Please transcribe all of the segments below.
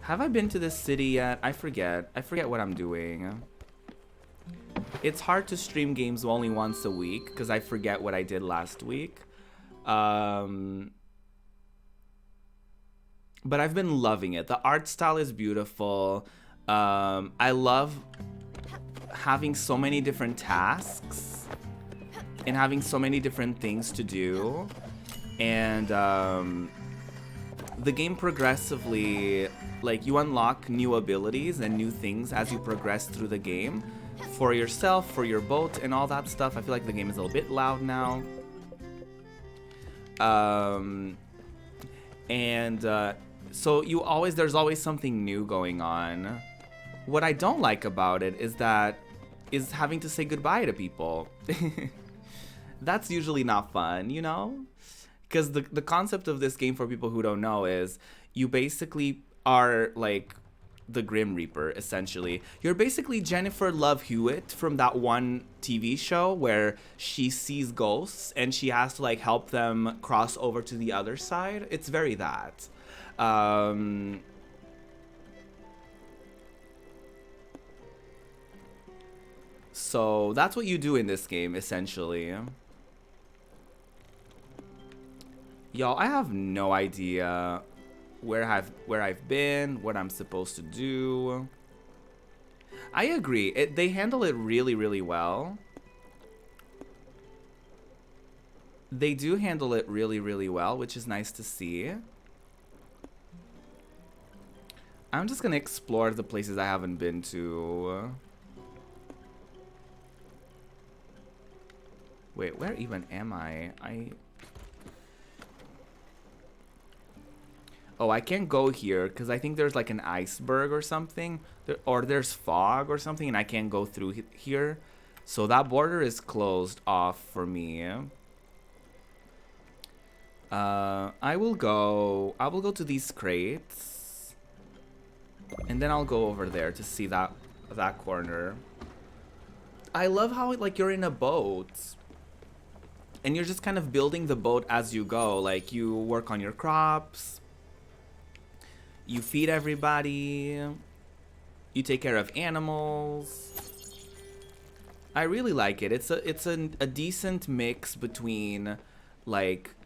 Have I been to this city yet? I forget. I forget what I'm doing. It's hard to stream games only once a week because I forget what I did last week. But I've been loving it. The art style is beautiful. I love having so many different tasks and having so many different things to do. And the game progressively, like, you unlock new abilities and new things as you progress through the game for yourself, for your boat, and all that stuff. I feel like the game is a little bit loud now. So there's always something new going on. What I don't like about it is having to say goodbye to people. That's usually not fun, you know? Because the concept of this game, for people who don't know, is you basically are like the Grim Reaper, essentially. You're basically Jennifer Love Hewitt from that one TV show where she sees ghosts and she has to like help them cross over to the other side. It's very that. So that's what you do in this game, essentially. Y'all, I have no idea where I've been, what I'm supposed to do. I agree. They handle it really, really well. They do handle it really, really well, which is nice to see. I'm just gonna explore the places I haven't been to. Wait, where even am I? Oh, I can't go here because I think there's like an iceberg or something. Or there's fog or something and I can't go through here. So that border is closed off for me. I will go to these crates. And then I'll go over there to see that corner. I love how like you're in a boat. And you're just kind of building the boat as you go. Like you work on your crops. You feed everybody. You take care of animals. I really like it. It's a decent mix between like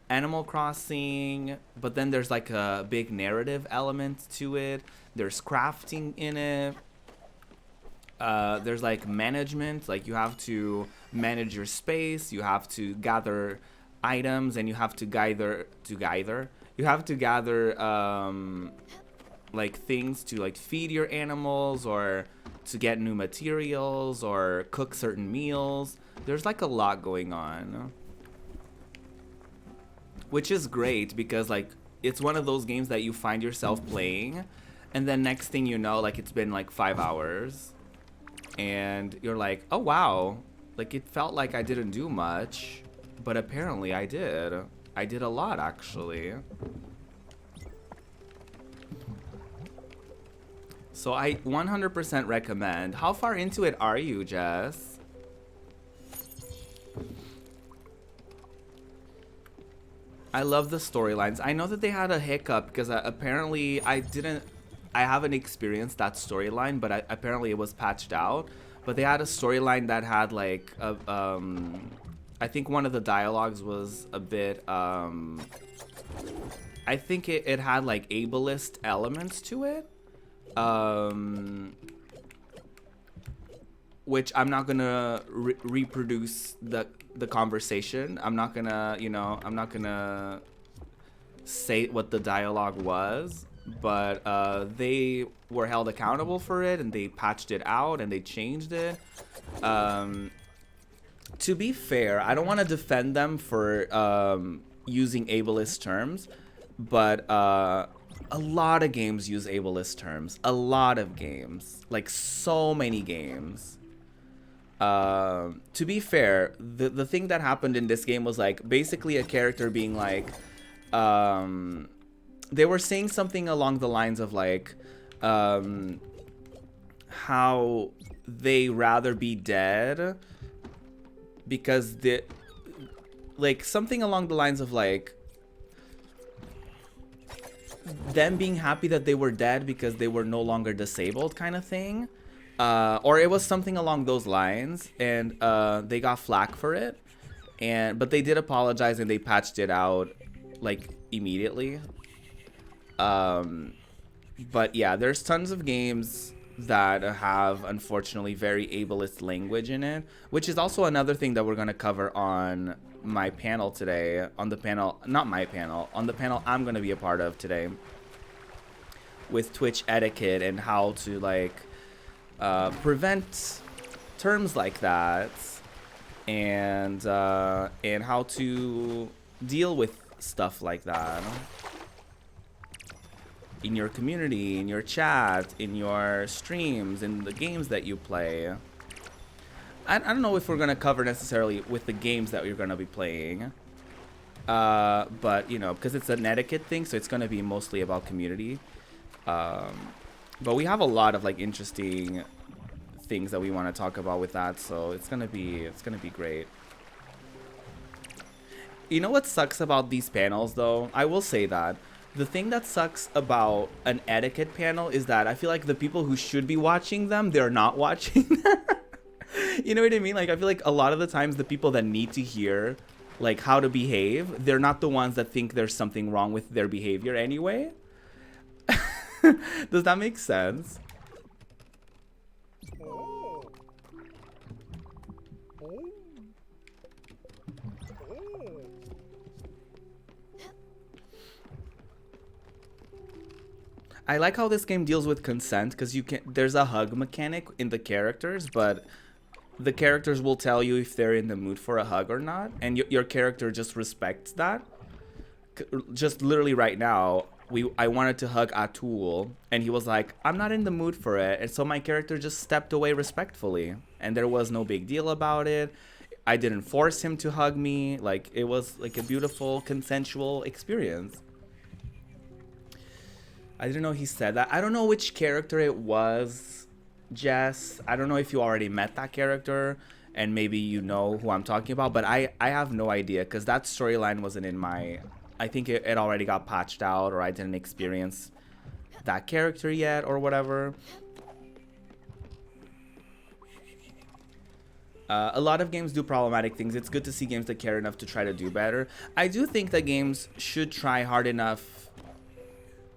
Animal Crossing, but then there's like a big narrative element to it. There's crafting in it. There's like management, like you have to manage your space. You have to gather items, and you have to gather. You have to gather like things to like feed your animals or to get new materials or cook certain meals. There's like a lot going on, which is great because like it's one of those games that you find yourself playing and then next thing you know, like it's been like 5 hours and you're like, oh wow, like it felt like I didn't do much, but apparently I did a lot actually. So I 100% recommend. How far into it are you, Jess? I love the storylines. I know that they had a hiccup because apparently I haven't experienced that storyline, but apparently it was patched out. But they had a storyline that had like I think one of the dialogues was a bit I think it had like ableist elements to it. Which I'm not gonna reproduce the conversation. I'm not gonna, I'm not gonna say what the dialogue was, but they were held accountable for it and they patched it out and they changed it. To be fair, I don't want to defend them for using ableist terms, but a lot of games use ableist terms. A lot of games. Like, so many games. To be fair, the thing that happened in this game was, like, basically a character being, like... they were saying something along the lines of, like... how they rather be dead... because the... like, something along the lines of, like... them being happy that they were dead because they were no longer disabled kind of thing. Or it was something along those lines, and they got flack for it. But they did apologize and they patched it out like immediately. But yeah, there's tons of games that have unfortunately very ableist language in it, which is also another thing that we're going to cover on my panel today. On the panel, not my panel, on the panel I'm going to be a part of today with Twitch etiquette and how to like prevent terms like that, and how to deal with stuff like that in your community, in your chat, in your streams, in the games that you play. I don't know if we're gonna cover necessarily with the games that you're gonna be playing, but you know, because it's an etiquette thing, so it's gonna be mostly about community. But we have a lot of like interesting things that we want to talk about with that, so it's gonna be great. You know what sucks about these panels, though? I will say that the thing that sucks about an etiquette panel is that I feel like the people who should be watching them, they're not watching them. You know what I mean? Like, I feel like a lot of the times the people that need to hear like how to behave, they're not the ones that think there's something wrong with their behavior anyway. Does that make sense? I like how this game deals with consent, because there's a hug mechanic in the characters, but the characters will tell you if they're in the mood for a hug or not, and your character just respects that. Just literally right now, I wanted to hug Atul, and he was like, I'm not in the mood for it, and so my character just stepped away respectfully, and there was no big deal about it. I didn't force him to hug me. Like, it was like a beautiful consensual experience. I didn't know he said that. I don't know which character it was, Jess. I don't know if you already met that character and maybe you know who I'm talking about, but I have no idea, because that storyline wasn't in my... I think it already got patched out, or I didn't experience that character yet or whatever. A lot of games do problematic things. It's good to see games that care enough to try to do better. I do think that games should try hard enough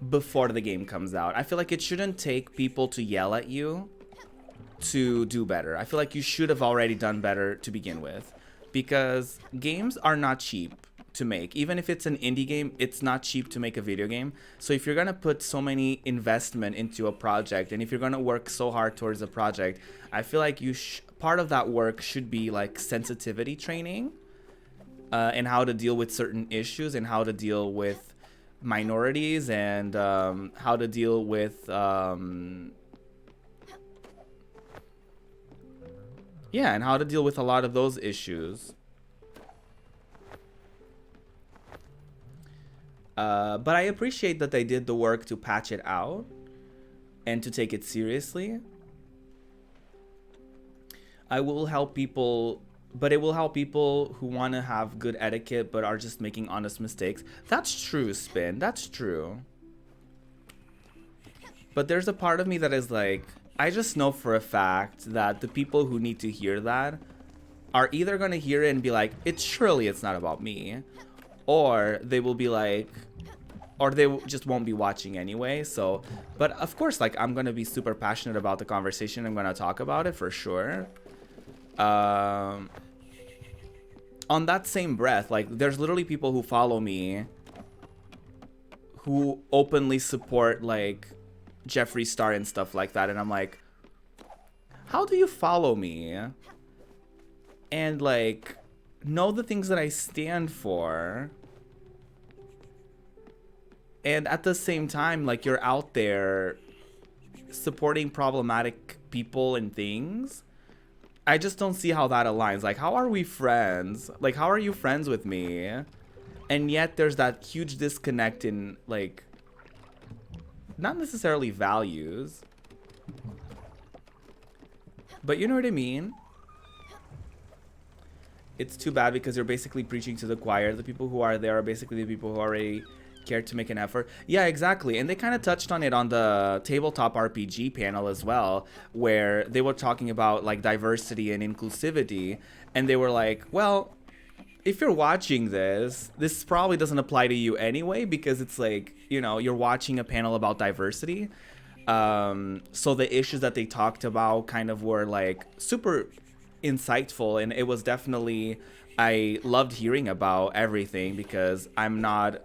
before the game comes out. I feel like it shouldn't take people to yell at you to do better. I feel like you should have already done better to begin with, because games are not cheap to make. Even if it's an indie game, it's not cheap to make a video game. So if you're gonna put so many investment into a project, and if you're gonna work so hard towards a project, I feel like part of that work should be like sensitivity training, and how to deal with certain issues, and how to deal with minorities, and how to deal with and how to deal with a lot of those issues. But I appreciate that they did the work to patch it out and to take it seriously. I will help people, but it will help people who want to have good etiquette but are just making honest mistakes. That's true, Spin. That's true. But there's a part of me that is like, I just know for a fact that the people who need to hear that are either going to hear it and be like, it's not about me. Or they will be like, or they just won't be watching anyway. So, but of course, like, I'm going to be super passionate about the conversation. I'm going to talk about it for sure. On that same breath, like, there's literally people who follow me who openly support, like, Jeffree Star and stuff like that. And I'm like, how do you follow me and, like, know the things that I stand for, and at the same time, like, you're out there supporting problematic people and things? I just don't see how that aligns. Like, how are we friends? Like, how are you friends with me? And yet there's that huge disconnect in, like, not necessarily values, but you know what I mean? It's too bad, because you're basically preaching to the choir. The people who are there are basically the people who already care to make an effort. Yeah, exactly. And they kind of touched on it on the tabletop RPG panel as well, where they were talking about like diversity and inclusivity. And they were like, well, if you're watching this probably doesn't apply to you anyway, because it's like, you know, you're watching a panel about diversity. So the issues that they talked about kind of were like super insightful, and it was definitely, I loved hearing about everything because I'm not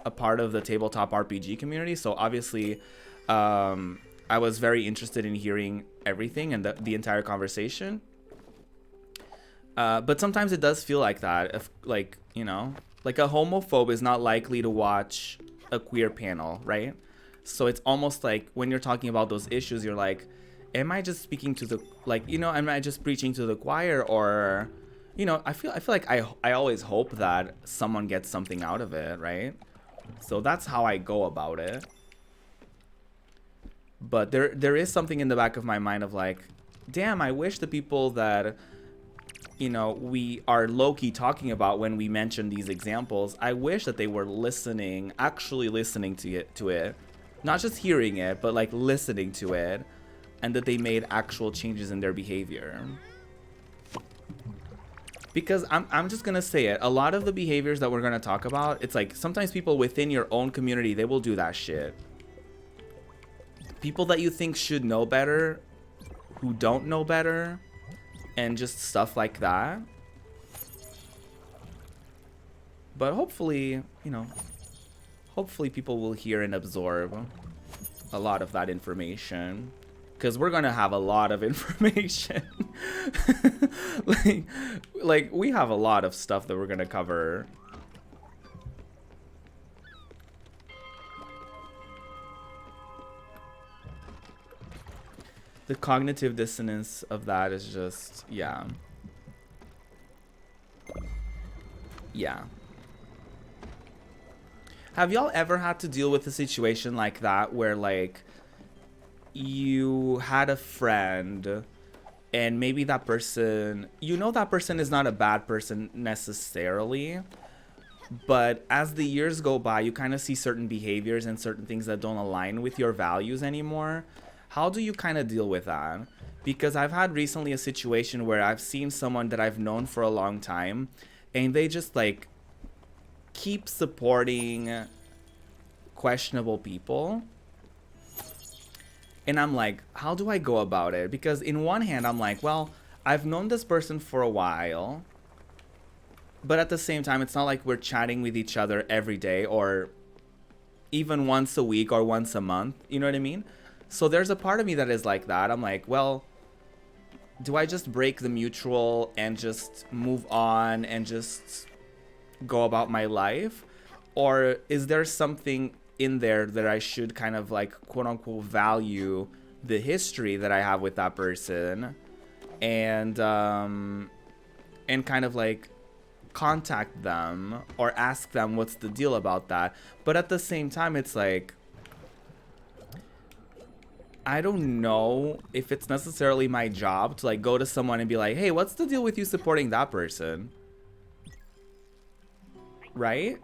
a part of the tabletop RPG community, so obviously I was very interested in hearing everything and the entire conversation. But sometimes it does feel like that, if, like, you know, like a homophobe is not likely to watch a queer panel, right? So it's almost like when you're talking about those issues, you're like, am I just speaking to the, like, you know, am I just preaching to the choir? Or, you know, I feel like I always hope that someone gets something out of it, right? So that's how I go about it. But there is something in the back of my mind of like, damn, I wish the people that, you know, we are low-key talking about when we mention these examples, I wish that they were listening, actually listening to it, not just hearing it, but like listening to it, and that they made actual changes in their behavior. Because I'm just gonna say it, a lot of the behaviors that we're gonna talk about, it's like sometimes people within your own community, they will do that shit. People that you think should know better, who don't know better, and just stuff like that. But hopefully, you know, hopefully people will hear and absorb a lot of that information, because we're gonna have a lot of information. like we have a lot of stuff that we're gonna cover. The cognitive dissonance of that is just, yeah. Yeah. Have y'all ever had to deal with a situation like that where like you had a friend and maybe that person, you know, that person is not a bad person necessarily, but as the years go by, you kind of see certain behaviors and certain things that don't align with your values anymore? How do you kind of deal with that? Because I've had recently a situation where I've seen someone that I've known for a long time, and they just like keep supporting questionable people. And I'm like, how do I go about it? Because in one hand, I'm like, well, I've known this person for a while, but at the same time, it's not like we're chatting with each other every day or even once a week or once a month. You know what I mean? So there's a part of me that is like that. I'm like, well, do I just break the mutual and just move on and just go about my life? Or is there something in there that I should kind of like, quote unquote, value the history that I have with that person and kind of like contact them or ask them what's the deal about that? But at the same time, it's like, I don't know if it's necessarily my job to like go to someone and be like, hey, what's the deal with you supporting that person? Right?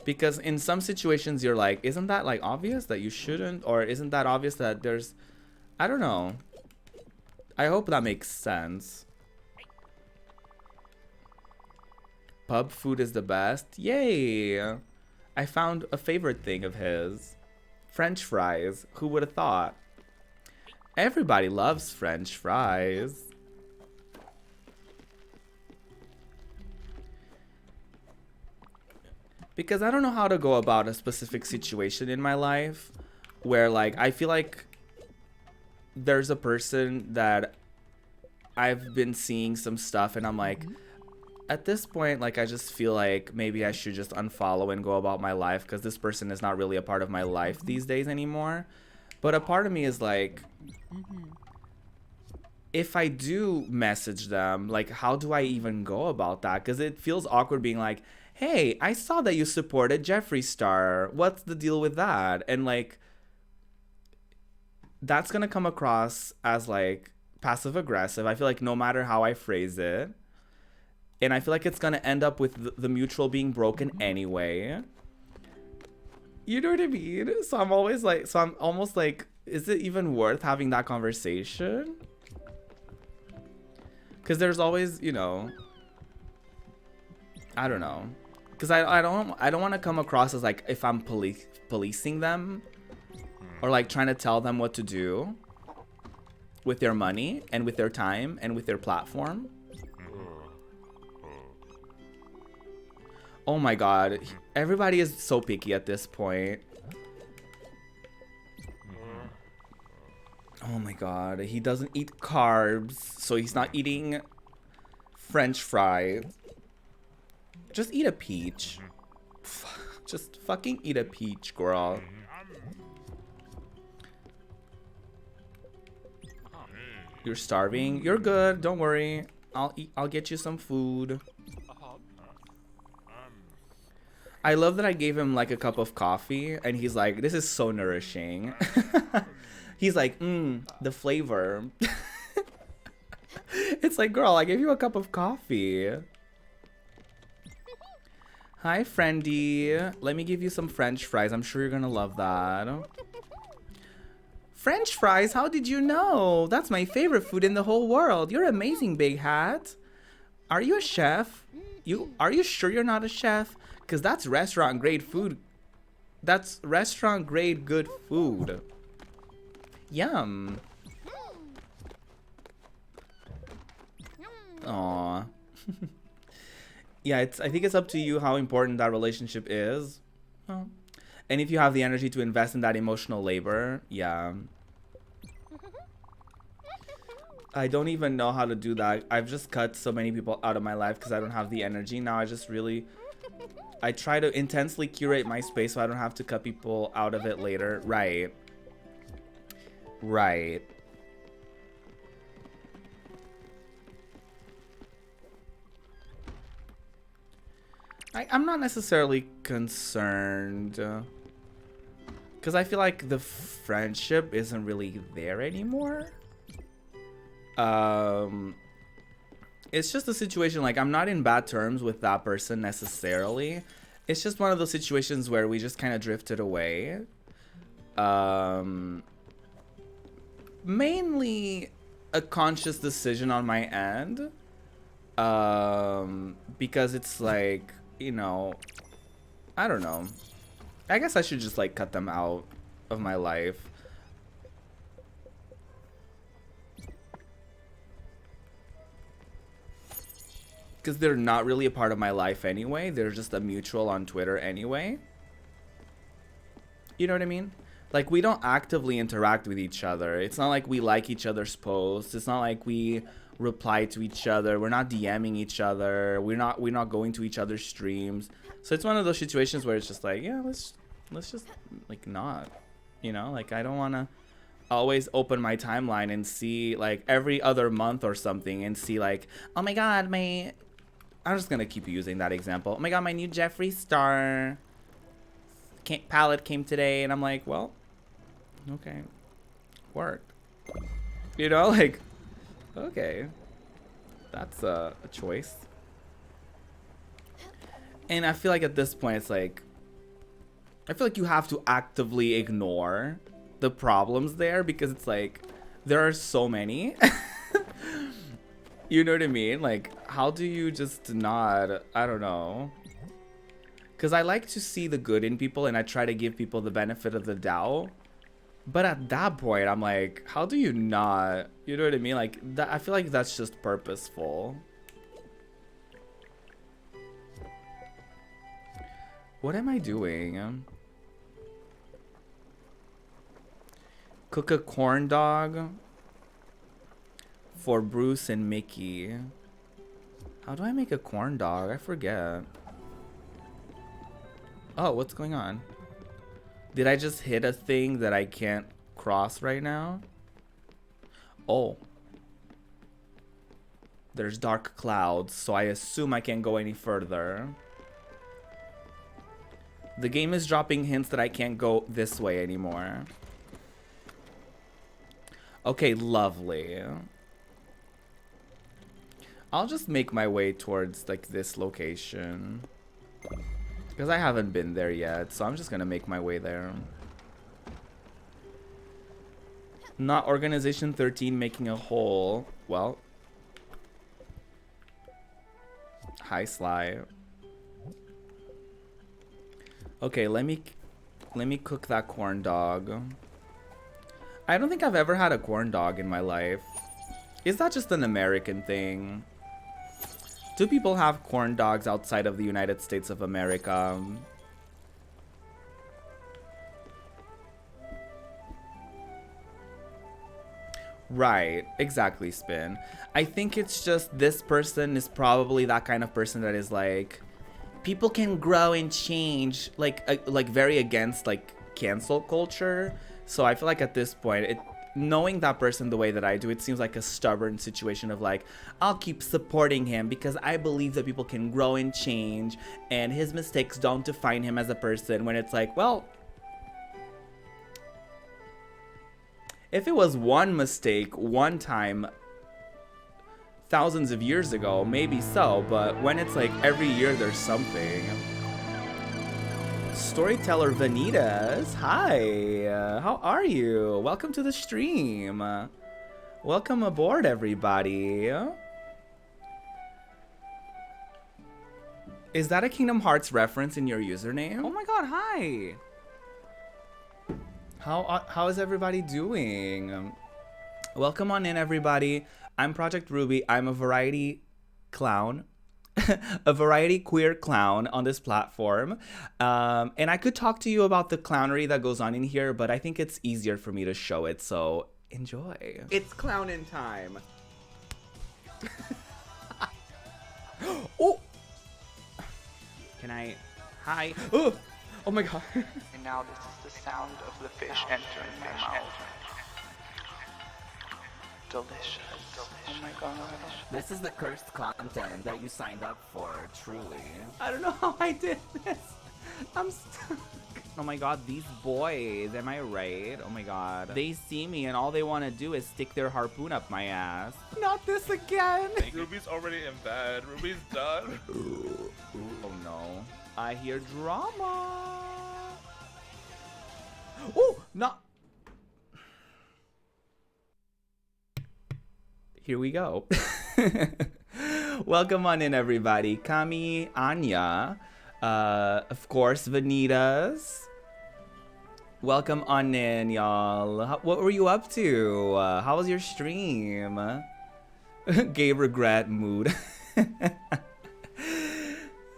Because in some situations you're like, isn't that like obvious that you shouldn't? Or isn't that obvious that there's, I don't know. I hope that makes sense. Pub food is the best. Yay! I found a favorite thing of his. French fries. Who would have thought? Everybody loves French fries. Because I don't know how to go about a specific situation in my life where like I feel like there's a person that I've been seeing some stuff and I'm like, at this point, like, I just feel like maybe I should just unfollow and go about my life because this person is not really a part of my life these days anymore. But a part of me is like, if I do message them, like, how do I even go about that? Because it feels awkward being like, hey, I saw that you supported Jeffree Star. What's the deal with that? And, like, that's going to come across as, like, passive-aggressive. I feel like no matter how I phrase it. And I feel like it's gonna end up with the mutual being broken anyway. You know what I mean? So I'm always like, so I'm almost like, is it even worth having that conversation? Because there's always, you know, I don't know. Because I don't want to come across as like if I'm policing them or like trying to tell them what to do with their money and with their time and with their platform. Oh my god, everybody is so picky at this point. Oh my god, he doesn't eat carbs, so he's not eating French fries. Just eat a peach. Just fucking eat a peach, girl. You're starving? You're good, don't worry. I'll get you some food. I love that I gave him like a cup of coffee and he's like, this is so nourishing. He's like, the flavor. It's like, girl, I gave you a cup of coffee. Hi, friendy. Let me give you some French fries. I'm sure you're gonna love that. French fries? How did you know? That's my favorite food in the whole world. You're amazing, Big Hat. Are you a chef? Are you sure you're not a chef? Because that's restaurant grade food. That's restaurant grade good food. Yum. Aww. Yeah, I think it's up to you how important that relationship is. Oh. And if you have the energy to invest in that emotional labor, yeah. I don't even know how to do that. I've just cut so many people out of my life because I don't have the energy. Now I try to intensely curate my space so I don't have to cut people out of it later. Right. Right. I'm not necessarily concerned. Because I feel like the friendship isn't really there anymore. It's just a situation like I'm not in bad terms with that person necessarily. It's just one of those situations where we just kind of drifted away. Mainly a conscious decision on my end. Because it's like, you know, I don't know. I guess I should just like cut them out of my life. Because they're not really a part of my life anyway. They're just a mutual on Twitter anyway. You know what I mean? Like, we don't actively interact with each other. It's not like we like each other's posts. It's not like we reply to each other. We're not DMing each other. We're not going to each other's streams. So it's one of those situations where it's just like, yeah, let's just like not, you know, like I don't want to always open my timeline and see like every other month or something and see like, oh my god, I'm just gonna keep using that example. Oh my god, my new Jeffree Star palette came today, and I'm like, well, okay, worked. You know, like, okay, that's a choice. And I feel like at this point, it's like, I feel like you have to actively ignore the problems there because it's like, there are so many. You know what I mean? Like, how do you just not, I don't know. Because I like to see the good in people and I try to give people the benefit of the doubt. But at that point, I'm like, how do you not? You know what I mean? Like, that, I feel like that's just purposeful. What am I doing? Cook a corn dog for Bruce and Mickey. How do I make a corn dog? I forget. Oh, what's going on? Did I just hit a thing that I can't cross right now? Oh. There's dark clouds, so I assume I can't go any further. The game is dropping hints that I can't go this way anymore. Okay, lovely. I'll just make my way towards like this location. Because I haven't been there yet, so I'm just gonna make my way there. Not Organization 13 making a hole. Well. Hi, Sly. Okay, let me cook that corn dog. I don't think I've ever had a corn dog in my life. Is that just an American thing? Do people have corn dogs outside of the United States of America? Right, exactly, Spin. I think it's just this person is probably that kind of person that is like, people can grow and change, like very against like cancel culture. So I feel like at this point, knowing that person the way that I do, it seems like a stubborn situation of like, I'll keep supporting him because I believe that people can grow and change and his mistakes don't define him as a person, when it's like, well, if it was one mistake, one time, thousands of years ago, maybe so, but when it's like every year there's something. Storyteller Vanitas, hi, how are you? Welcome to the stream. Welcome aboard, everybody. Is that a Kingdom Hearts reference in your username? Oh my god, hi. How is everybody doing? Welcome on in, everybody. I'm ProjectRuby. I'm a variety clown. A variety queer clown on this platform. And I could talk to you about the clownery that goes on in here, but I think it's easier for me to show it, so enjoy. It's clownin' time. Oh! Can I... Hi. Oh! Oh my god. And now this is the sound of the fish entering my mouth. Delicious. Oh my god. This is the cursed content that you signed up for, truly. I don't know how I did this. I'm stuck. Oh my god, these boys, am I right? Oh my god. They see me and all they want to do is stick their harpoon up my ass. Not this again. Ruby's already in bed. Ruby's done. Oh no. I hear drama. Oh, not. Here we go. Welcome on in, everybody. Kami, Anya, of course, Vanitas. Welcome on in, y'all. What were you up to? How was your stream? Gay regret mood.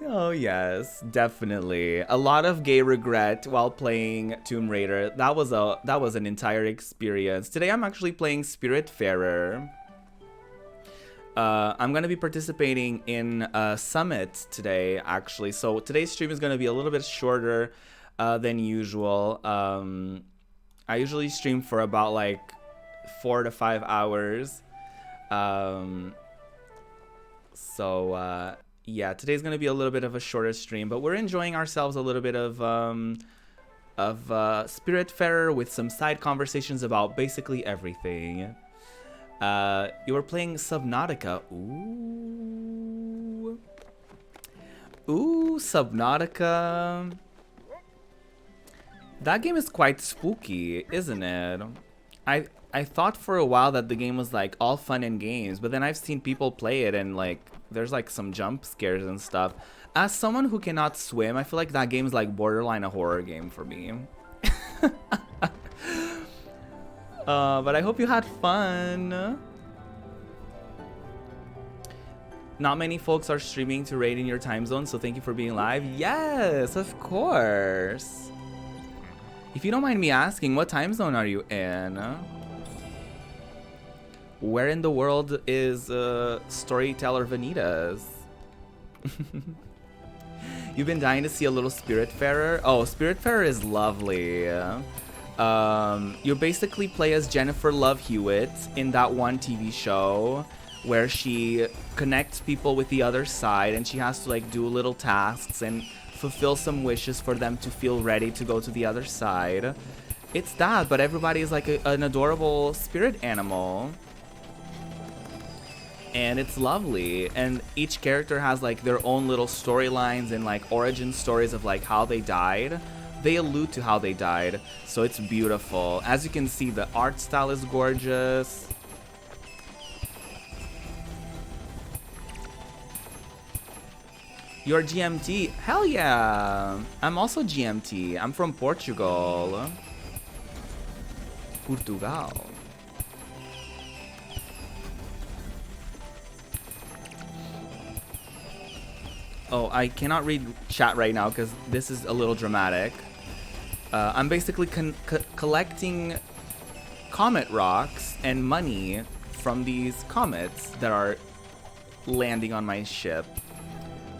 Oh yes, definitely. A lot of gay regret while playing Tomb Raider. That was an entire experience. Today I'm actually playing Spiritfarer. I'm gonna be participating in a summit today, actually. So today's stream is gonna be a little bit shorter than usual. I usually stream for about like 4 to 5 hours. Yeah, today's gonna be a little bit of a shorter stream, but we're enjoying ourselves a little bit of Spiritfarer with some side conversations about basically everything. You were playing Subnautica. Ooh, Subnautica. That game is quite spooky, isn't it? I thought for a while that the game was like all fun and games, but then I've seen people play it and like there's like some jump scares and stuff. As someone who cannot swim, I feel like that game is like borderline a horror game for me. But I hope you had fun. Not many folks are streaming to raid in your time zone, so thank you for being live. Yes, of course. If you don't mind me asking, what time zone are you in? Where in the world is Storyteller Vanitas? You've been dying to see a little Spiritfarer? Oh, Spiritfarer is lovely. You basically play as Jennifer Love Hewitt in that one TV show where she connects people with the other side and she has to like do little tasks and fulfill some wishes for them to feel ready to go to the other side. It's that, but everybody is like an adorable spirit animal. and it's lovely. And each character has like their own little storylines and like origin stories of like how they died. They allude to how they died, so it's beautiful. As you can see, the art style is gorgeous. You're GMT? Hell yeah! I'm also GMT. I'm from Portugal. Portugal. Oh, I cannot read chat right now because this is a little dramatic. I'm basically collecting comet rocks and money from these comets that are landing on my ship.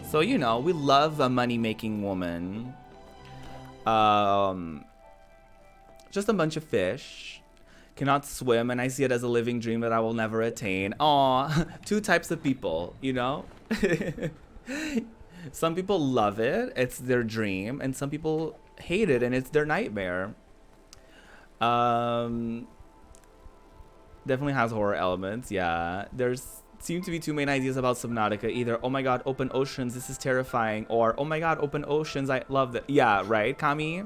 So, you know, we love a money-making woman. Just a bunch of fish. Cannot swim, and I see it as a living dream that I will never attain. Aw, two types of people, you know? Some people love it, it's their dream, and some people hate it, and it's their nightmare. Definitely has horror elements, yeah. There's seem to be two main ideas about Subnautica. Either, oh my god, open oceans, this is terrifying, or, oh my god, open oceans, I love that. Yeah, right, Kami?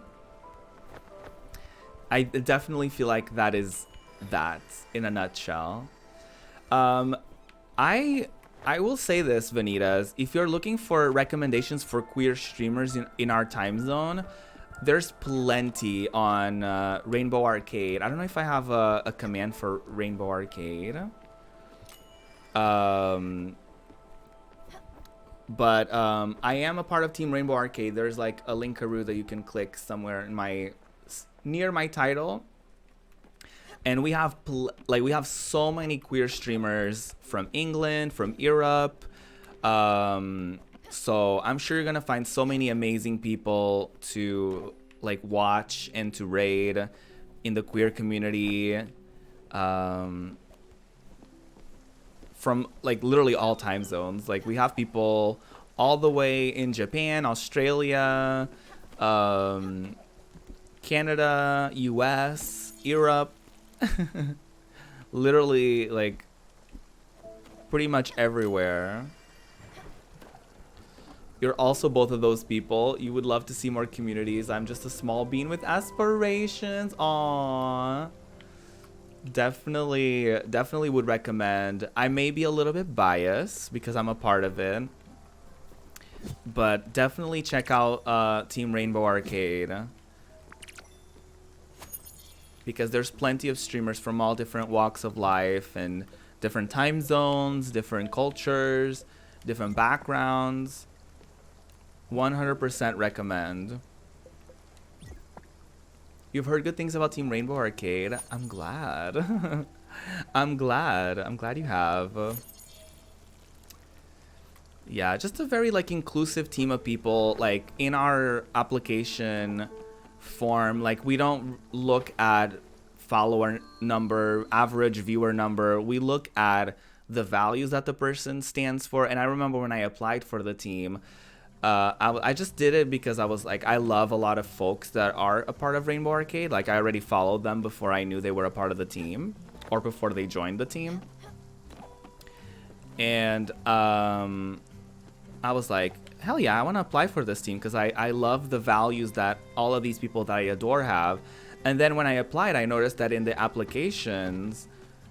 I definitely feel like that is that in a nutshell. I will say this, Vanitas, if you're looking for recommendations for queer streamers in our time zone, there's plenty on Rainbow Arcade. I don't know if I have a command for Rainbow Arcade. But I am a part of Team Rainbow Arcade. There's like a linkaroo that you can click somewhere in near my title. And we have so many queer streamers from England, from Europe. So I'm sure you're gonna find so many amazing people to like watch and to raid in the queer community. From like literally all time zones. Like we have people all the way in Japan, Australia, Canada, US, Europe. Literally like pretty much everywhere. You're also both of those people. You would love to see more communities. I'm just a small bean with aspirations. Aww. Definitely would recommend. I may be a little bit biased because I'm a part of it, but definitely check out Team Rainbow Arcade, because there's plenty of streamers from all different walks of life and different time zones, different cultures, different backgrounds. 100% recommend. You've heard good things about Team Rainbow Arcade. I'm glad. I'm glad you have. Yeah, just a very like inclusive team of people. Like in our application form, like we don't look at follower number, average viewer number. We look at the values that the person stands for. And I remember when I applied for the team, I just did it because I was like, I love a lot of folks that are a part of Rainbow Arcade. Like I already followed them before I knew they were a part of the team or before they joined the team. And I was like, hell yeah, I want to apply for this team because I love the values that all of these people that I adore have. And then when I applied, I noticed that in the applications,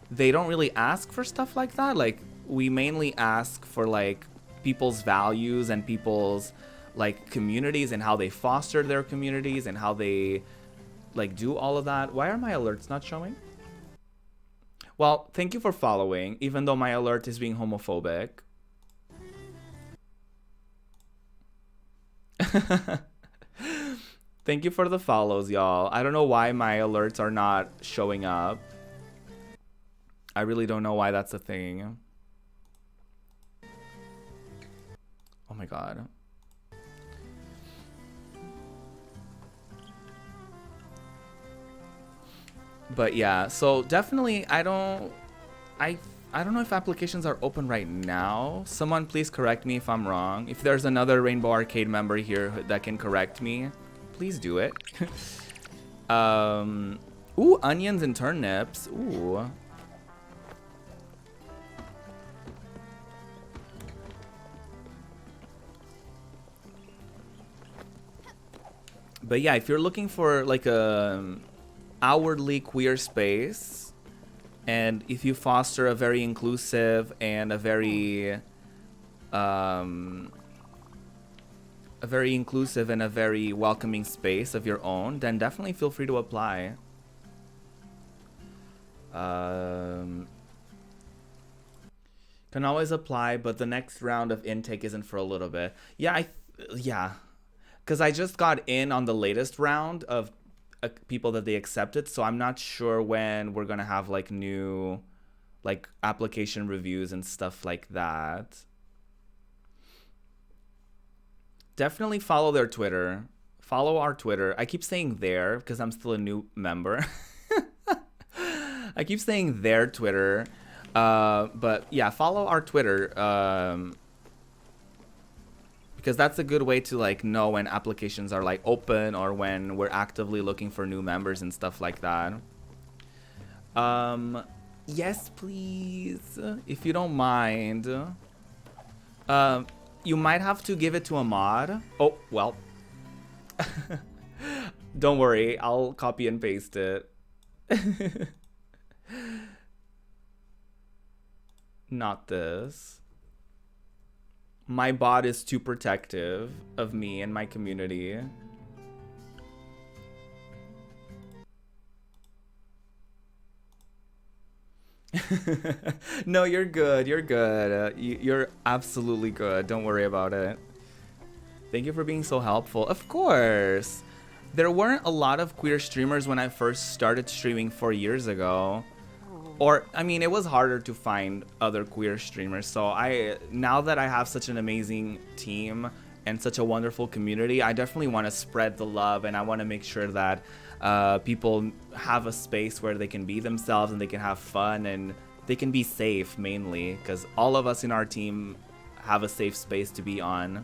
they don't really ask for stuff like that. Like we mainly ask for like people's values and people's like communities and how they foster their communities and how they like do all of that. Why are my alerts not showing? Well, thank you for following, even though my alert is being homophobic. Thank you for the follows, y'all. I don't know why my alerts are not showing up. I really don't know why that's a thing. Oh my god. But yeah, so definitely I don't know if applications are open right now. Someone please correct me if I'm wrong. If there's another Rainbow Arcade member here that can correct me, please do it. Ooh, onions and turnips. Ooh. But yeah, if you're looking for like a outwardly queer space, and if you foster a very inclusive and a very inclusive and a very welcoming space of your own, then definitely feel free to apply. Can always apply, but the next round of intake isn't for a little bit. Yeah, because I just got in on the latest round of people that they accepted, so I'm not sure when we're gonna have like new like application reviews and stuff like that. Definitely follow their Twitter. Follow our Twitter. I keep saying there because I'm still a new member. I keep saying their Twitter. But yeah, follow our Twitter. Because that's a good way to like know when applications are like open or when we're actively looking for new members and stuff like that. Yes, please. If you don't mind. You might have to give it to a mod. Oh, well. Don't worry, I'll copy and paste it. Not this. My bot is too protective of me and my community. No, you're good. You're good. You're absolutely good. Don't worry about it. Thank you for being so helpful. Of course. There weren't a lot of queer streamers when I first started streaming 4 years ago. Or, I mean, it was harder to find other queer streamers. So now that I have such an amazing team and such a wonderful community, I definitely want to spread the love, and I want to make sure that people have a space where they can be themselves and they can have fun and they can be safe, mainly, because all of us in our team have a safe space to be on.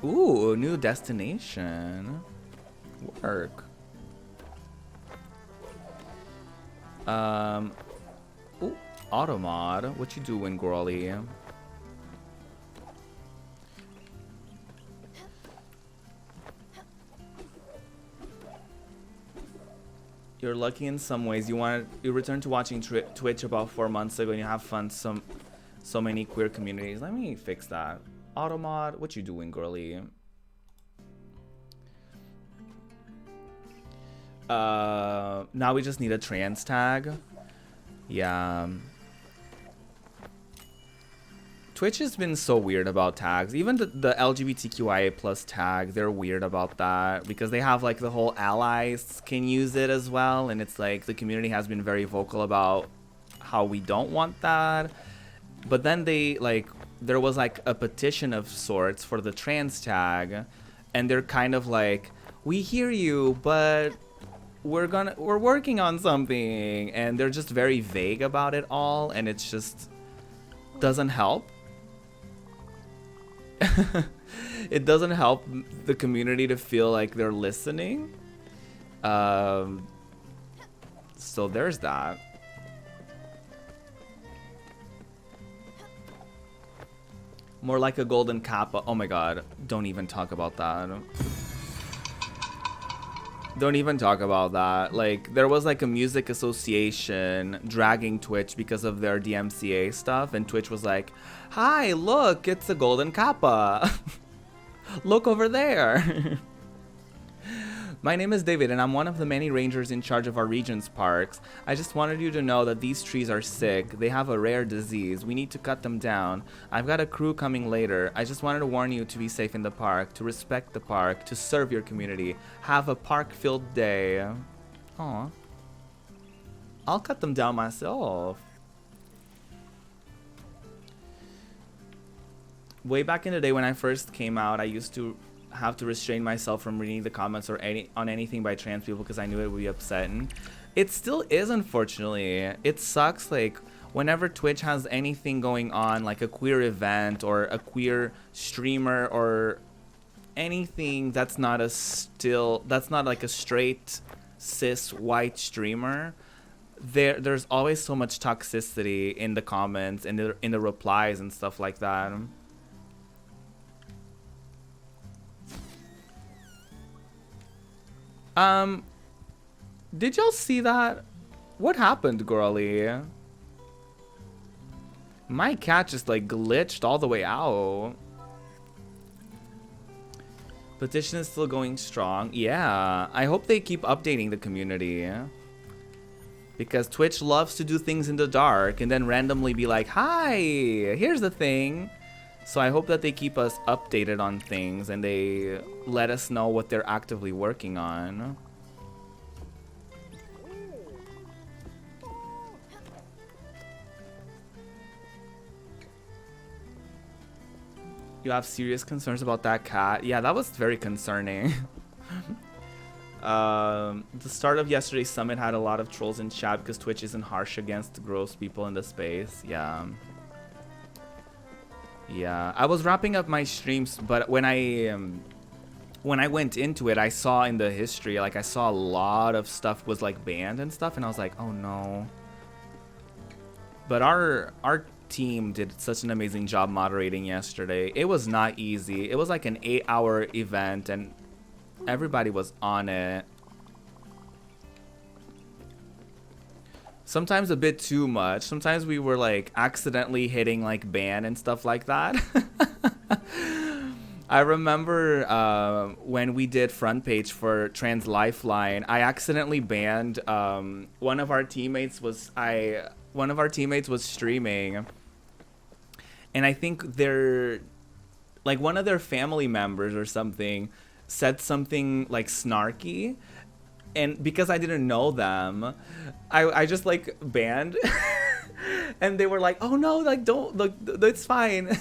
Ooh, new destination. Work. Ooh, Automod. What you doing, girly? You're lucky in some ways. You returned to watching Twitch about 4 months ago, and you have fun so many queer communities. Let me fix that. Automod, what you doing, girly? Now we just need a trans tag. Yeah. Twitch has been so weird about tags. Even the LGBTQIA plus tag, they're weird about that because they have like the whole allies can use it as well, and it's like the community has been very vocal about how we don't want that. But then there was like a petition of sorts for the trans tag, and they're kind of like, we hear you, but we're working on something, and they're just very vague about it all, and it's just doesn't help. It doesn't help the community to feel like they're listening. So there's that. More like a golden kappa. Oh my god, don't even talk about that. Don't even talk about that. Like, there was like a music association dragging Twitch because of their DMCA stuff, and Twitch was like, hi, look, it's a golden kappa. Look over there. My name is David, and I'm one of the many rangers in charge of our region's parks. I just wanted you to know that these trees are sick. They have a rare disease. We need to cut them down. I've got a crew coming later. I just wanted to warn you to be safe in the park, to respect the park, to serve your community. Have a park-filled day. Aw. I'll cut them down myself. Way back in the day when I first came out, I used to have to restrain myself from reading the comments or on anything by trans people because I knew it would be upsetting. It still is, unfortunately. It sucks, like, whenever Twitch has anything going on, like a queer event or a queer streamer or anything that's not like a straight cis white streamer, there's always so much toxicity in the comments and in the replies and stuff like that. Did y'all see that? What happened, girly? My cat just like glitched all the way out. Petition is still going strong. Yeah, I hope they keep updating the community. Because Twitch loves to do things in the dark and then randomly be like, hi, here's the thing. So I hope that they keep us updated on things and they let us know what they're actively working on. You have serious concerns about that cat? Yeah, that was very concerning. The start of yesterday's summit had a lot of trolls in chat because Twitch isn't harsh against gross people in the space. Yeah. Yeah, I was wrapping up my streams, but when I went into it, I saw in the history, like I saw a lot of stuff was like banned and stuff, and I was like, oh no. But our team did such an amazing job moderating yesterday. It was not easy. It was like an 8-hour event, and everybody was on it. Sometimes a bit too much. Sometimes we were like accidentally hitting like ban and stuff like that. I remember when we did front page for Trans Lifeline, I accidentally banned one of our teammates was streaming, and I think they're like one of their family members or something said something like snarky, and because I didn't know them, I just like banned and they were like, oh no, like don't look, it's fine.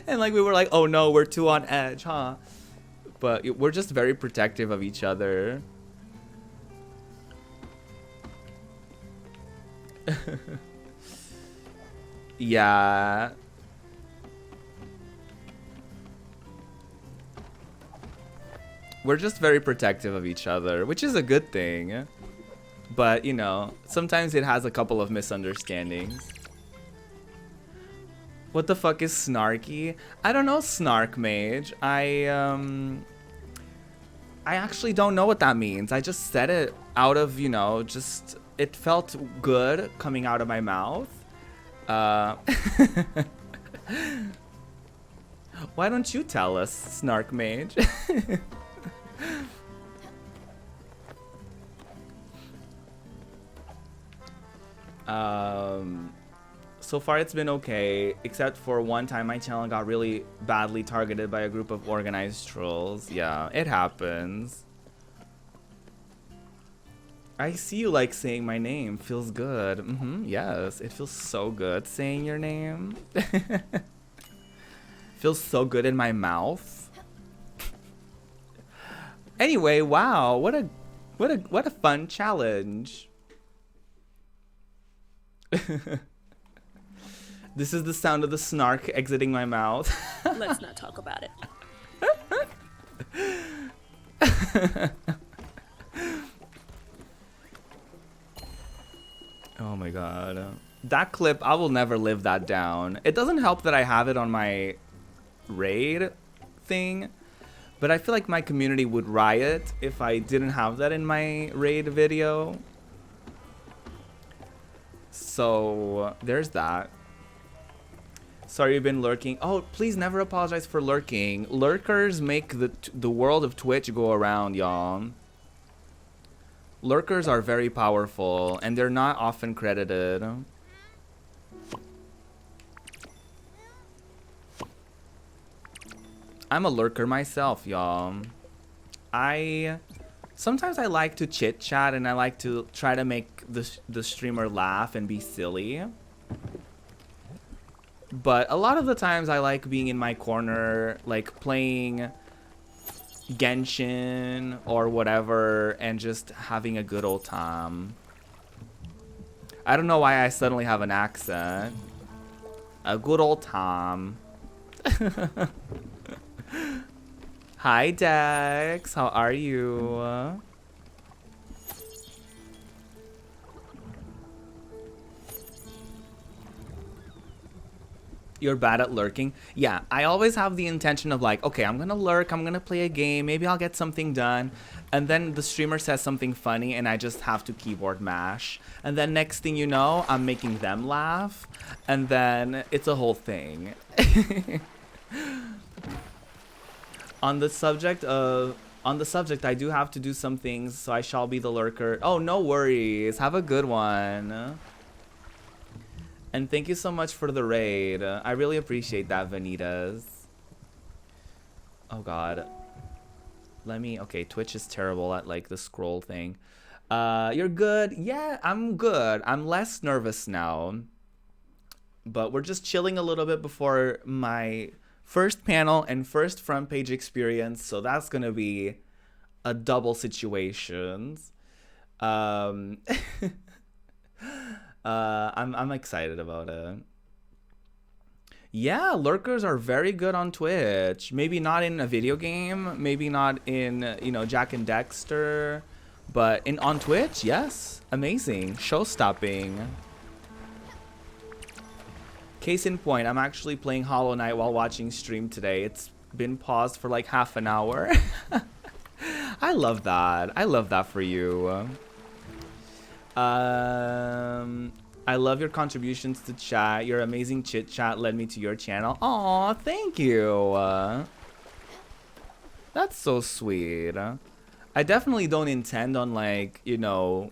And like we were like, oh no, we're too on edge, huh? But we're just very protective of each other. Yeah. We're just very protective of each other, which is a good thing. But, you know, sometimes it has a couple of misunderstandings. What the fuck is snarky? I don't know, Snark Mage. I actually don't know what that means. I just said it out of, you know, just it felt good coming out of my mouth. Why don't you tell us, Snark Mage? So far it's been okay, except for one time my channel got really badly targeted by a group of organized trolls. Yeah, it happens. I see you like saying my name. Feels good. Yes, it feels so good saying your name. Feels so good in my mouth. Anyway, wow, what a fun challenge. This is the sound of the snark exiting my mouth. Let's not talk about it. Oh my god. That clip, I will never live that down. It doesn't help that I have it on my raid thing, but I feel like my community would riot if I didn't have that in my raid video. So there's that. Sorry you've been lurking. Oh, please never apologize for lurking. Lurkers make the world of Twitch go around, y'all. Lurkers are very powerful, and they're not often credited. I'm a lurker myself, y'all. Sometimes I like to chit chat, and I like to try to make the streamer laugh and be silly. But a lot of the times I like being in my corner, like playing Genshin or whatever, and just having a good old time. I don't know why I suddenly have an accent. A good old time. Hi Dex, how are you? You're bad at lurking. Yeah, I always have the intention of like, okay, I'm gonna lurk, I'm gonna play a game, maybe I'll get something done. And then the streamer says something funny and I just have to keyboard mash. And then next thing you know, I'm making them laugh. And then it's a whole thing. On the subject, I do have to do some things, so I shall be the lurker. Oh, no worries. Have a good one. And thank you so much for the raid. I really appreciate that, Vanitas. Oh god. Okay, Twitch is terrible at like the scroll thing. You're good? Yeah, I'm good. I'm less nervous now. But we're just chilling a little bit before my first panel and first front page experience, so that's gonna be a double situation. I'm excited about it. Yeah, lurkers are very good on Twitch. Maybe not in a video game, maybe not in, you know, Jack and Dexter, but on Twitch, yes. Amazing. Show-stopping. Case in point, I'm actually playing Hollow Knight while watching stream today. It's been paused for like half an hour. I love that. I love that for you. I love your contributions to chat. Your amazing chit chat led me to your channel. Aw, thank you. That's so sweet. I definitely don't intend on like, you know,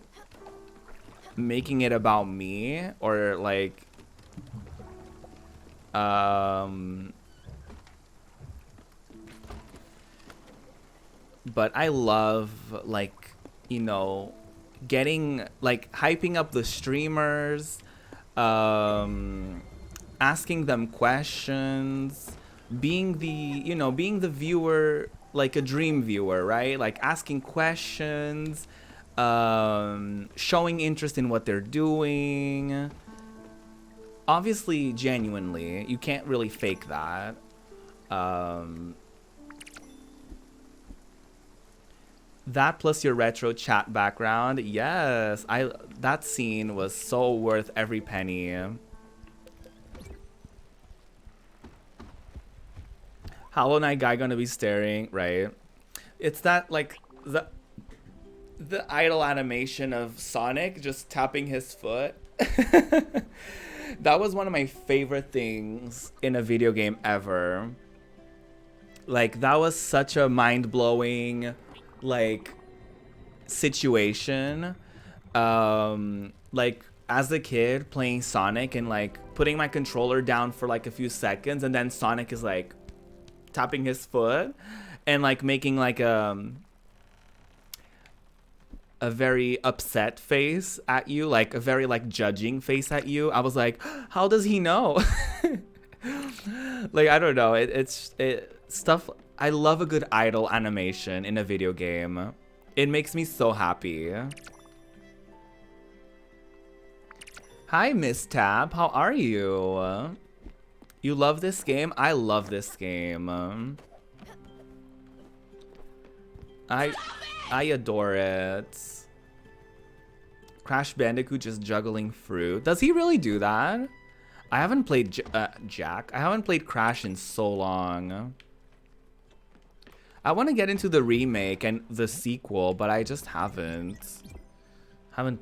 making it about me or like but I love like, you know, getting like hyping up the streamers, asking them questions, being the viewer, like a dream viewer, right? Like asking questions, showing interest in what they're doing. Obviously, genuinely, you can't really fake that. That plus your retro chat background, yes, that scene was so worth every penny. Hollow Knight guy gonna be staring, right? It's that like the idle animation of Sonic just tapping his foot. That was one of my favorite things in a video game ever. Like that was such a mind-blowing like situation. Like as a kid playing Sonic and like putting my controller down for like a few seconds and then Sonic is like tapping his foot and like making like a very upset face at you, like a very like judging face at you. I was like, how does he know? Like I don't know, it's stuff. I love a good idle animation in a video game. It makes me so happy. Hi, Miss Tab. How are you? You love this game? I love this game. I adore it. Crash Bandicoot just juggling fruit. Does he really do that? I haven't played Jack. I haven't played Crash in so long. I want to get into the remake and the sequel, but I just haven't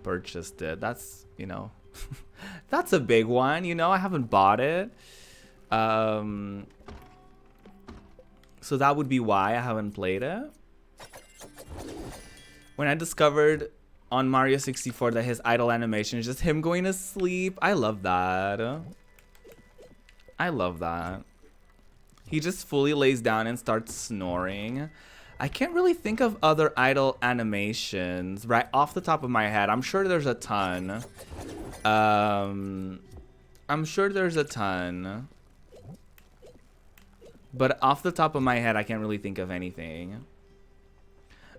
purchased it. That's, you know, that's a big one, you know. I haven't bought it. So that would be why I haven't played it. When I discovered on Mario 64 that his idle animation is just him going to sleep, I love that. I love that. He just fully lays down and starts snoring. I can't really think of other idle animations right off the top of my head. I'm sure there's a ton. I'm sure there's a ton. But off the top of my head, I can't really think of anything.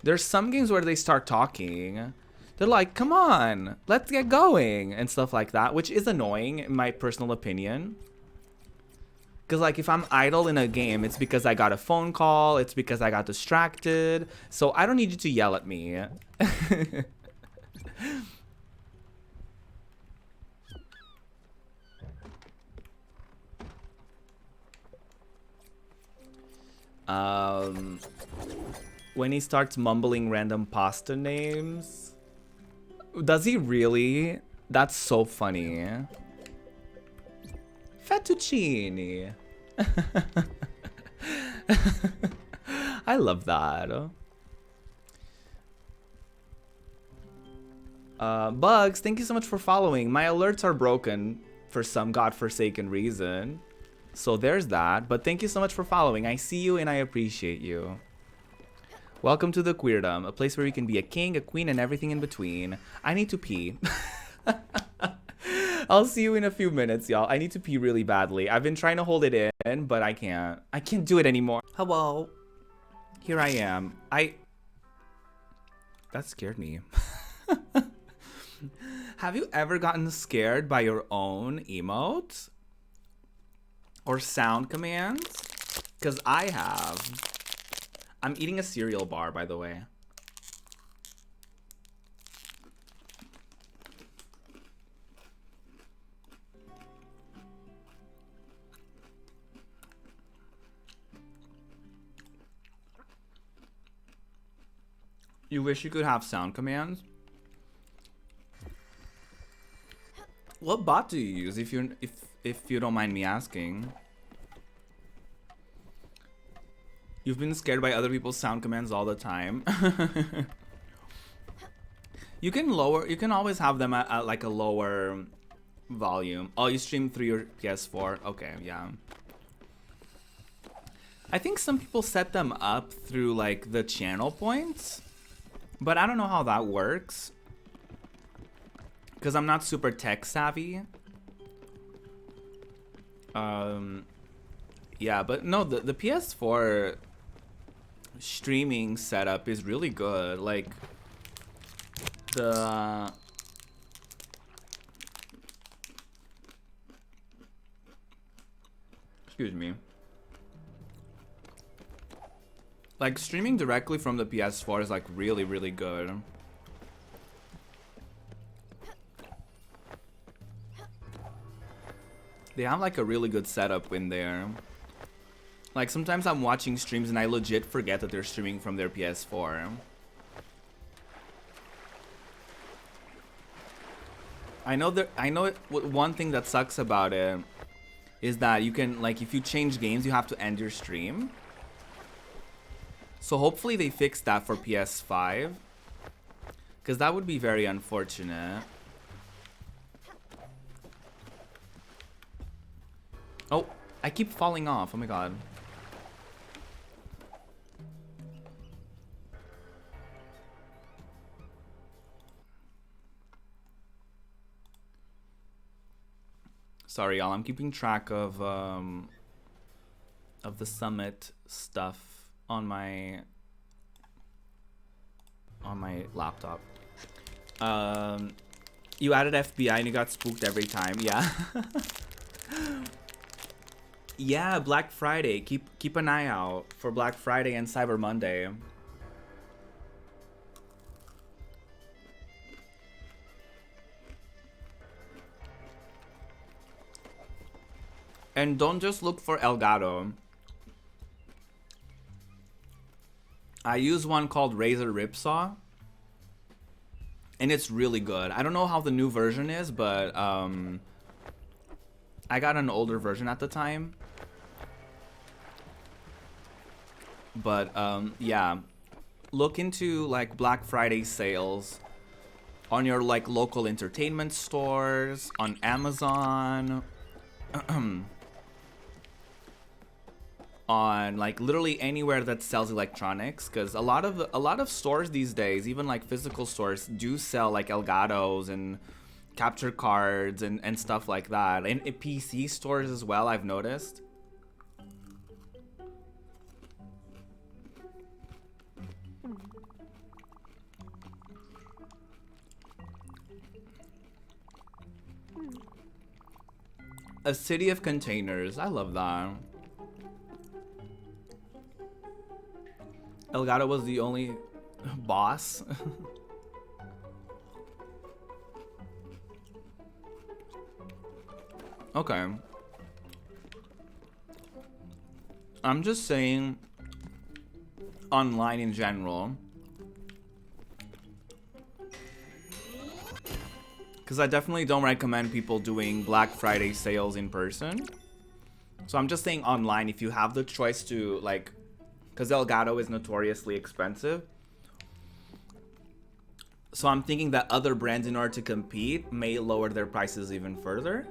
There's some games where they start talking. They're like, come on, let's get going, and stuff like that, which is annoying in my personal opinion. Because like if I'm idle in a game, it's because I got a phone call, it's because I got distracted. So I don't need you to yell at me. When he starts mumbling random pasta names. Does he really? That's so funny. Fettuccine. I love that. Bugs, thank you so much for following. My alerts are broken for some godforsaken reason. So there's that. But thank you so much for following. I see you and I appreciate you. Welcome to the Queerdom, a place where you can be a king, a queen, and everything in between. I need to pee. I'll see you in a few minutes, y'all. I need to pee really badly. I've been trying to hold it in, but I can't. I can't do it anymore. Hello. Here I am. That scared me. Have you ever gotten scared by your own emotes? Or sound commands? Because I have. I'm eating a cereal bar, by the way. You wish you could have sound commands? What bot do you use if you don't mind me asking? You've been scared by other people's sound commands all the time. You can always have them at like a lower volume. Oh, you stream through your PS4. Okay, yeah. I think some people set them up through like the channel points, but I don't know how that works because I'm not super tech savvy. Yeah, but no, the PS4 streaming setup is really good. Like the excuse me. Like streaming directly from the PS4 is like really, really good. They have like a really good setup in there. Like sometimes I'm watching streams and I legit forget that they're streaming from their PS4. I know one thing that sucks about it is that you can, like, if you change games, you have to end your stream. So hopefully they fix that for PS5, because that would be very unfortunate. Oh, I keep falling off. Oh my god. Sorry, y'all. I'm keeping track of the summit stuff on my laptop. You added FBI and you got spooked every time. Yeah. Yeah, Black Friday. Keep an eye out for Black Friday and Cyber Monday. And don't just look for Elgato. I use one called Razer Ripsaw, and it's really good. I don't know how the new version is, but I got an older version at the time. But yeah, look into like Black Friday sales on your like local entertainment stores, on Amazon, on like literally anywhere that sells electronics, because a lot of stores these days, even like physical stores, do sell like Elgatos and capture cards and stuff like that, and PC stores as well, I've noticed. A city of containers. I love that. Elgato was the only boss. Okay. I'm just saying, online in general. Because I definitely don't recommend people doing Black Friday sales in person. So I'm just saying online, if you have the choice to, like, because Elgato is notoriously expensive. So I'm thinking that other brands, in order to compete, may lower their prices even further.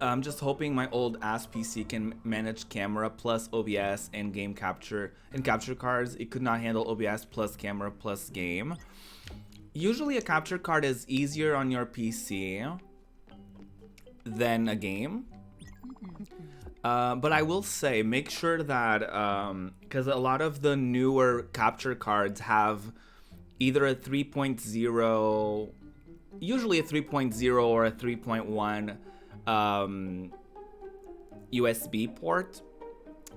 I'm just hoping my old ass PC can manage camera plus OBS and game capture and capture cards. It could not handle OBS plus camera plus game. Usually a capture card is easier on your PC than a game. But I will say, make sure that, because a lot of the newer capture cards have either a 3.0, usually a 3.0 or a 3.1 USB port.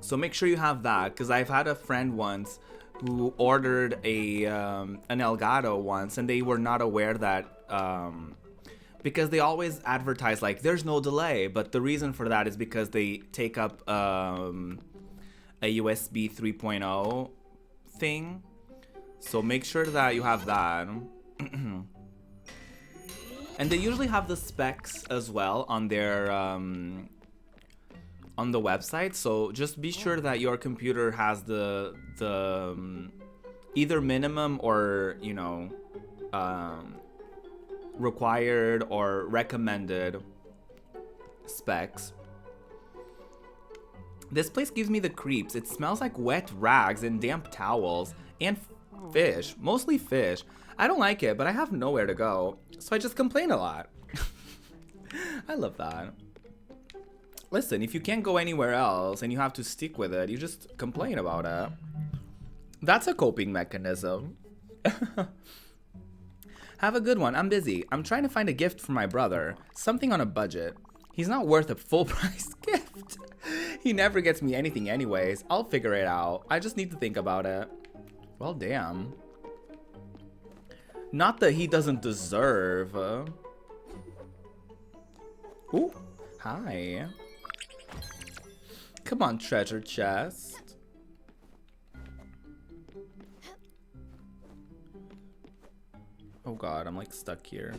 So make sure you have that, because I've had a friend once who ordered an Elgato once, and they were not aware that, because they always advertise like there's no delay, but the reason for that is because they take up a USB 3.0 thing. So make sure that you have that. And they usually have the specs as well on their on the website. So just be sure that your computer has the either minimum or, you know, required or recommended specs. This place gives me the creeps. It smells like wet rags and damp towels and fish, mostly fish. I don't like it, but I have nowhere to go, so I just complain a lot. I love that. Listen, if you can't go anywhere else and you have to stick with it, you just complain about it. That's a coping mechanism. Have a good one. I'm busy. I'm trying to find a gift for my brother. Something on a budget. He's not worth a full price gift. He never gets me anything anyways. I'll figure it out. I just need to think about it. Well, damn. Not that he doesn't deserve. Ooh. Hi. Come on, treasure chest. Oh god, I'm like stuck here.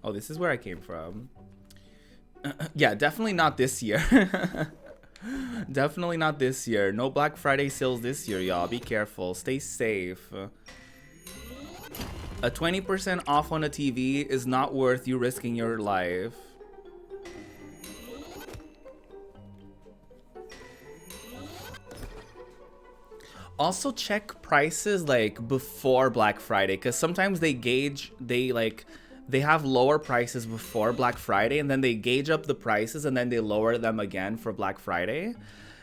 Oh, this is where I came from. Yeah, definitely not this year. Definitely not this year. No Black Friday sales this year, y'all. Be careful. Stay safe. A 20% off on a TV is not worth you risking your life. Also check prices like before Black Friday, because sometimes they have lower prices before Black Friday, and then they gauge up the prices and then they lower them again for Black Friday.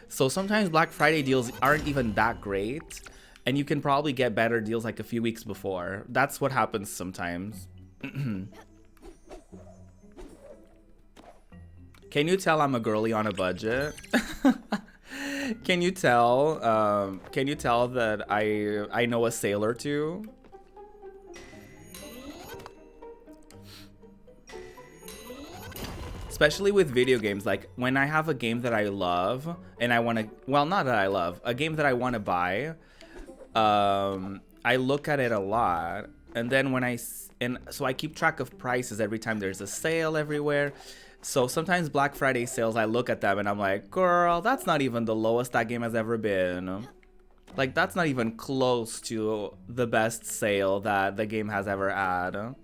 So sometimes Black Friday deals aren't even that great, and you can probably get better deals like a few weeks before. That's what happens sometimes. Can you tell I'm a girly on a budget? Can you tell that I know a sale or two? Especially with video games, like when I have a game that I love and I want to, well, not that I love, a game that I want to buy, I look at it a lot, and then so I keep track of prices every time there's a sale everywhere. So sometimes Black Friday sales, I look at them and I'm like, girl, that's not even the lowest that game has ever been. Like, that's not even close to the best sale that the game has ever had.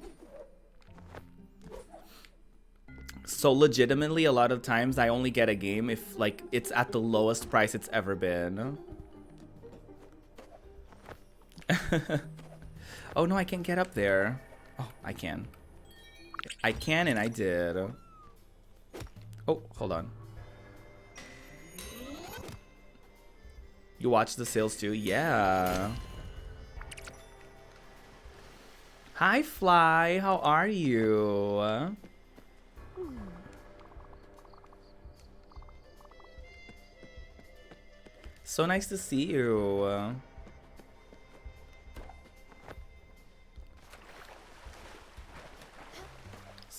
So legitimately, a lot of times I only get a game if like it's at the lowest price it's ever been. Oh no, I can't get up there. Oh, I can. I can, and I did. Oh, hold on. You watch the sales too? Yeah. Hi, Fly. How are you? So nice to see you.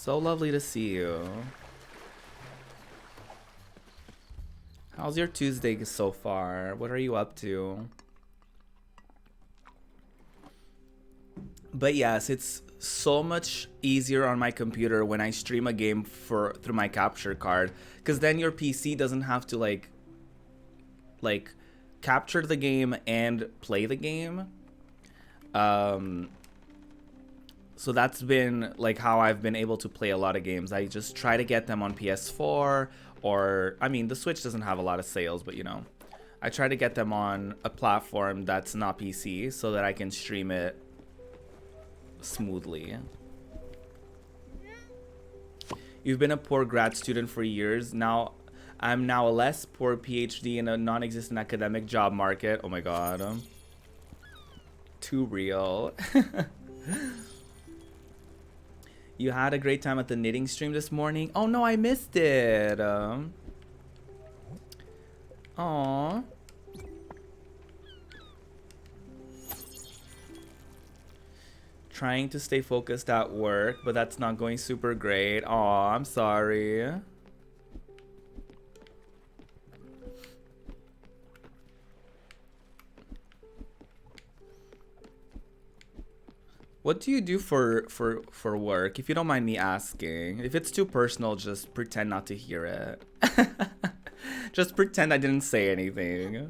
So lovely to see you. How's your Tuesday so far? What are you up to? But yes, it's so much easier on my computer when I stream a game through my capture card, because then your PC doesn't have to like capture the game and play the game. So that's been like how I've been able to play a lot of games. I just try to get them on PS4, or I mean the Switch doesn't have a lot of sales, but you know, I try to get them on a platform that's not PC so that I can stream it smoothly. You've been a poor grad student for years. Now I'm now a less poor PhD in a non-existent academic job market. Oh my god. Too real. You had a great time at the knitting stream this morning? Oh no, I missed it. Aww. Trying to stay focused at work, but that's not going super great. Aw, I'm sorry. What do you do for work, if you don't mind me asking? If it's too personal, just pretend not to hear it. Just pretend I didn't say anything.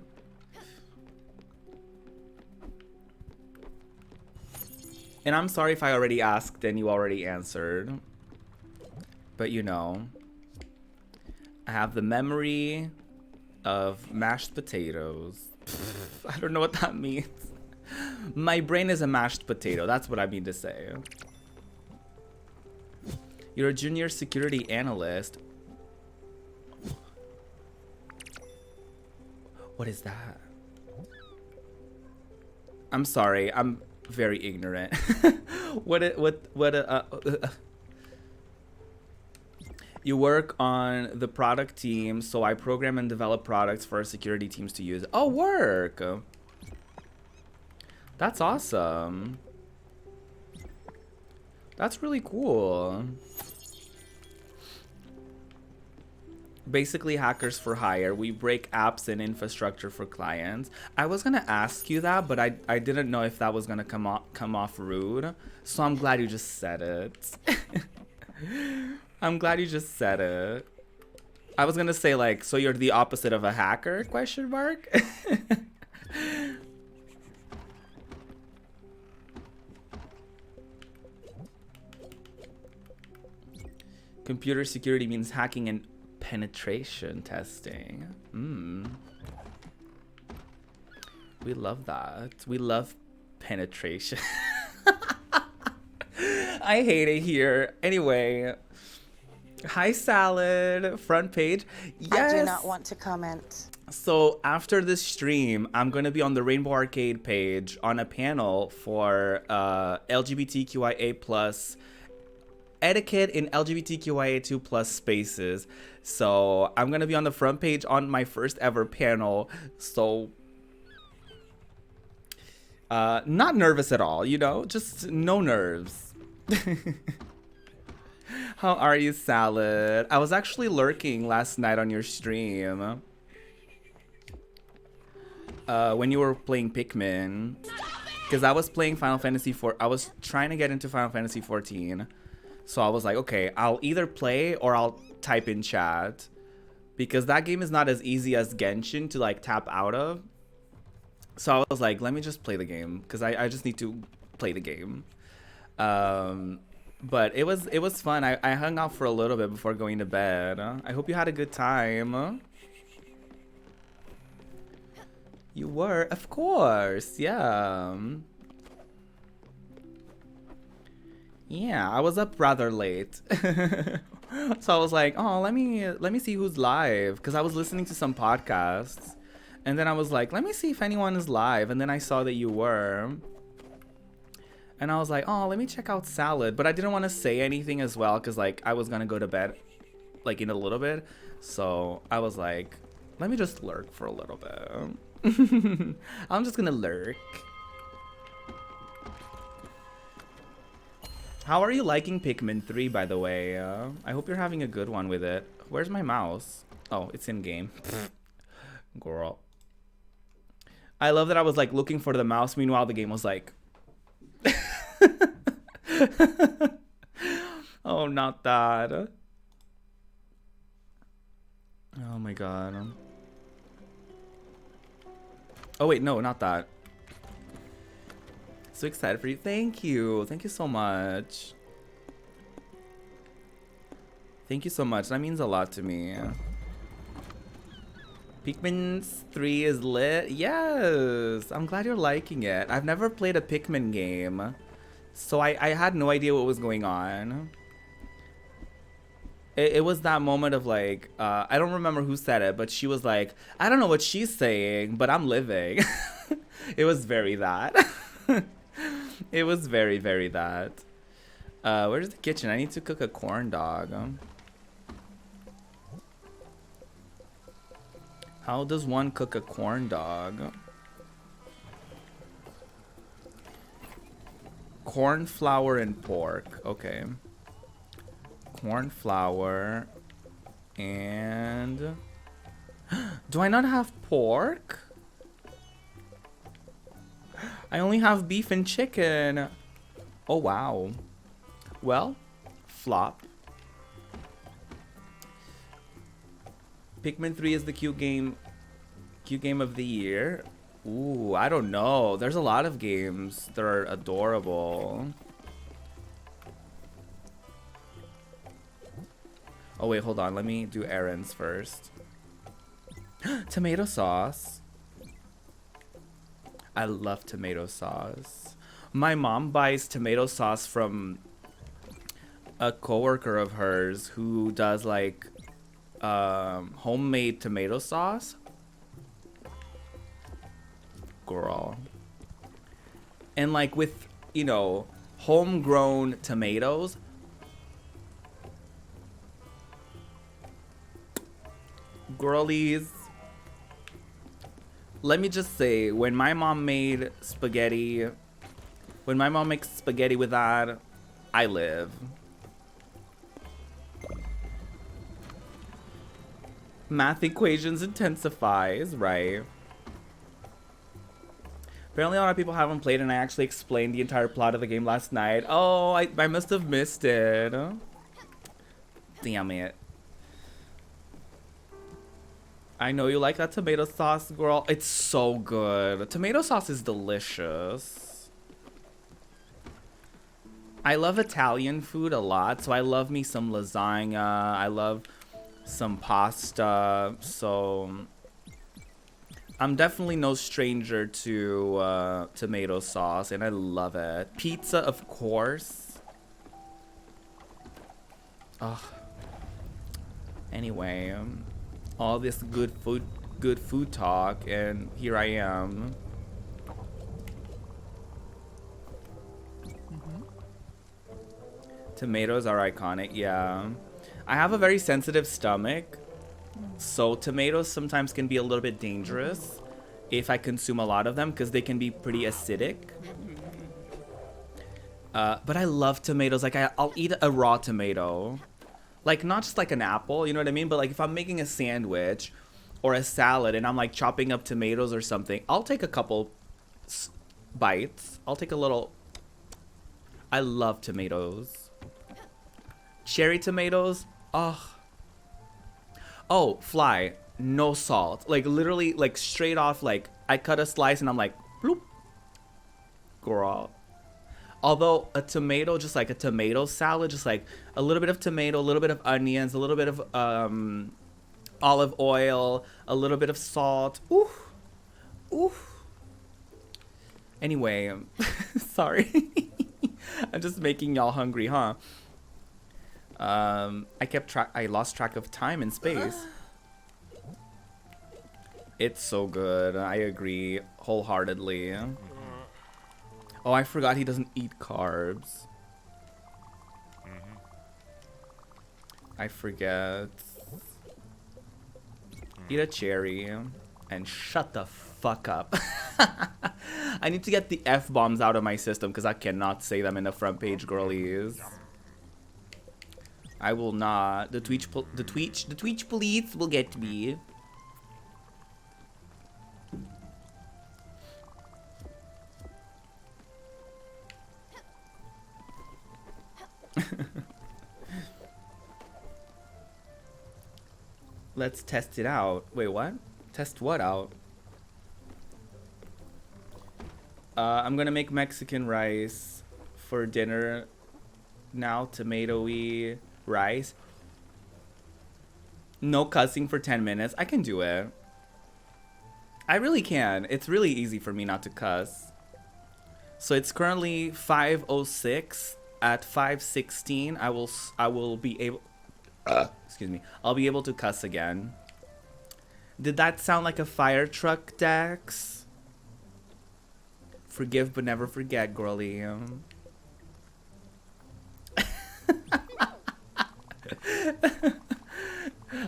And I'm sorry if I already asked and you already answered. But you know, I have the memory of mashed potatoes. I don't know what that means. My brain is a mashed potato. That's what I mean to say. You're a junior security analyst. What is that? I'm sorry. I'm very ignorant. You work on the product team, so I program and develop products for our security teams to use. Oh, work. That's awesome. That's really cool. Basically, hackers for hire. We break apps and infrastructure for clients. I was gonna ask you that, but I didn't know if that was gonna come off rude. So I'm glad you just said it. I'm glad you just said it. I was gonna say like, so you're the opposite of a hacker? Question mark. Computer security means hacking and penetration testing. We love that. We love penetration. I hate it here. Anyway. Hi, Salad. Front page. Yes. I do not want to comment. So after this stream, I'm going to be on the Rainbow Arcade page on a panel for LGBTQIA plus etiquette in LGBTQIA2 plus spaces. So I'm gonna be on the front page on my first ever panel. So not nervous at all, you know, just no nerves. How are you, Salad? I was actually lurking last night on your stream when you were playing Pikmin, because I was playing Final Fantasy 4. I was trying to get into Final Fantasy 14. So I was like, okay, I'll either play or I'll type in chat, because that game is not as easy as Genshin to like tap out of. So I was like, let me just play the game, because I just need to play the game. But it was fun. I hung out for a little bit before going to bed. I hope you had a good time. You were, of course, yeah. Yeah, I was up rather late. So I was like, oh, let me see who's live, because I was listening to some podcasts, and then I was like, let me see if anyone is live, and then I saw that you were, and I was like, oh, let me check out Salad, but I didn't want to say anything as well, because like I was gonna go to bed like in a little bit, so I was like, let me just lurk for a little bit. I'm just gonna lurk. How are you liking Pikmin 3, by the way? I hope you're having a good one with it. Where's my mouse? Oh, it's in game. Girl. I love that I was like looking for the mouse. Meanwhile, the game was like... Oh, not that. Oh my god. Oh wait, no, not that. So excited for you. Thank you. Thank you so much. Thank you so much. That means a lot to me. Pikmin 3 is lit. Yes. I'm glad you're liking it. I've never played a Pikmin game. So I had no idea what was going on. It was that moment of like, I don't remember who said it, but she was like, I don't know what she's saying, but I'm living. It was very that. It was very, very that. Where's the kitchen? I need to cook a corn dog. How does one cook a corn dog? Corn flour and pork. Okay. Corn flour and... Do I not have pork? I only have beef and chicken. Oh, wow. Well, flop. Pikmin 3 is the cute game of the year. Ooh, I don't know. There's a lot of games that are adorable. Oh wait, hold on. Let me do errands first. Tomato sauce. I love tomato sauce. My mom buys tomato sauce from a coworker of hers who does like homemade tomato sauce. Girl. And like with, you know, homegrown tomatoes. Girlies. Let me just say, when my mom made spaghetti, when my mom makes spaghetti with that, I live. Math equations intensifies, right? Apparently a lot of people haven't played, and I actually explained the entire plot of the game last night. Oh, I must have missed it. Damn it. I know you like that tomato sauce, girl. It's so good. Tomato sauce is delicious. I love Italian food a lot, so I love me some lasagna. I love some pasta. So I'm definitely no stranger to tomato sauce, and I love it. Pizza, of course. Ugh. Anyway, all this good food talk, and here I am. Tomatoes are iconic, yeah. I have a very sensitive stomach, so tomatoes sometimes can be a little bit dangerous if I consume a lot of them, because they can be pretty acidic. But I love tomatoes. Like, I'll eat a raw tomato. Like, not just like an apple, you know what I mean? But like, if I'm making a sandwich or a salad and I'm like chopping up tomatoes or something, I'll take a couple bites. I'll take a little... I love tomatoes. Cherry tomatoes, ugh. Oh, fly, no salt. Like, literally, like, straight off, like, I cut a slice and I'm like, bloop. Girl. Although a tomato, just like a tomato salad, just like a little bit of tomato, a little bit of onions, a little bit of olive oil, a little bit of salt. Ooh. Ooh. Anyway, sorry. I'm just making y'all hungry, huh? I lost track of time and space. It's so good. I agree wholeheartedly. Oh, I forgot he doesn't eat carbs. I forget. Eat a cherry and shut the fuck up. I need to get the F-bombs out of my system because I cannot say them in the front page, girlies. I will not. The Twitch police will get me. Let's test it out. Wait, what? Test what out? I'm gonna make Mexican rice for dinner now. Tomatoey rice. No cussing for 10 minutes. I can do it. I really can. It's really easy for me not to cuss. So it's currently 5:06. At 5:16, I will be able. Excuse me. I'll be able to cuss again. Did that sound like a fire truck, Dax? Forgive but never forget, girlie.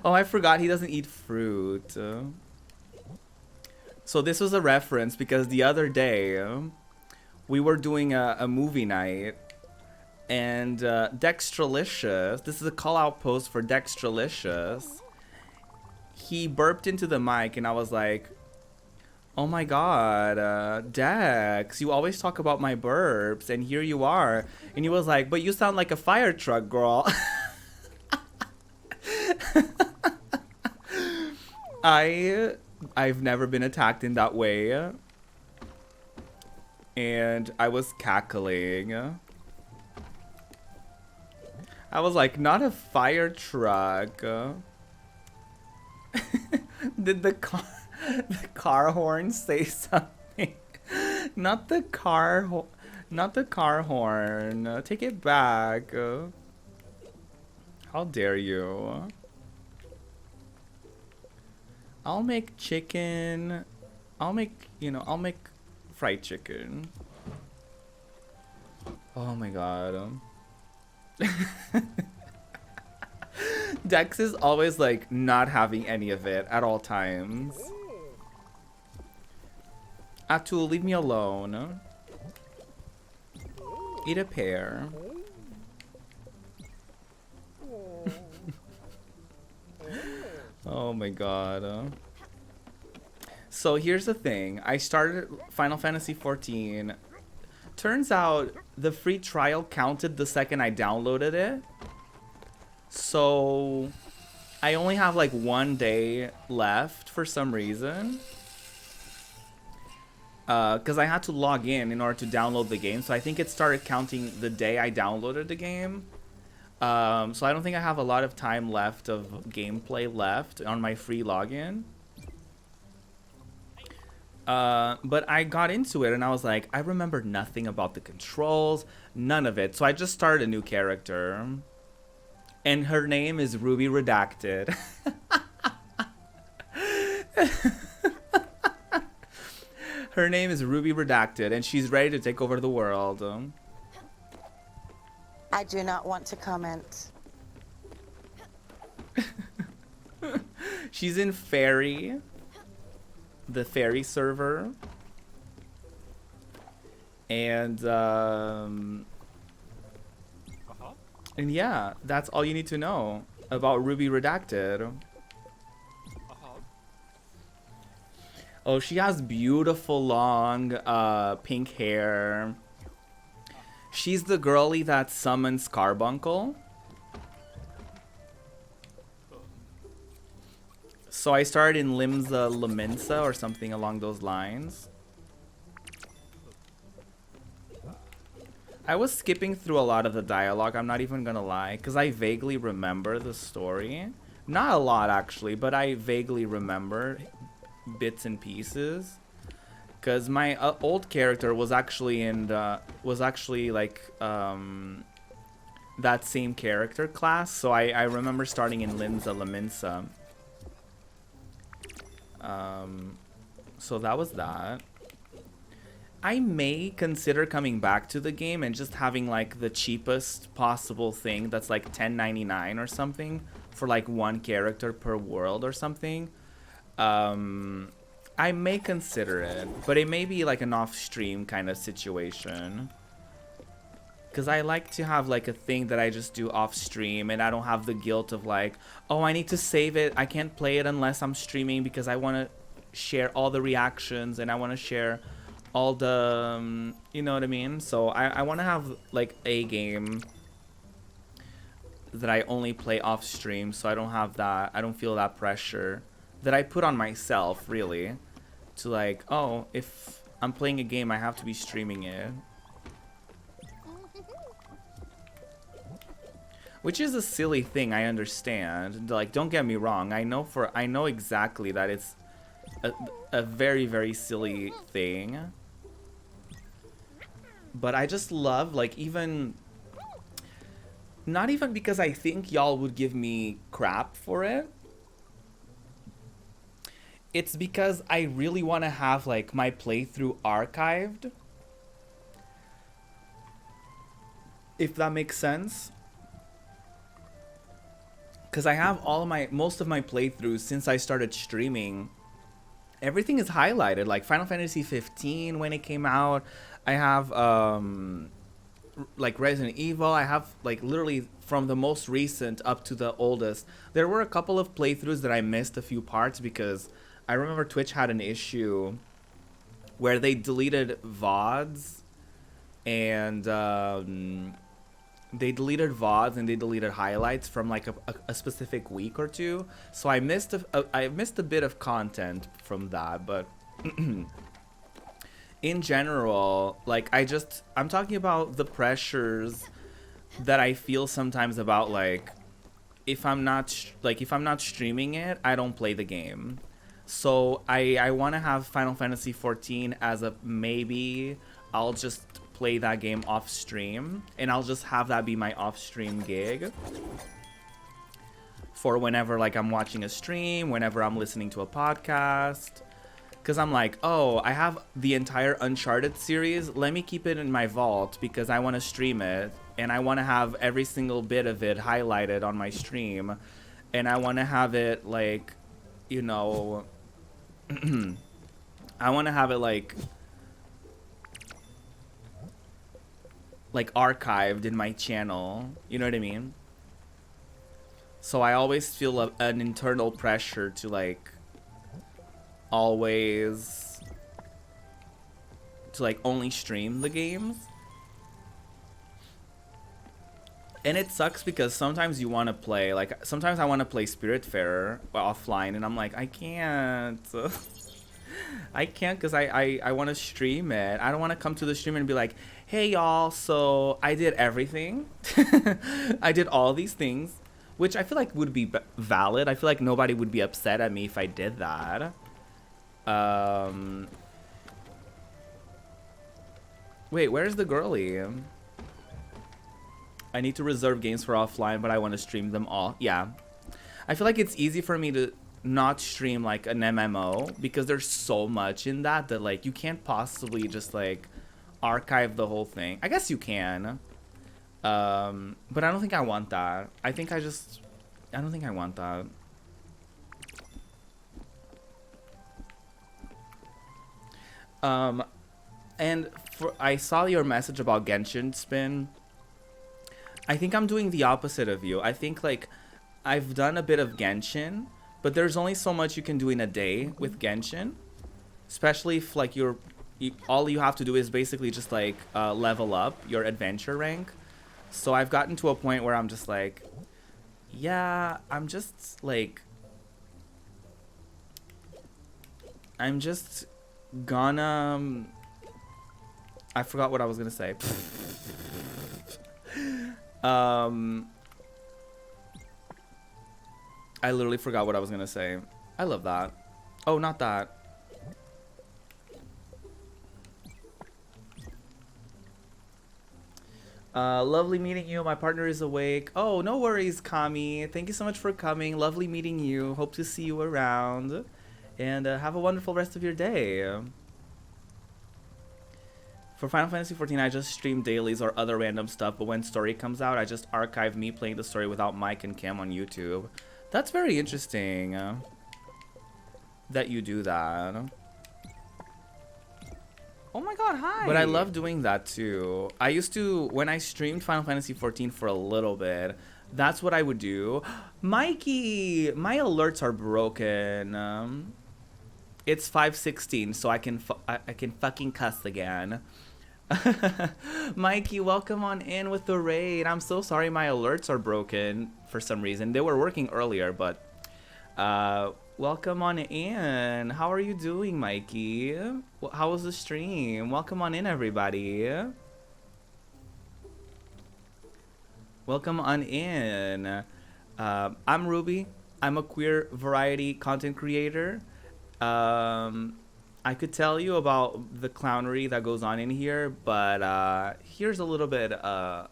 Oh, I forgot he doesn't eat fruit. So this was a reference because the other day we were doing a movie night. And Dextralicious, this is a call out post for Dextralicious. He burped into the mic and I was like, oh my god, Dex, you always talk about my burps and here you are. And he was like, but you sound like a fire truck, girl. I've never been attacked in that way. And I was cackling. I was like, not a fire truck. Did the car horn say something? Not the car horn. Take it back. How dare you? I'll make chicken. I'll make fried chicken. Oh my god. Dex is always like not having any of it at all times. Atul, leave me alone. Eat a pear. Oh my god. So here's the thing. I started Final Fantasy 14. Turns out the free trial counted the second I downloaded it. So I only have like 1 day left for some reason. Because I had to log in order to download the game. So I think it started counting the day I downloaded the game. So I don't think I have a lot of time left of gameplay left on my free login. But I got into it and I was like, I remember nothing about the controls, none of it. So I just started a new character. And her name is Ruby Redacted. Her name is Ruby Redacted and she's ready to take over the world. I do not want to comment. She's in Fairy. The Fairy server. And and yeah, that's all you need to know about Ruby Redacted. Oh, she has beautiful long pink hair. She's the girly that summons Carbuncle. So I started in Limsa Laminsa or something along those lines. I was skipping through a lot of the dialogue, I'm not even gonna lie, because I vaguely remember the story. Not a lot actually, but I vaguely remember bits and pieces. Because my old character was actually in the, that same character class, so I remember starting in Limsa Laminsa. So that was that. I may consider coming back to the game and just having like the cheapest possible thing that's like $10.99 or something for like one character per world or something. I may consider it, but it may be like an off-stream kind of situation. Because I like to have like a thing that I just do off-stream, and I don't have the guilt of like, oh, I need to save it. I can't play it unless I'm streaming because I want to share all the reactions and I want to share all the, you know what I mean? So I want to have like a game that I only play off-stream, so I don't have that, I don't feel that pressure that I put on myself, really, to like, oh, if I'm playing a game, I have to be streaming it. Which is a silly thing, I understand. Like, don't get me wrong. I know exactly that it's a very, very silly thing. But I just love, like, even... Not even because I think y'all would give me crap for it. It's because I really want to have, like, my playthrough archived. If that makes sense. Because I have most of my playthroughs since I started streaming. Everything is highlighted, like Final Fantasy 15 when it came out. I have like Resident Evil. I have like literally from the most recent up to the oldest. There were a couple of playthroughs that I missed a few parts because I remember Twitch had an issue where they deleted VODs and they deleted VODs and they deleted highlights from like a specific week or two. So I missed a bit of content from that, but in general, like I'm talking about the pressures that I feel sometimes about like if I'm not streaming it, I don't play the game. So I want to have Final Fantasy 14 as a maybe. I'll just play that game off stream, and I'll just have that be my off stream gig for whenever like I'm watching a stream, whenever I'm listening to a podcast, because I'm like, oh, I have the entire Uncharted series, let me keep it in my vault because I want to stream it and I want to have every single bit of it highlighted on my stream, and I want to have it like, you know, I want to have it like archived in my channel, you know what I mean? So I always feel an internal pressure to like always to like only stream the games. And it sucks because sometimes you want to play, like sometimes I want to play Spiritfarer offline and I'm like, I can't. I can't because I want to stream it. I don't want to come to the stream and be like, hey y'all, so I did everything. I did all these things, which I feel like would be valid. I feel like nobody would be upset at me if I did that. Wait, where's the girly? I need to reserve games for offline, but I want to stream them all. Yeah. I feel like it's easy for me to not stream like an MMO because there's so much in that like you can't possibly just like archive the whole thing. I guess you can, but I don't think I want that. I don't think I want that. And I saw your message about Genshin Spin. I think I'm doing the opposite of you. I think like I've done a bit of Genshin, but there's only so much you can do in a day with Genshin, especially if like all you have to do is basically just like level up your adventure rank. So I've gotten to a point where I'm just like, yeah, I'm just gonna I forgot what I was gonna say. I literally forgot what I was gonna say. I love that. Oh, not that. Lovely meeting you. My partner is awake. Oh, no worries, Kami. Thank you so much for coming. Lovely meeting you. Hope to see you around. And have a wonderful rest of your day. For Final Fantasy 14, I just stream dailies or other random stuff, but when story comes out, I just archive me playing the story without mic and cam on YouTube. That's very interesting that you do that. Oh my god, hi! But I love doing that too. I used to, when I streamed Final Fantasy XIV for a little bit, that's what I would do. Mikey! My alerts are broken. It's 5:16, so I can fucking cuss again. Mikey, welcome on in with the raid. I'm so sorry my alerts are broken for some reason. They were working earlier, but welcome on in. How are you doing, Mikey? How was the stream? Welcome on in, everybody. Welcome on in. I'm Ruby. I'm a queer variety content creator. I could tell you about the clownery that goes on in here, but here's a little bit of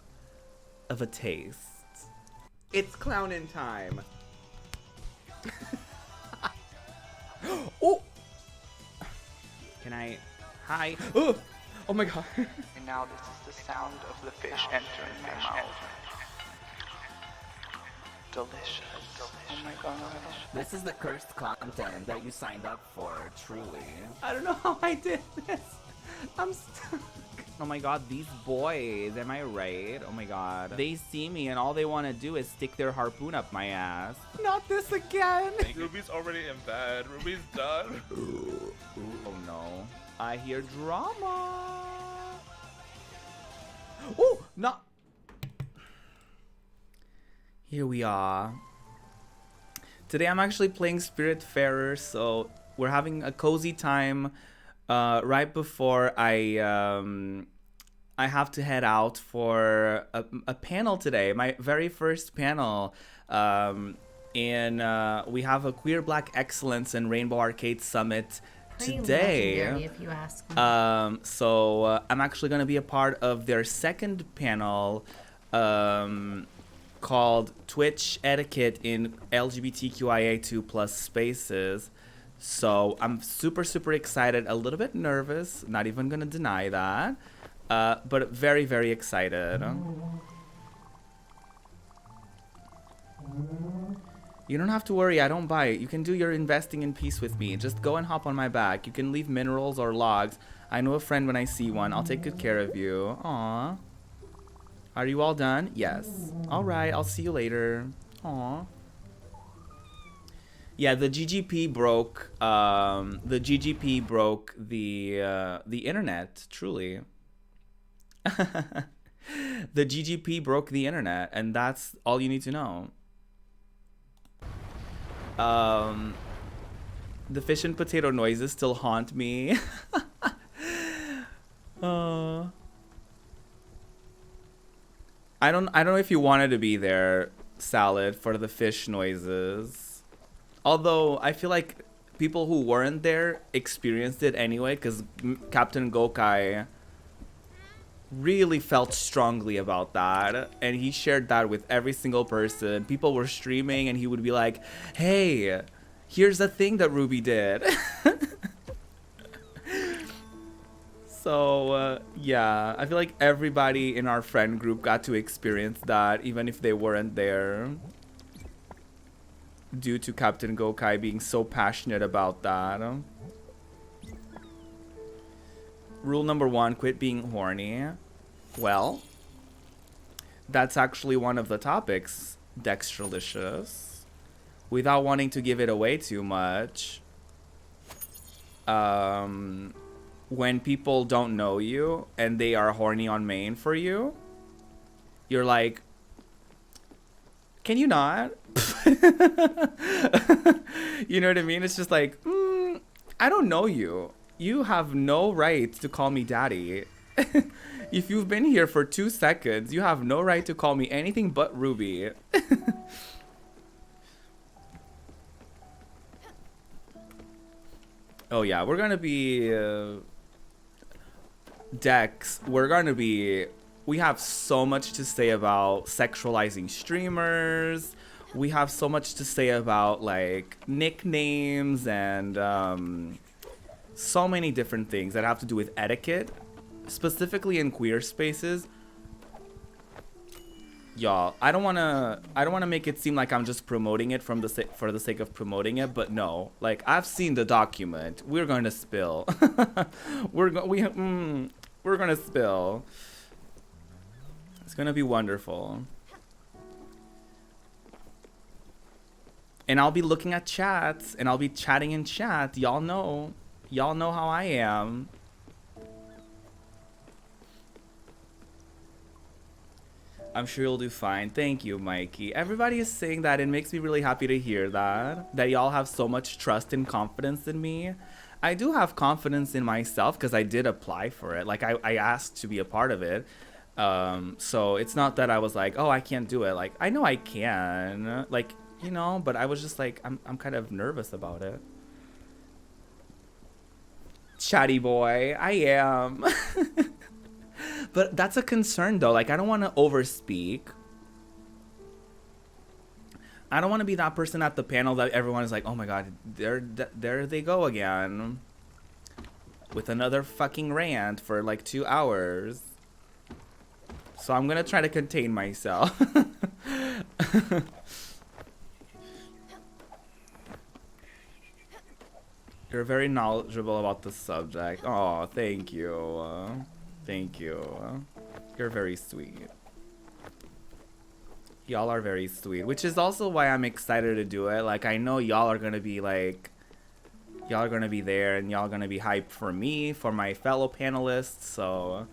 a taste. It's clownin' time. Oh! Can I? Hi. Oh my god. And now this is the sound of the fish entering my mouth. Delicious. Oh my god. This is the cursed content that you signed up for, truly. I don't know how I did this. I'm stuck. Oh my god, these boys, am I right? Oh my god. They see me and all they want to do is stick their harpoon up my ass. Not this again. Ruby's already in bed. Ruby's done. Oh no. I hear drama. Oh, no. Here we are. Today I'm actually playing Spiritfarer, so we're having a cozy time right before I have to head out for a panel today, my very first panel. And we have a Queer Black Excellence and Rainbow Arcade Summit today. Legendary, if you ask me. So I'm actually going to be a part of their second panel called Twitch Etiquette in LGBTQIA2+ spaces. So I'm super, super excited, a little bit nervous, not even gonna deny that, but very, very excited. You don't have to worry, I don't bite. You can do your investing in peace with me. Just go and hop on my back. You can leave minerals or logs. I know a friend when I see one. I'll take good care of you. Aww. Are you all done? Yes. Alright, I'll see you later. Aww. Yeah, the GGP broke. The GGP broke the internet. Truly, the GGP broke the internet, and that's all you need to know. The fish and potato noises still haunt me. I don't know if you wanted to be there, Salad, for the fish noises. Although, I feel like people who weren't there experienced it anyway, because Captain Gokai really felt strongly about that. And he shared that with every single person. People were streaming, and he would be like, hey, here's the thing that Ruby did. So, yeah, I feel like everybody in our friend group got to experience that, even if they weren't there. Due to Captain Gokai being so passionate about that. Rule number 1, quit being horny. Well, that's actually one of the topics, Dextralicious. Without wanting to give it away too much, when people don't know you and they are horny on main for you, you're like, can you not? You know what I mean? It's just like, I don't know you. You have no right to call me daddy. If you've been here for 2 seconds, you have no right to call me anything but Ruby. Oh yeah, we're gonna be Dex. We have so much to say about sexualizing streamers. We have so much to say about like nicknames and so many different things that have to do with etiquette, specifically in queer spaces. y'all, I don't wanna make it seem like I'm just promoting it from for the sake of promoting it, but no, like I've seen the document. We're going to spill. we're gonna spill. It's gonna be wonderful. And I'll be looking at chats, and I'll be chatting in chat. Y'all know how I am. I'm sure you'll do fine. Thank you, Mikey. Everybody is saying that. It makes me really happy to hear that y'all have so much trust and confidence in me. I do have confidence in myself because I did apply for it. Like, I asked to be a part of it. So it's not that I was like, oh, I can't do it. Like, I know I can. Like, you know, but I was just like, I'm kind of nervous about it. Chatty boy, I am. But that's a concern though. Like, I don't want to overspeak. I don't want to be that person at the panel that everyone is like, oh my god, there they go again. With another fucking rant for like 2 hours. So I'm gonna try to contain myself. You're very knowledgeable about the subject. Oh, thank you. Thank you. You're very sweet. Y'all are very sweet, which is also why I'm excited to do it. Like, I know y'all are gonna be like, y'all are gonna be there and y'all are gonna be hyped for me, for my fellow panelists. So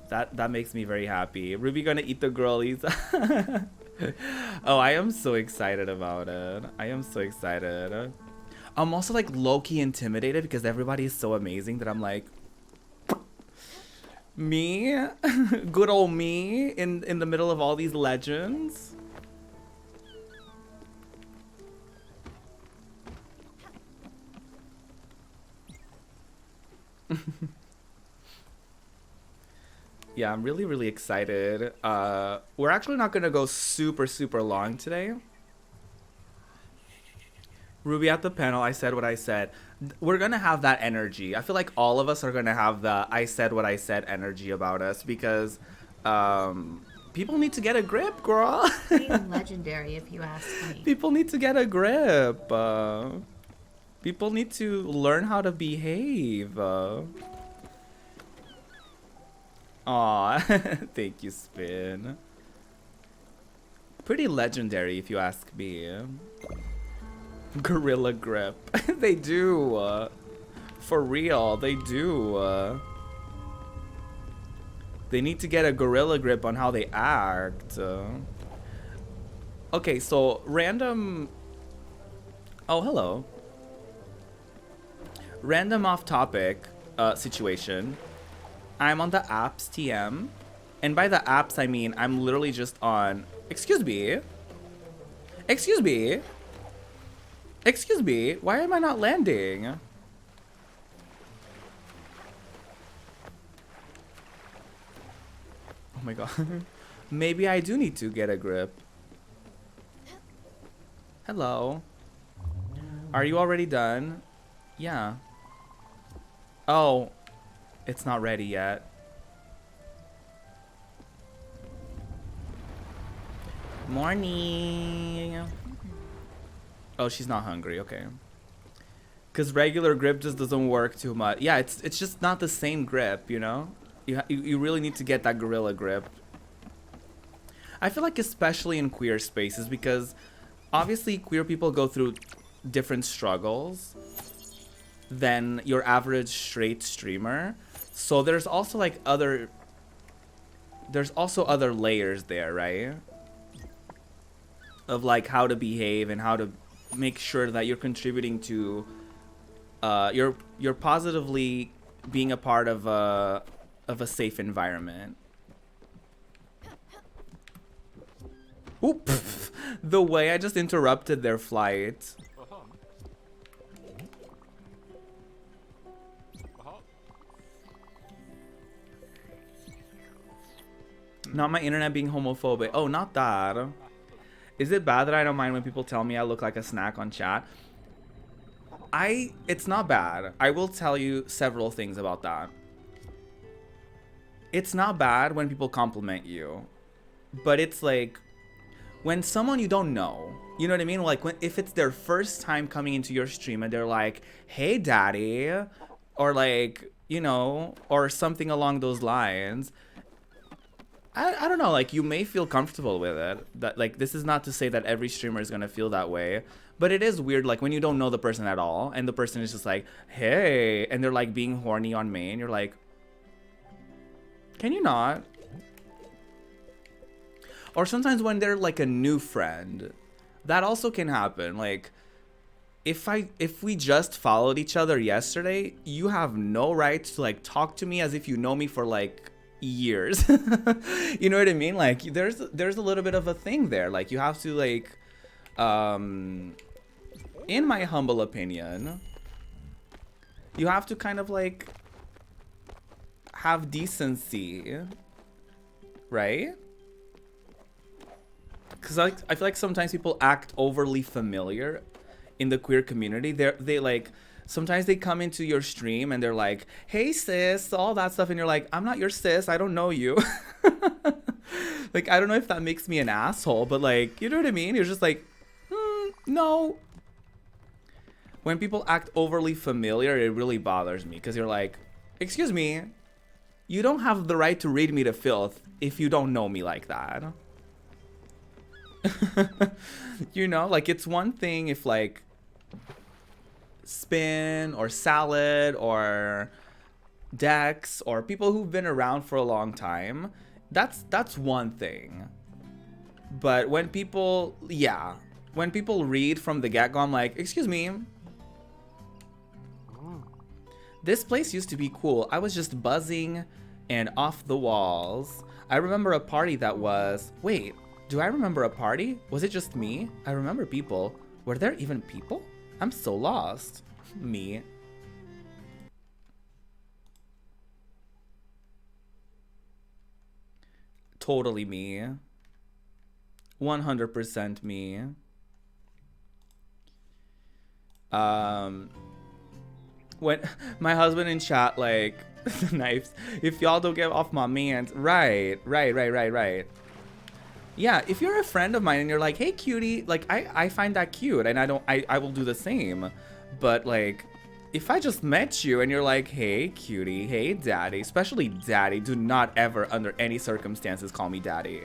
that makes me very happy. Ruby gonna eat the girlies. Oh, I am so excited about it. I am so excited. I'm also like low-key intimidated because everybody is so amazing that I'm like, me? Good old me in the middle of all these legends? Yeah, I'm really, really excited. We're actually not gonna go super, super long today. Ruby at the panel, I said what I said. We're gonna have that energy. I feel like all of us are gonna have the I said what I said energy about us because people need to get a grip, girl. Pretty legendary, if you ask me. People need to get a grip. People need to learn how to behave. Aw, thank you, Spin. Pretty legendary, if you ask me. Gorilla grip. They do. For real, they do. They need to get a gorilla grip on how they act. Okay, so random... Oh, hello. Random off-topic situation. I'm on the apps TM. And by the apps, I mean I'm literally just on... Excuse me. Excuse me. Excuse me, why am I not landing? Oh my god. Maybe I do need to get a grip. Hello. Are you already done? Yeah. Oh, it's not ready yet. Morning. Oh, she's not hungry. Okay. Because regular grip just doesn't work too much. Yeah, it's just not the same grip, you know? You really need to get that gorilla grip. I feel like especially in queer spaces because obviously queer people go through different struggles than your average straight streamer. So there's also like other layers there, right? Of like how to behave and how to make sure that you're contributing to you're positively being a part of a safe environment. Oop! The way I just interrupted their flight. Not my internet being homophobic. Oh, not that. Is it bad that I don't mind when people tell me I look like a snack on chat? It's not bad. I will tell you several things about that. It's not bad when people compliment you. But it's like, when someone you don't know, you know what I mean? Like if it's their first time coming into your stream and they're like, hey daddy, or like, you know, or something along those lines, I don't know, like you may feel comfortable with it. That like, this is not to say that every streamer is gonna feel that way, but it is weird like when you don't know the person at all and the person is just like, hey, and they're like being horny on main. You're like, can you not? Or sometimes when they're like a new friend, that also can happen. Like if we just followed each other yesterday, you have no right to like talk to me as if you know me for like years. You know what I mean? Like there's a little bit of a thing there. Like you have to like in my humble opinion, you have to kind of like have decency, right? Because I feel like sometimes people act overly familiar in the queer community. They like, sometimes they come into your stream and they're like, hey sis, all that stuff, and you're like, I'm not your sis, I don't know you. Like, I don't know if that makes me an asshole, but like, you know what I mean? You're just like, no. When people act overly familiar, it really bothers me, because you're like, excuse me, you don't have the right to read me to filth if you don't know me like that. You know, like it's one thing if like Spin or Salad or Dex or people who've been around for a long time, that's one thing. But when people, yeah, when people read from the get-go, I'm like, excuse me, this place used to be cool. I was just buzzing and off the walls. I remember a party that was, wait, do I remember a party? Was it just me? I remember people. Were there even people? I'm so lost. Me. Totally me. 100% me. When my husband in chat, like, the knives, if y'all don't get off my man, right. Yeah, if you're a friend of mine and you're like, hey cutie, like I find that cute and I will do the same. But like, if I just met you and you're like, hey cutie, hey daddy, especially daddy, do not ever under any circumstances call me daddy.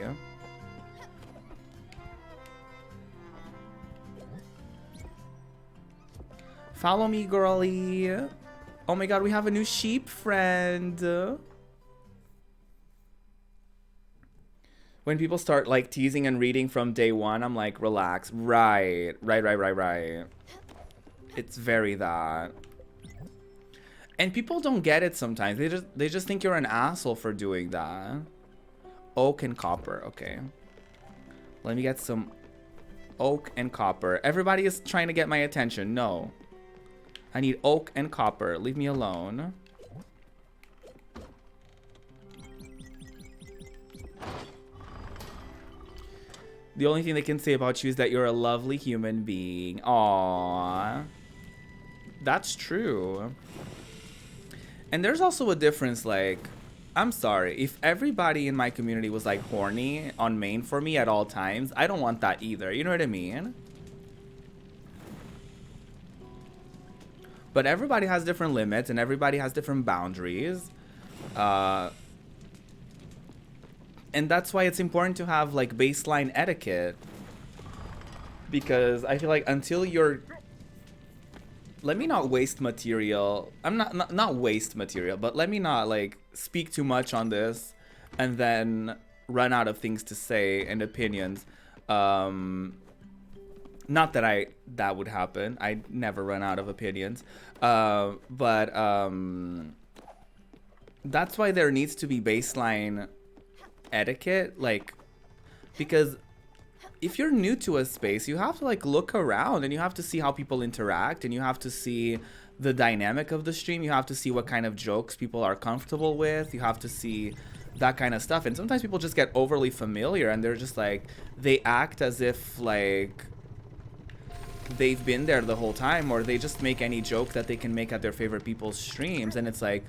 Follow me, girly. Oh my god, we have a new sheep friend. When people start like teasing and reading from day one, I'm like, relax. Right. It's very that. And people don't get it sometimes. They just think you're an asshole for doing that. Oak and copper, okay. Let me get some oak and copper. Everybody is trying to get my attention. No. I need oak and copper. Leave me alone. The only thing they can say about you is that you're a lovely human being. Aww. That's true. And there's also a difference, like, I'm sorry, if everybody in my community was like horny on main for me at all times, I don't want that either. You know what I mean? But everybody has different limits and everybody has different boundaries. And that's why it's important to have like baseline etiquette. Because I feel like until you're... Let me not waste material. I'm not waste material, but let me not like speak too much on this and then run out of things to say and opinions. Not that that would happen. I never run out of opinions. But that's why there needs to be baseline etiquette, like, because if you're new to a space, you have to like look around and you have to see how people interact and you have to see the dynamic of the stream. You have to see what kind of jokes people are comfortable with. You have to see that kind of stuff. And sometimes people just get overly familiar and they're just like, they act as if like they've been there the whole time, or they just make any joke that they can make at their favorite people's streams. And it's like,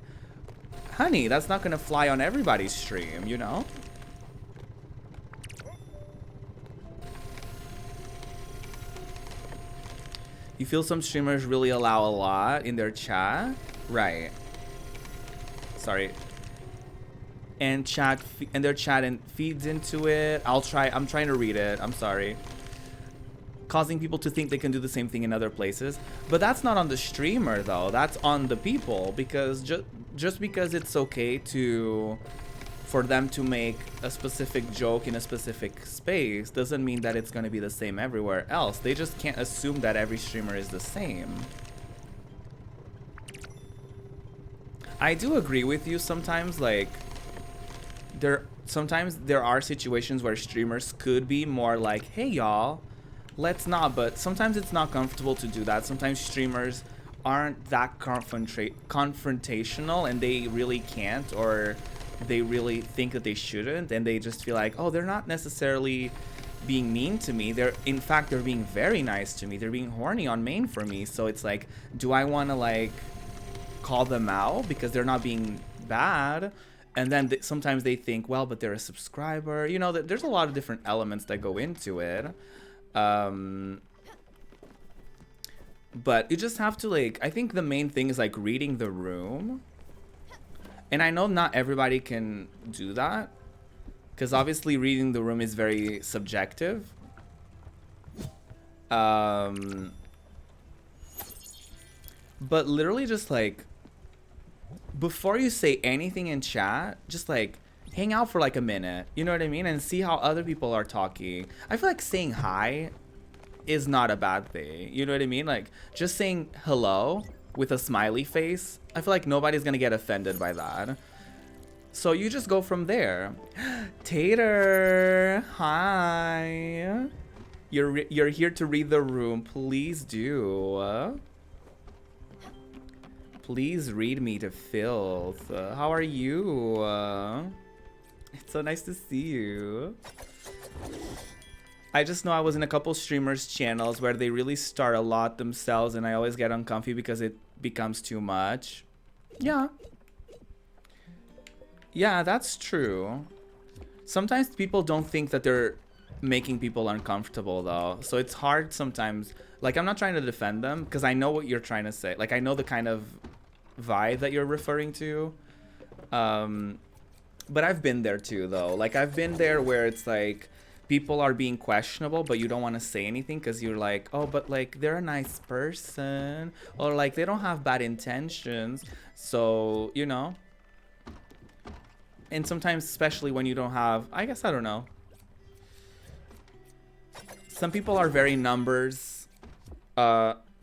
honey, that's not gonna fly on everybody's stream, you know? You feel some streamers really allow a lot in their chat? Right. Sorry. And their chat and feeds into it. I'm trying to read it. I'm sorry. Causing people to think they can do the same thing in other places. But that's not on the streamer though. That's on the people, because just because it's okay for them to make a specific joke in a specific space doesn't mean that it's going to be the same everywhere else. They just can't assume that every streamer is the same. I do agree with you sometimes, like sometimes there are situations where streamers could be more like, hey y'all, let's not, but sometimes it's not comfortable to do that. Sometimes streamers aren't that confrontational and they really can't, or they really think that they shouldn't, and they just feel like, oh, they're not necessarily being mean to me. In fact, they're being very nice to me. They're being horny on main for me. So it's like, do I want to like call them out because they're not being bad? And then sometimes they think, well, but they're a subscriber. You know, there's a lot of different elements that go into it. But you just have to, like, I think the main thing is like reading the room. And I know not everybody can do that, because obviously reading the room is very subjective. But literally just like, before you say anything in chat, just like hang out for like a minute, you know what I mean? And see how other people are talking. I feel like saying hi is not a bad thing, you know what I mean? Like just saying hello with a smiley face, I feel like nobody's gonna get offended by that. So you just go from there. Tater, hi. You're here to read the room. Please do. Please read me to filth. How are you? It's so nice to see you. I just know I was in a couple streamers' channels where they really start a lot themselves, and I always get uncomfy because it becomes too much. Yeah. Yeah, that's true. Sometimes people don't think that they're making people uncomfortable though. So it's hard sometimes. Like, I'm not trying to defend them because I know what you're trying to say. Like, I know the kind of vibe that you're referring to. But I've been there too though. Like, I've been there where it's like people are being questionable, but you don't want to say anything because you're like, oh, but like they're a nice person, or like they don't have bad intentions. So, you know. And sometimes, especially when you don't have, I guess, I don't know. Some people are very numbers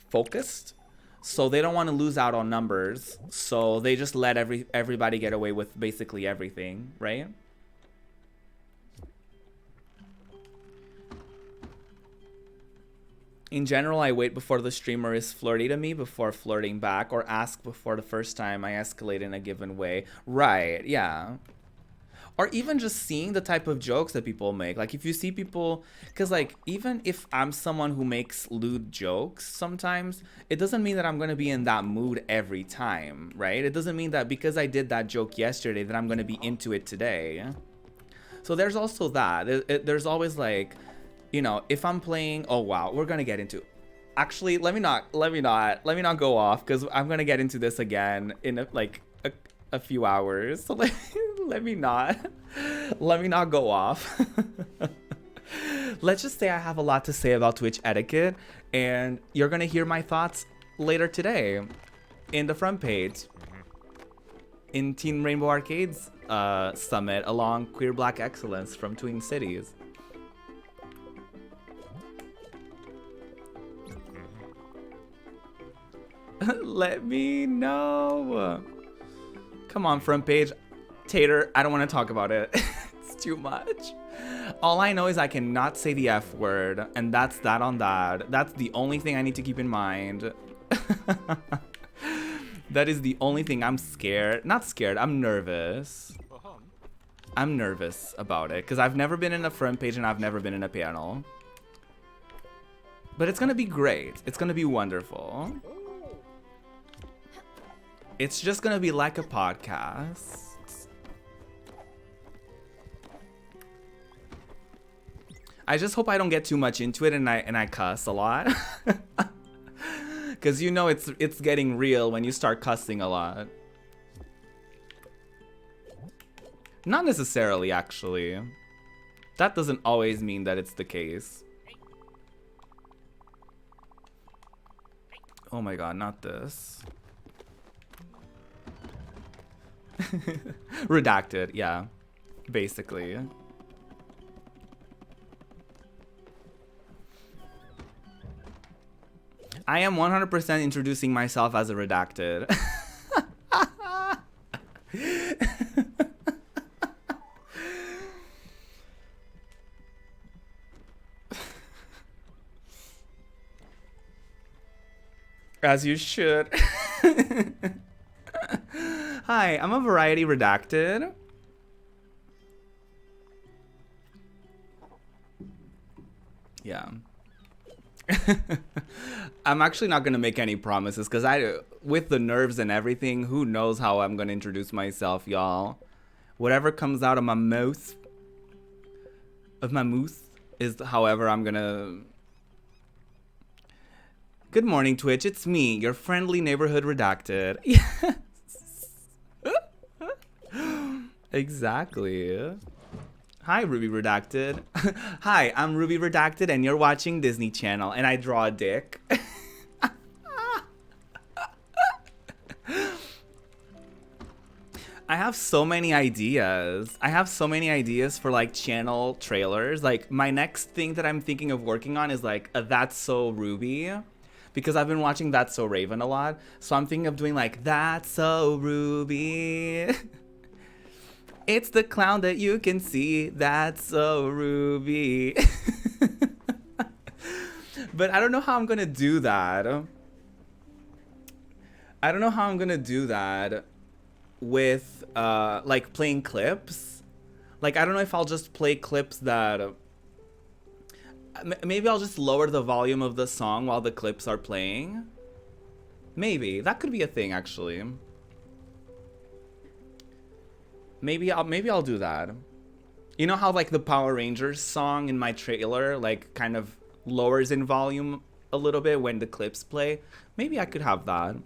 focused, so they don't want to lose out on numbers. So they just let everybody get away with basically everything, right? In general, I wait before the streamer is flirty to me before flirting back, or ask before the first time I escalate in a given way. Right, yeah. Or even just seeing the type of jokes that people make. Like, if you see people, because like, even if I'm someone who makes lewd jokes sometimes, it doesn't mean that I'm going to be in that mood every time, right? It doesn't mean that because I did that joke yesterday that I'm going to be into it today. So there's also that. There's always like, you know, if I'm playing, oh wow, we're going to get into, actually, let me not go off, because I'm going to get into this again in a few hours. So let me not go off. Let's just say I have a lot to say about Twitch etiquette, and you're gonna hear my thoughts later today in the front page in Team Rainbow Arcade's summit along Queer Black Excellence from Twin Cities. Let me know. Come on, front page. Tater, I don't want to talk about it. It's too much. All I know is I cannot say the F word, and that's that on that. That's the only thing I need to keep in mind. That is the only thing. I'm scared. Not scared, I'm nervous. I'm nervous about it, because I've never been in a front page and I've never been in a panel. But it's going to be great. It's going to be wonderful. It's just gonna be like a podcast. I just hope I don't get too much into it and I cuss a lot. Cause you know it's getting real when you start cussing a lot. Not necessarily, actually. That doesn't always mean that it's the case. Oh my god, not this. Redacted, yeah. Basically. I am 100% introducing myself as a redacted. As you should. Hi, I'm a variety redacted. Yeah. I'm actually not gonna make any promises because with the nerves and everything, who knows how I'm gonna introduce myself, y'all. Whatever comes out of my mouth, is however I'm gonna. Good morning, Twitch. It's me, your friendly neighborhood redacted. Yes. Exactly. Hi, Ruby Redacted. Hi, I'm Ruby Redacted, and you're watching Disney Channel, and I draw a dick. I have so many ideas. I have so many ideas for like channel trailers. Like my next thing that I'm thinking of working on is like a That's So Ruby. Because I've been watching That's So Raven a lot. So I'm thinking of doing like, That's So Ruby. It's the clown that you can see. That's so Ruby. But I don't know how I'm gonna do that. I don't know how I'm gonna do that with like playing clips. Like I don't know if I'll just play clips that maybe I'll just lower the volume of the song while the clips are playing. Maybe that could be a thing, actually. Maybe I'll do that. You know how like the Power Rangers song in my trailer like kind of lowers in volume a little bit when the clips play? Maybe I could have that.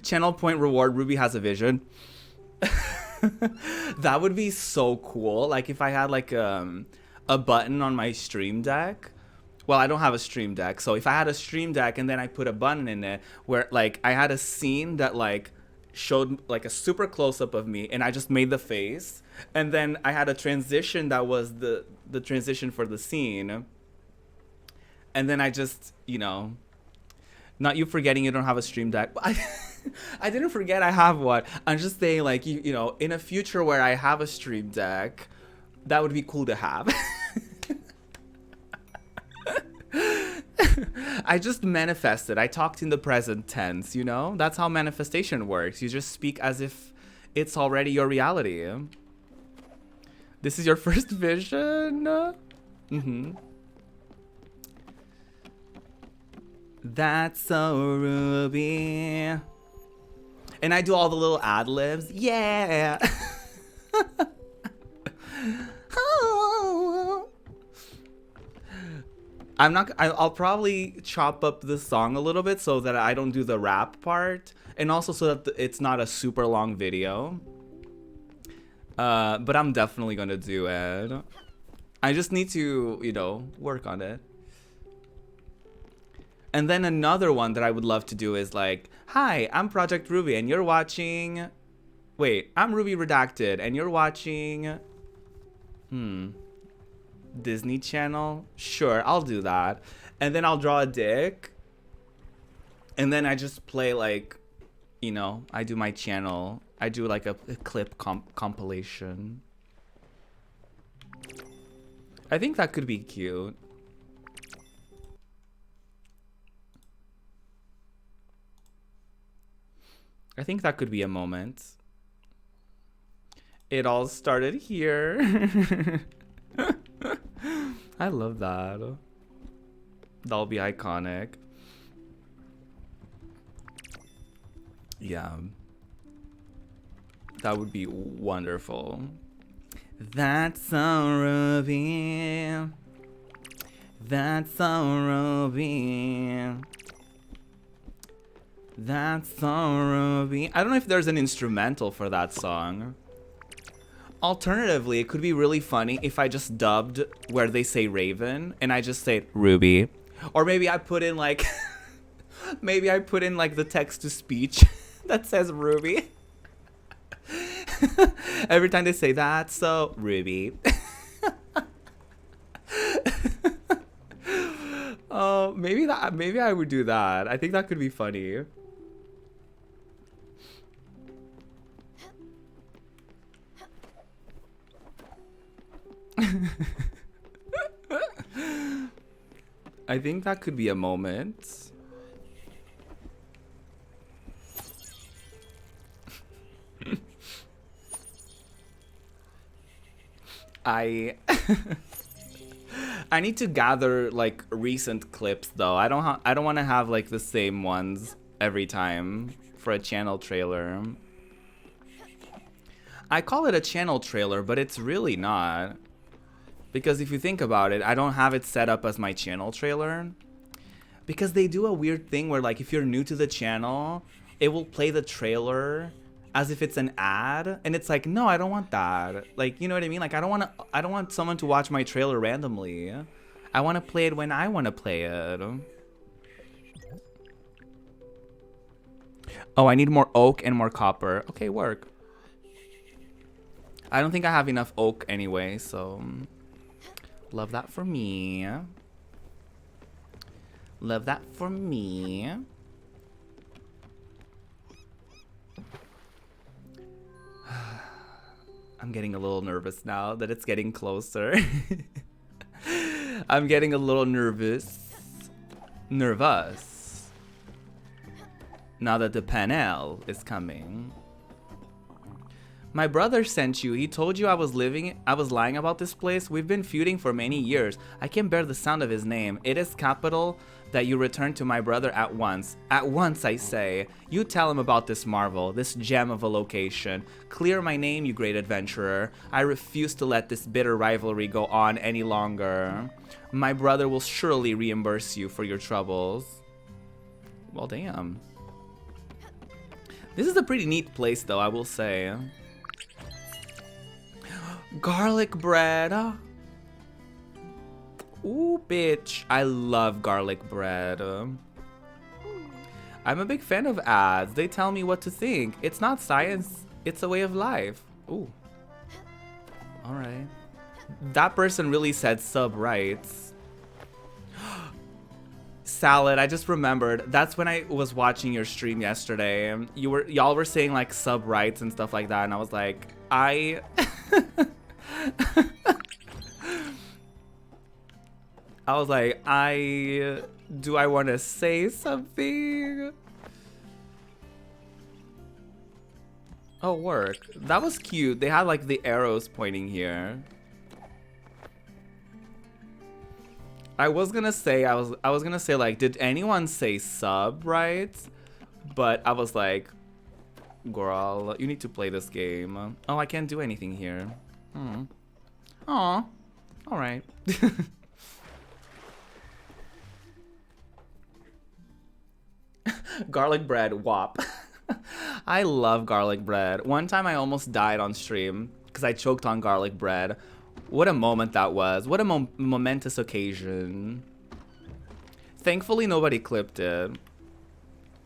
Channel point reward, Ruby has a vision. That would be so cool. Like if I had like a button on my stream deck. Well, I don't have a stream deck, so if I had a stream deck and then I put a button in it where like I had a scene that like showed like a super close up of me and I just made the face, and then I had a transition that was the transition for the scene, and then I just, you know, not you forgetting you don't have a stream deck. I didn't forget I have one. I'm just saying, like, you know, in a future where I have a stream deck, that would be cool to have. I just manifested. I talked in the present tense, you know? That's how manifestation works. You just speak as if it's already your reality. This is your first vision? Mm-hmm. That's so Ruby. And I do all the little ad-libs. Yeah. I'll probably chop up the song a little bit so that I don't do the rap part. And also so that it's not a super long video. But I'm definitely gonna do it. I just need to, you know, work on it. And then another one that I would love to do is like, hi, I'm ProjectRuby and you're watching... Wait, I'm Ruby Redacted and you're watching... Disney Channel? Sure, I'll do that. And then I'll draw a dick. And then I just play like, you know, I do my channel. I do like a clip compilation. I think that could be cute. I think that could be a moment. It all started here. I love that. That'll be iconic. Yeah. That would be wonderful. That's so Ruby. That's so Ruby. That's so Ruby. I don't know if there's an instrumental for that song. Alternatively, it could be really funny if I just dubbed where they say Raven and I just say Ruby. Or maybe I put in like maybe I put in like the text to speech that says Ruby. Every time they say that, so Ruby. Oh, maybe I would do that. I think that could be funny. I think that could be a moment. I need to gather like recent clips though. I don't want to have like the same ones every time for a channel trailer. I call it a channel trailer, but it's really not. Because if you think about it, I don't have it set up as my channel trailer. Because they do a weird thing where like if you're new to the channel, it will play the trailer as if it's an ad, and it's like, no, I don't want that. Like, you know what I mean? Like I don't want someone to watch my trailer randomly. I want to play it when I want to play it. Oh, I need more oak and more copper. Okay, work. I don't think I have enough oak anyway, so love that for me. Love that for me. I'm getting a little nervous now that it's getting closer. I'm getting a little nervous. Now that the panel is coming. My brother sent you. He told you I was lying about this place. We've been feuding for many years. I can't bear the sound of his name. It is capital that you return to my brother at once. At once, I say. You tell him about this marvel, this gem of a location. Clear my name, you great adventurer. I refuse to let this bitter rivalry go on any longer. My brother will surely reimburse you for your troubles. Well, damn. This is a pretty neat place, though, I will say. Garlic bread. Ooh, bitch. I love garlic bread. I'm a big fan of ads. They tell me what to think. It's not science. It's a way of life. Ooh. Alright. That person really said sub rights. Salad, I just remembered. That's when I was watching your stream yesterday. Y'all were saying like sub rights and stuff like that, and I was like, I was like, do I want to say something? Oh, work. That was cute. They had like the arrows pointing here. I was gonna say like, did anyone say sub right? But I was like, girl, you need to play this game. Oh, I can't do anything here. Aw. Alright. Garlic bread, wop. I love garlic bread. One time I almost died on stream because I choked on garlic bread. What a moment that was. What a momentous occasion. Thankfully nobody clipped it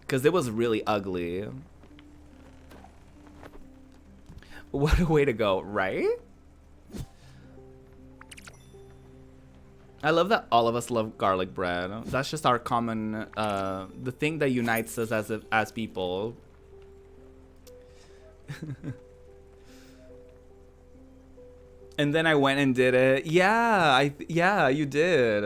because it was really ugly. What a way to go, right? I love that all of us love garlic bread. That's just our common, the thing that unites us as people. And then I went and did it. Yeah, yeah, you did.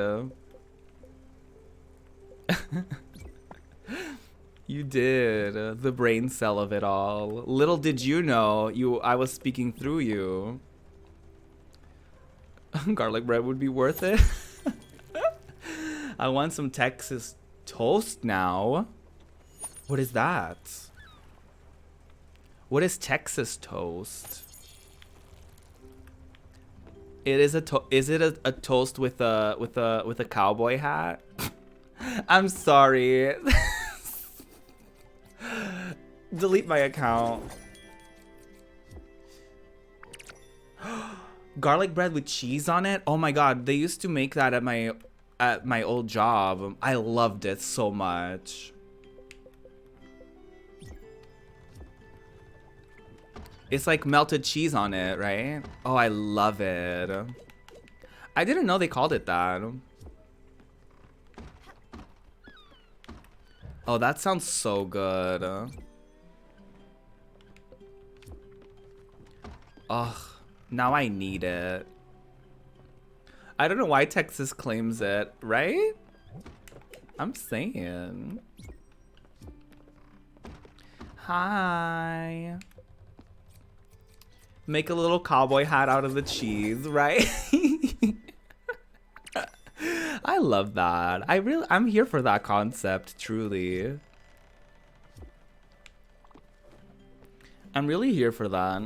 You did. The brain cell of it all. Little did you know, I was speaking through you. Garlic bread would be worth it. I want some Texas toast now. What is that? What is Texas toast? It is is it a toast with a cowboy hat? I'm sorry. Delete my account. Garlic bread with cheese on it? Oh my god, they used to make that at my old job. I loved it so much. It's like melted cheese on it, right? Oh, I love it. I didn't know they called it that. Oh, that sounds so good. Ugh, now I need it. I don't know why Texas claims it, right? I'm saying. Hi. Make a little cowboy hat out of the cheese, right? I love that. I'm here for that concept, truly. I'm really here for that.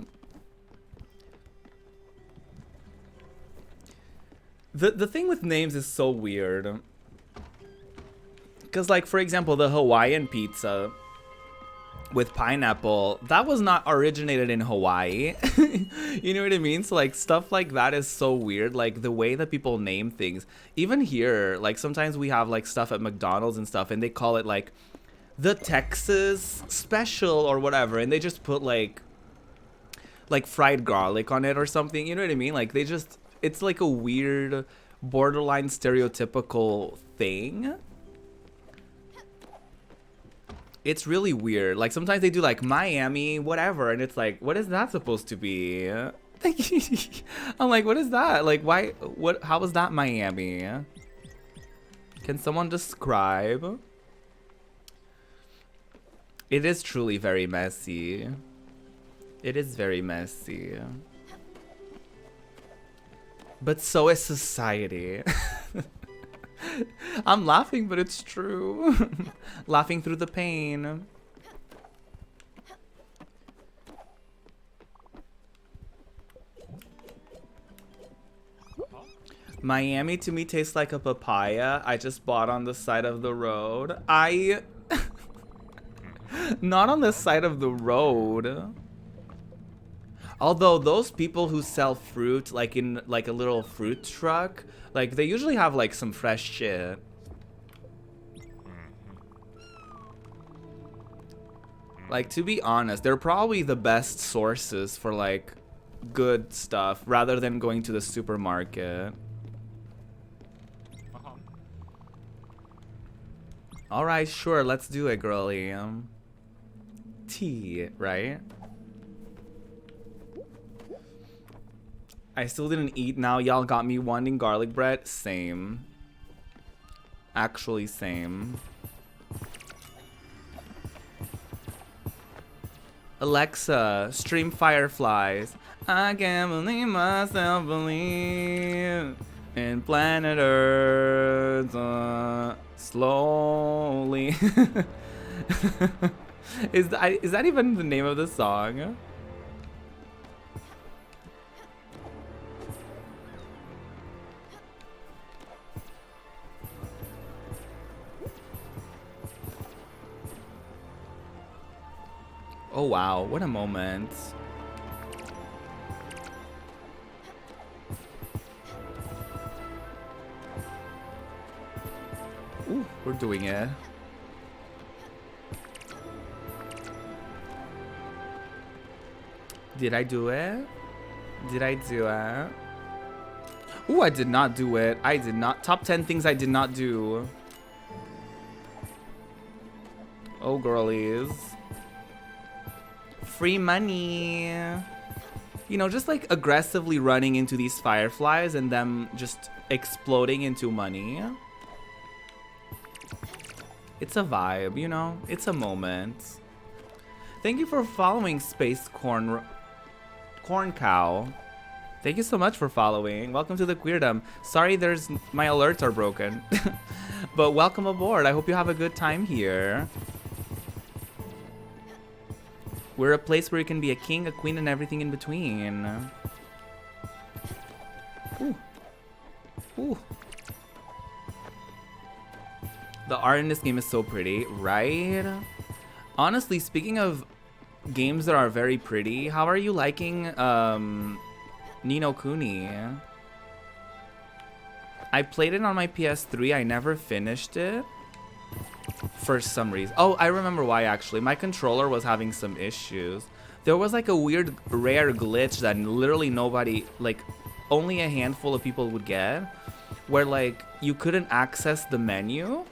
The thing with names is so weird. Cause like, for example, the Hawaiian pizza with pineapple, that was not originated in Hawaii. You know what I mean? So like stuff like that is so weird. Like the way that people name things. Even here, like sometimes we have like stuff at McDonald's and stuff and they call it like the Texas special or whatever. And they just put like fried garlic on it or something. You know what I mean? Like they just, it's like a weird borderline stereotypical thing. It's really weird. Like sometimes they do like Miami, whatever, and it's like, what is that supposed to be? I'm like, what is that? Like, why? What? How was that Miami? Can someone describe? It is truly very messy. It is very messy. But so is society. I'm laughing, but it's true. Laughing through the pain. Miami to me tastes like a papaya I just bought on the side of the road. Not on the side of the road. Although those people who sell fruit like in like a little fruit truck, like they usually have like some fresh shit. Like to be honest, they're probably the best sources for like good stuff rather than going to the supermarket. All right, sure, let's do it, girly. Tea, right? I still didn't eat. Now y'all got me wanting garlic bread. Same. Actually, same. Alexa, stream Fireflies. I can't believe myself believe in planet Earth. Slowly. Is that even the name of the song? Oh wow, what a moment. Ooh, we're doing it. Did I do it? Did I do it? Ooh, I did not do it. I did not. Top 10 things I did not do. Oh, girlies. Free money. You know, just like aggressively running into these fireflies and them just exploding into money. It's a vibe, you know? It's a moment. Thank you for following Space Corn Cow. Thank you so much for following. Welcome to the Queerdom. Sorry my alerts are broken. But welcome aboard. I hope you have a good time here. We're a place where you can be a king, a queen, and everything in between. Ooh. The art in this game is so pretty, right? Honestly, speaking of games that are very pretty, how are you liking Ni no Kuni? I played it on my PS3. I never finished it for some reason. Oh, I remember why actually. My controller was having some issues. There was like a weird rare glitch that literally nobody, like only a handful of people would get, where like you couldn't access the menu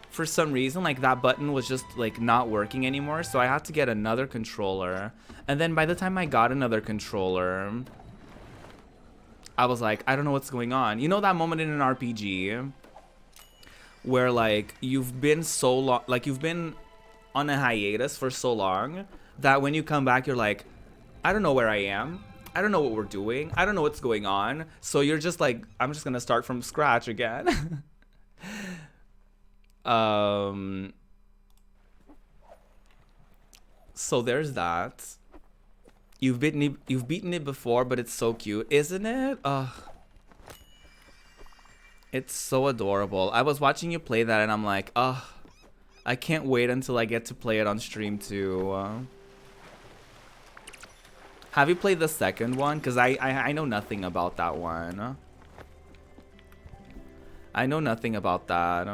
for some reason. Like that button was just like not working anymore, so I had to get another controller. And then by the time I got another controller, I was like, I don't know what's going on. You know that moment in an RPG where like you've been so long, like you've been on a hiatus for so long that when you come back you're like, I don't know where I am, I don't know what we're doing, I don't know what's going on. So you're just like, I'm just gonna start from scratch again. So there's that. You've beaten it before, but it's so cute, isn't it? Ugh. It's so adorable. I was watching you play that and I'm like, ugh, I can't wait until I get to play it on stream too. Have you played the second one? Because I know nothing about that one. I know nothing about that.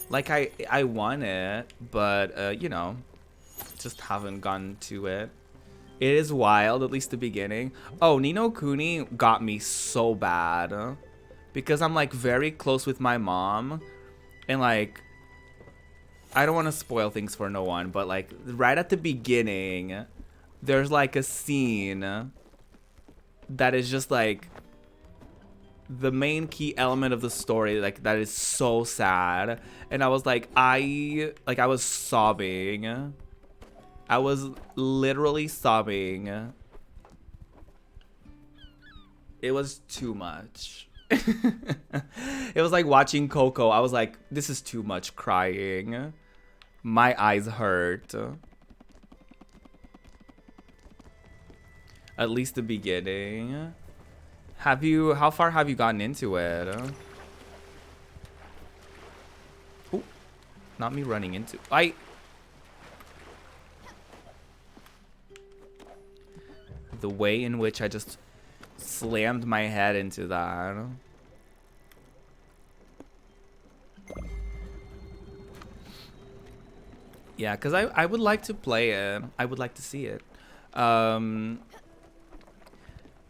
Like I won it, but you know, just haven't gone to it. It is wild, at least the beginning. Oh, Ni no Kuni got me so bad because I'm like very close with my mom, and like I don't want to spoil things for no one, but like right at the beginning there's like a scene that is just like the main key element of the story, like that is so sad, and I was like, I was sobbing. I was literally sobbing. It was too much. It was like watching Coco. I was like, this is too much crying. My eyes hurt. At least the beginning. How far have you gotten into it? Ooh, not me running into. The way in which I just slammed my head into that. Yeah, because I would like to play it. I would like to see it.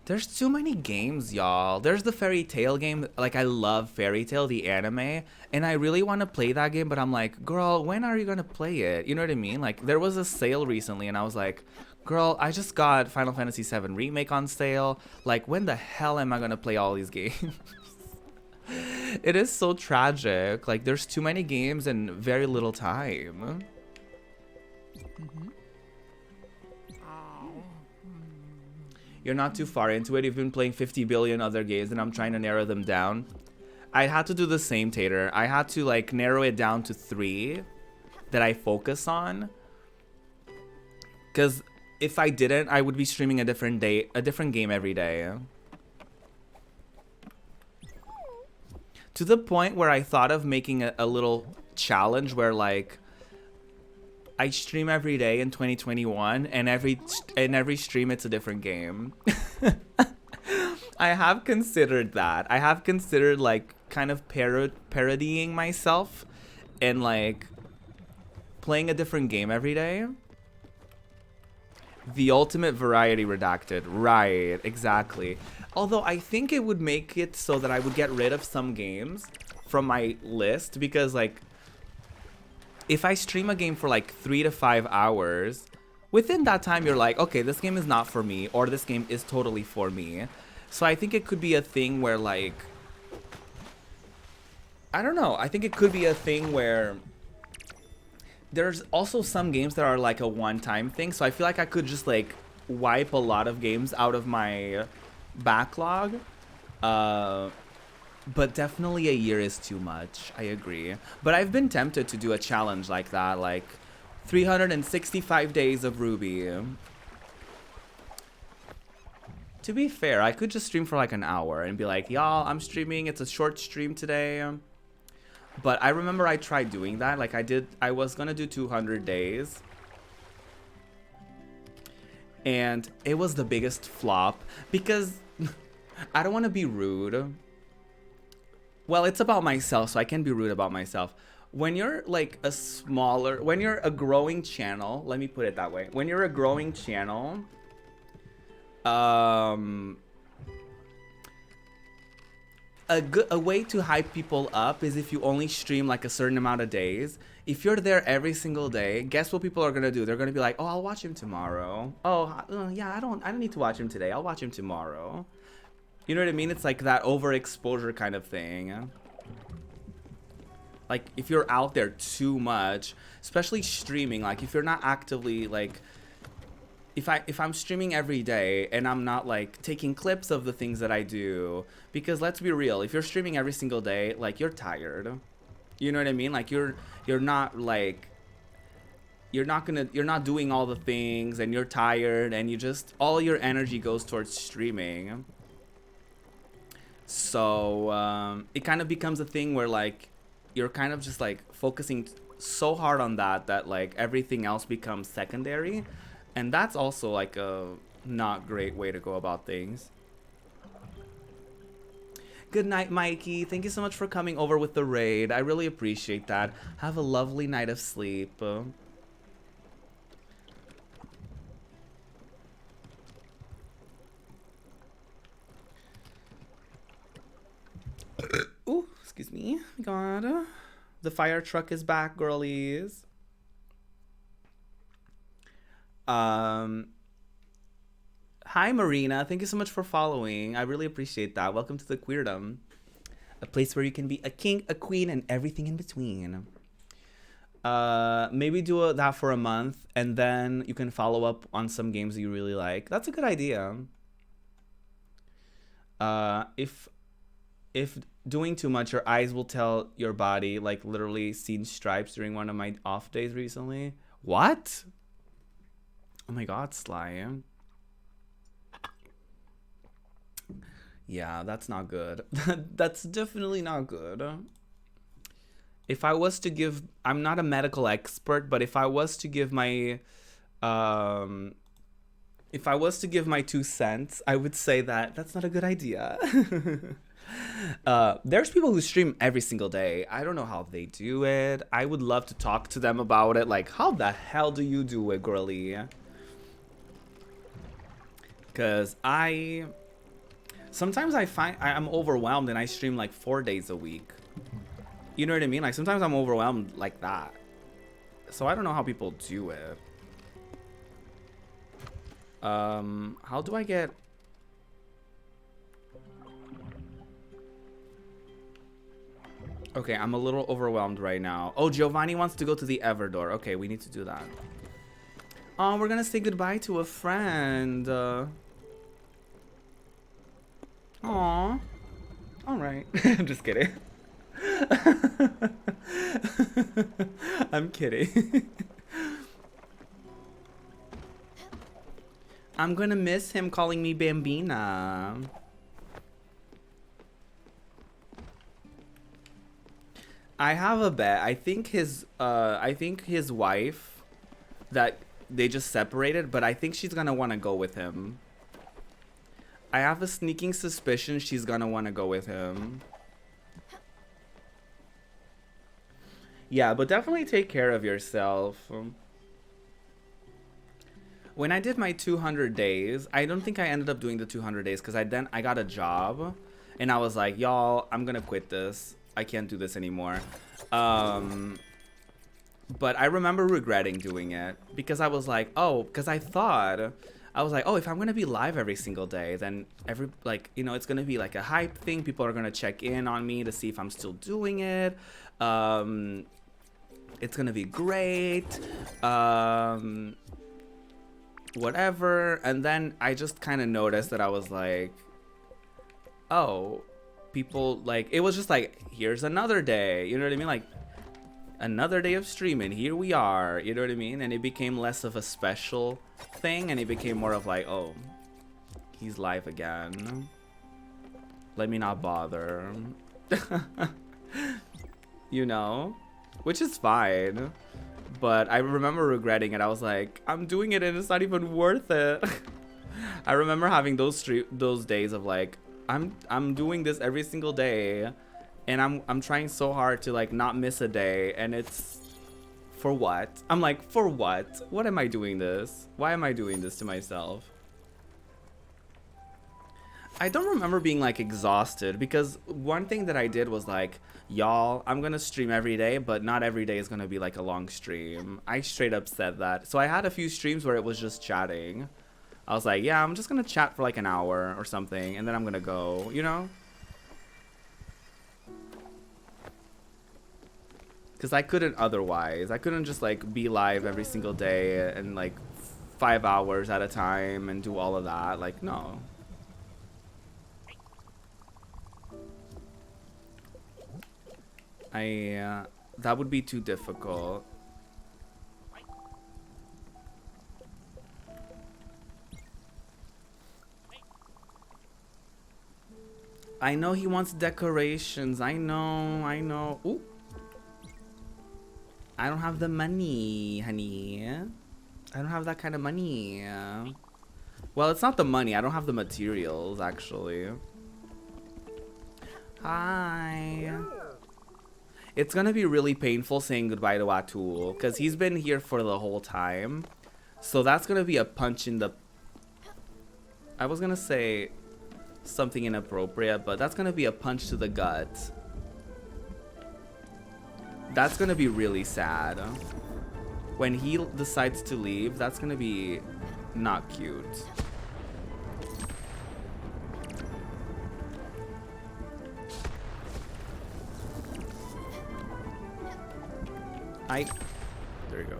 There's too many games, y'all. There's the Fairy Tail game. Like, I love Fairy Tail, the anime. And I really want to play that game, but I'm like, girl, when are you going to play it? You know what I mean? Like, there was a sale recently, and I was like, girl, I just got Final Fantasy VII Remake on sale. Like, when the hell am I going to play all these games? It is so tragic. Like, there's too many games and very little time. You're not too far into it. You've been playing 50 billion other games, and I'm trying to narrow them down. I had to do the same, Tater. I had to, like, narrow it down to 3 that I focus on. Because if I didn't, I would be streaming a different game every day. To the point where I thought of making a little challenge where, like, I stream every day in 2021, and every stream it's a different game. I have considered that. I have considered, like, kind of parodying myself and, like, playing a different game every day. The ultimate variety redacted. Right, exactly. Although I think it would make it so that I would get rid of some games from my list, because, like, if I stream a game for like 3 to 5 hours, within that time you're like, okay, this game is not for me, or this game is totally for me. So I think it could be a thing where, like, I don't know. I think it could be a thing where there's also some games that are like a one-time thing. So I feel like I could just like wipe a lot of games out of my backlog. But definitely a year is too much. I agree. But I've been tempted to do a challenge like that, like 365 days of Ruby. To be fair, I could just stream for like an hour and be like, y'all, I'm streaming. It's a short stream today. But I remember I tried doing that. Like I was gonna do 200 days. And it was the biggest flop because I don't want to be rude. Well, it's about myself, so I can be rude about myself. When you're like when you're a growing channel, let me put it that way. When you're a growing channel, a way to hype people up is if you only stream like a certain amount of days. If you're there every single day, guess what people are gonna do? They're gonna be like, "Oh, I'll watch him tomorrow." "Oh, yeah, I don't need to watch him today. I'll watch him tomorrow." You know what I mean? It's like that overexposure kind of thing. Like if you're out there too much, especially streaming, like if you're not actively like, if I'm streaming every day and I'm not like taking clips of the things that I do, because let's be real, if you're streaming every single day, like you're tired. You know what I mean? Like you're not doing all the things and you're tired and you just, all your energy goes towards streaming. So it kind of becomes a thing where like you're kind of just like focusing so hard on that like everything else becomes secondary, and that's also like a not great way to go about things. Good night, Mikey. Thank you so much for coming over with the raid. I really appreciate that. Have a lovely night of sleep. Ooh, excuse me. God. The fire truck is back, girlies. Hi, Marina. Thank you so much for following. I really appreciate that. Welcome to the Queerdom. A place where you can be a king, a queen, and everything in between. Maybe do that for a month, and then you can follow up on some games you really like. That's a good idea. If doing too much, your eyes will tell your body, like literally seen stripes during one of my off days recently. What? Oh my god, Sly. Yeah, that's not good. That's definitely not good. If I was to give, I'm not a medical expert, but if I was to give my 2 cents, I would say that that's not a good idea. There's people who stream every single day. I don't know how they do it. I would love to talk to them about it. Like, how the hell do you do it, girly? Because sometimes I find I'm overwhelmed and I stream like 4 days a week. You know what I mean? Like sometimes I'm overwhelmed like that. So I don't know how people do it. How do I get... Okay, I'm a little overwhelmed right now. Oh, Giovanni wants to go to the Everdoor. Okay, we need to do that. Oh, we're gonna say goodbye to a friend. Aw. Alright. I'm just kidding. I'm kidding. I'm gonna miss him calling me Bambina. I have a bet. I think his wife, that they just separated, but I think she's gonna want to go with him. I have a sneaking suspicion she's gonna want to go with him. Yeah, but definitely take care of yourself. When I did my 200 days, I don't think I ended up doing the 200 days because I got a job and I was like, y'all, I'm gonna quit this. I can't do this anymore. But I remember regretting doing it because I was like, oh, because I was like, oh, if I'm gonna be live every single day, then it's gonna be like a hype thing. People are gonna check in on me to see if I'm still doing it. It's gonna be great. Whatever. And then I just kind of noticed that I was like, oh, people, like, it was just like, here's another day, you know what I mean? Like, another day of streaming, here we are, you know what I mean? And it became less of a special thing, and it became more of like, oh, He's live again. Let me not bother. You know? Which is fine. But I remember regretting it. I was like, I'm doing it and it's not even worth it. I remember having those days of like, I'm doing this every single day and I'm trying so hard to like not miss a day, and it's for what? I'm like, for what? What am I doing this? Why am I doing this to myself? I don't remember being like exhausted, because one thing that I did was like, y'all, I'm gonna stream every day, but not every day is gonna be like a long stream. I straight up said that. So I had a few streams where it was just chatting. I was like, yeah, I'm just gonna chat for like an hour or something, and then I'm gonna go, you know? Because I couldn't otherwise. I couldn't just like be live every single day and like 5 hours at a time and do all of that. Like, no. That would be too difficult. I know he wants decorations. I know. Ooh. I don't have the money, honey. I don't have that kind of money. Well, it's not the money. I don't have the materials, actually. Hi. It's gonna be really painful saying goodbye to Atul, because he's been here for the whole time. So that's gonna be a punch in the... I was gonna say something inappropriate, but that's gonna be a punch to the gut. That's gonna be really sad. When he decides to leave, that's gonna be not cute. There you go.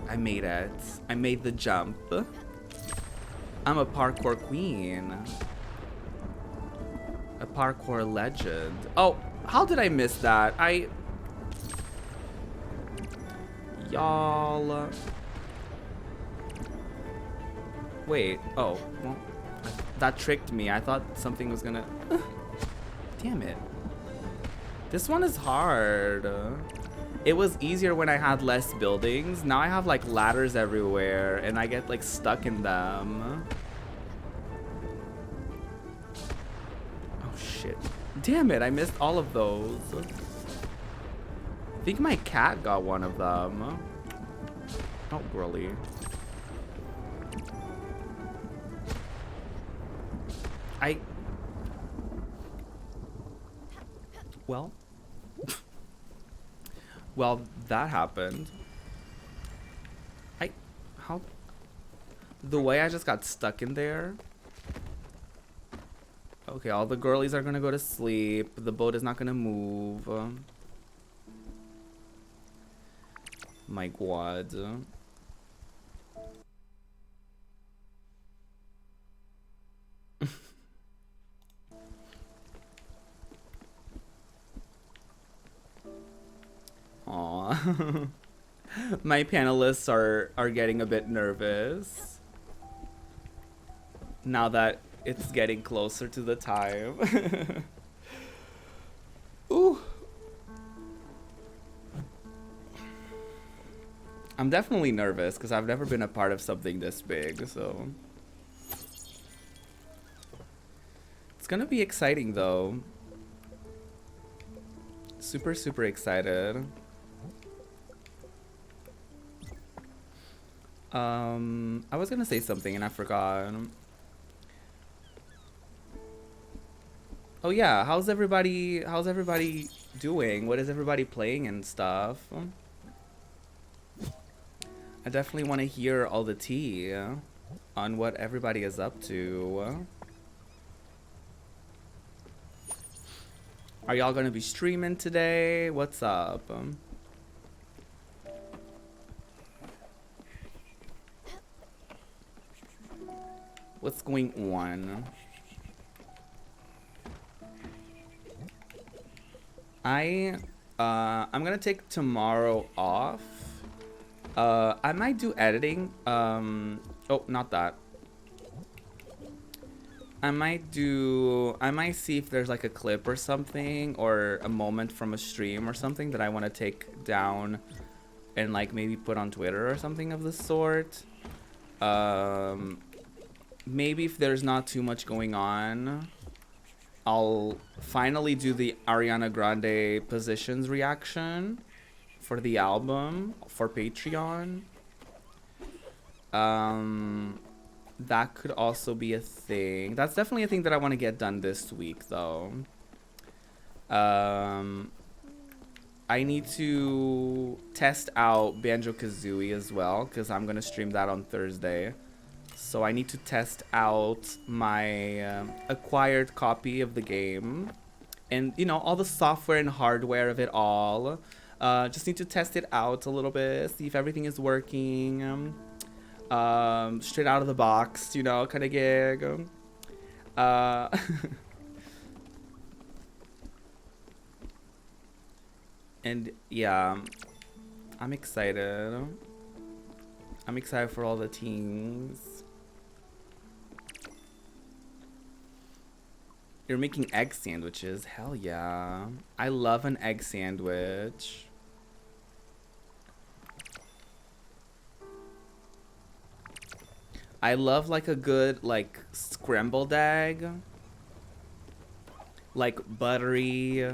I made it. I made the jump. I'm a parkour queen. A parkour legend. Oh, how did I miss that? Y'all. Wait. Oh, well, that tricked me. I thought something was gonna... Damn it. This one is hard. It was easier when I had less buildings. Now I have like ladders everywhere and I get like stuck in them. Oh shit. Damn it, I missed all of those. I think my cat got one of them. Oh, girly. Well... Well, that happened. How? The way I just got stuck in there. Okay, all the girlies are gonna go to sleep. The boat is not gonna move. My god. Aww. My panelists are getting a bit nervous now that it's getting closer to the time. Ooh. I'm definitely nervous because I've never been a part of something this big, so it's gonna be exciting though. Super, super excited. I was gonna say something and I forgot. Oh yeah, how's everybody doing? What is everybody playing and stuff? I definitely want to hear all the tea on what everybody is up to. Are y'all gonna be streaming today? What's up? What's going on? I'm gonna take tomorrow off. I might do editing. Oh, not that. I might see if there's like a clip or something or a moment from a stream or something that I want to take down and like maybe put on Twitter or something of the sort. Maybe if there's not too much going on, I'll finally do the Ariana Grande Positions reaction for the album for Patreon. That could also be a thing. That's definitely a thing that I want to get done this week, though. I need to test out Banjo-Kazooie as well, because I'm going to stream that on Thursday. So I need to test out my acquired copy of the game. And, you know, all the software and hardware of it all. Just need to test it out a little bit, see if everything is working. Straight out of the box, you know, kind of gig. And yeah, I'm excited. I'm excited for all the things. You're making egg sandwiches? Hell yeah. I love an egg sandwich. I love like a good like scrambled egg. Like buttery,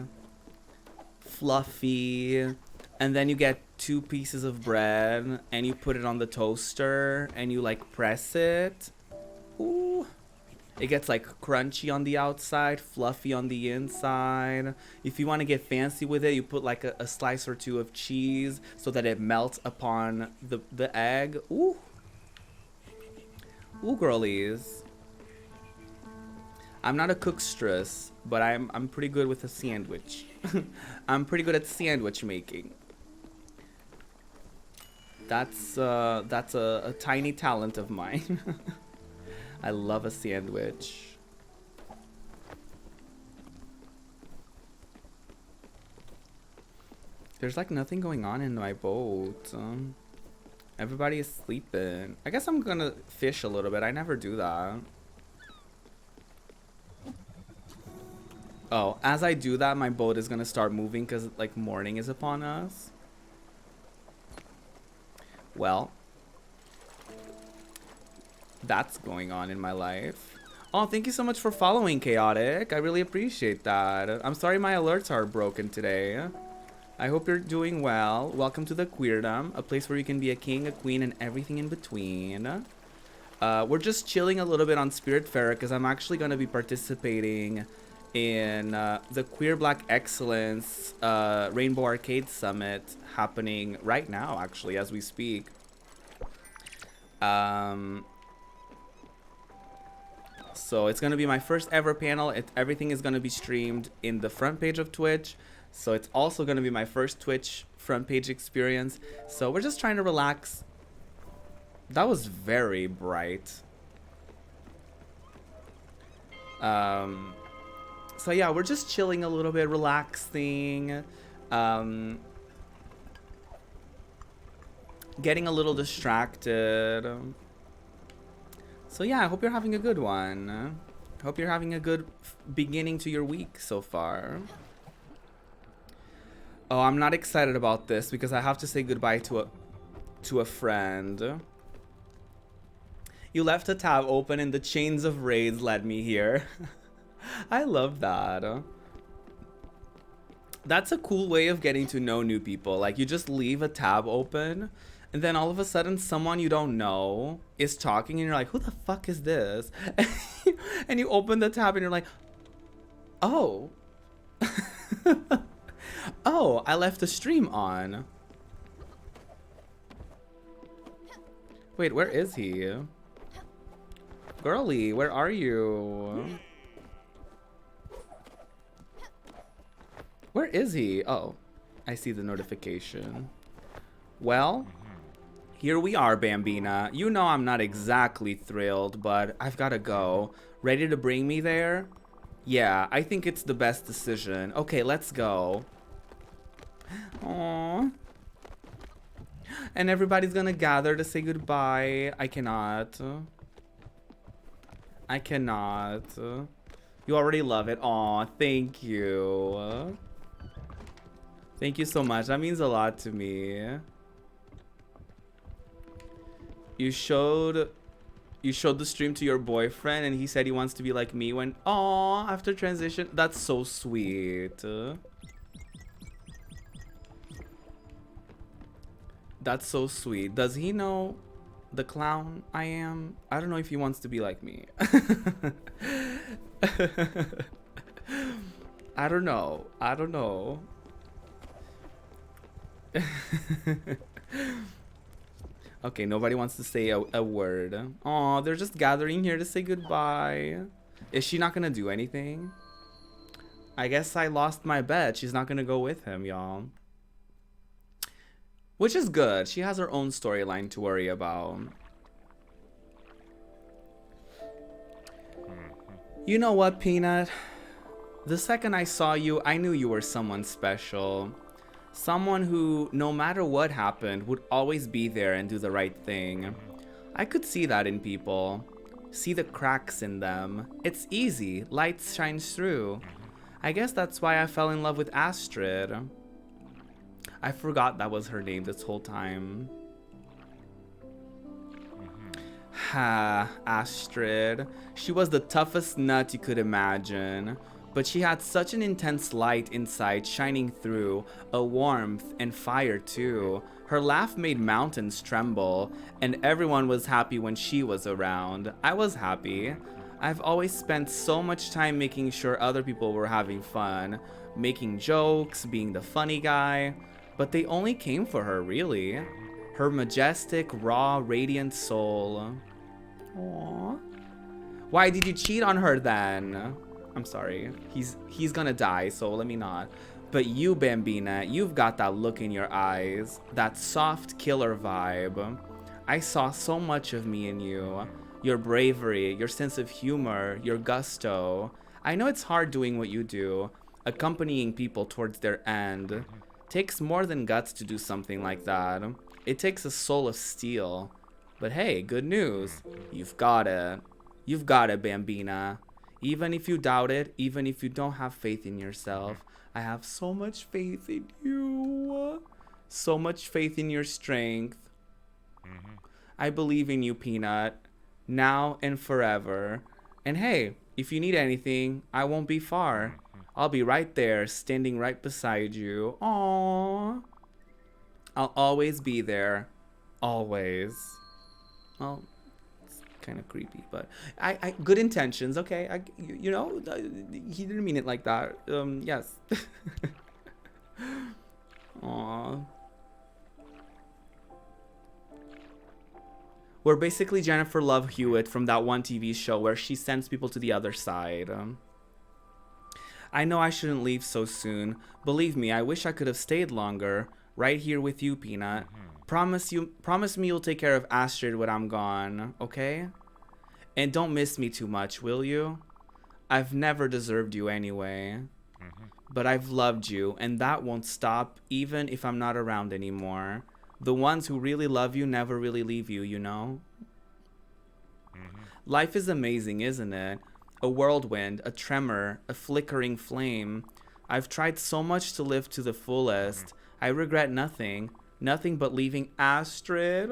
fluffy, and then you get 2 pieces of bread and you put it on the toaster and you like press it. Ooh. It gets like crunchy on the outside, fluffy on the inside. If you want to get fancy with it, you put like a slice or 2 of cheese so that it melts upon the egg. Ooh. Ooh, girlies. I'm not a cookstress, but I'm pretty good with a sandwich. I'm pretty good at sandwich making. That's a tiny talent of mine. I love a sandwich. There's like nothing going on in my boat. Everybody is sleeping. I guess I'm gonna fish a little bit. I never do that. Oh, as I do that, my boat is gonna start moving because like morning is upon us. Well, that's going on in my life. Oh, thank you so much for following, Chaotic. I really appreciate that. I'm sorry my alerts are broken today. I hope you're doing well. Welcome to the Queerdom, a place where you can be a king, a queen, and everything in between. We're just chilling a little bit on Spiritfarer because I'm actually going to be participating in the Queer Black Excellence Rainbow Arcade Summit happening right now, actually, as we speak. So it's going to be my first ever panel. Everything is going to be streamed in the front page of Twitch. So it's also going to be my first Twitch front page experience. So we're just trying to relax. That was very bright. So yeah, we're just chilling a little bit, relaxing. Getting a little distracted. So yeah, I hope you're having a good one. I hope you're having a good beginning to your week so far. Oh, I'm not excited about this because I have to say goodbye to a friend. You left a tab open and the chains of raids led me here. I love that. That's a cool way of getting to know new people. Like, you just leave a tab open and then all of a sudden someone you don't know is talking and you're like, who the fuck is this? And you open the tab and you're like, oh. Oh, I left the stream on. Wait, where is he? Girly, where are you? Where is he? Oh, I see the notification. Well, here we are, Bambina. You know I'm not exactly thrilled, but I've got to go. Ready to bring me there? Yeah, I think it's the best decision. Okay, let's go. Aww. And everybody's gonna gather to say goodbye. I cannot. I cannot. You already love it. Aw, thank you. Thank you so much. That means a lot to me. You showed the stream to your boyfriend and he said he wants to be like me when after transition. That's so sweet. That's so sweet. Does he know the clown I am? I don't know if he wants to be like me. I don't know. I don't know. Okay, nobody wants to say a word. Aw, they're just gathering here to say goodbye. Is she not gonna do anything? I guess I lost my bet. She's not gonna go with him, y'all. Which is good. She has her own storyline to worry about. You know what, Peanut? The second I saw you, I knew you were someone special. Someone who, no matter what happened, would always be there and do the right thing. I could see that in people. See the cracks in them. It's easy. Light shines through. I guess that's why I fell in love with Astrid. I forgot that was her name this whole time. Ha, Astrid. She was the toughest nut you could imagine. But she had such an intense light inside shining through, a warmth and fire too. Her laugh made mountains tremble, and everyone was happy when she was around. I was happy. I've always spent so much time making sure other people were having fun, making jokes, being the funny guy, but they only came for her, really. Her majestic, raw, radiant soul. Aww. Why did you cheat on her then? I'm sorry. He's gonna die, so let me not. But you, Bambina, you've got that look in your eyes, that soft killer vibe. I saw so much of me in you. Your bravery, your sense of humor, your gusto. I know it's hard doing what you do, accompanying people towards their end. Takes more than guts to do something like that. It takes a soul of steel. But hey, good news. You've got it. You've got it, Bambina. Even if you doubt it, even if you don't have faith in yourself, I have so much faith in you. So much faith in your strength. I believe in you, Peanut. Now and forever. And hey, if you need anything, I won't be far. I'll be right there, standing right beside you. Aww. I'll always be there. Always. Well, it's kind of creepy, but I good intentions, okay? You know, he didn't mean it like that. Yes. Aww. We're basically Jennifer Love Hewitt from that one TV show where she sends people to the other side. I know I shouldn't leave so soon. Believe me, I wish I could have stayed longer. Right here with you, Peanut. Promise me you'll take care of Astrid when I'm gone, okay? And don't miss me too much, will you? I've never deserved you anyway. But I've loved you, and that won't stop even if I'm not around anymore. The ones who really love you never really leave you, you know? Life is amazing, isn't it? A whirlwind, a tremor, a flickering flame. I've tried so much to live to the fullest. I regret nothing. Nothing but leaving Astrid.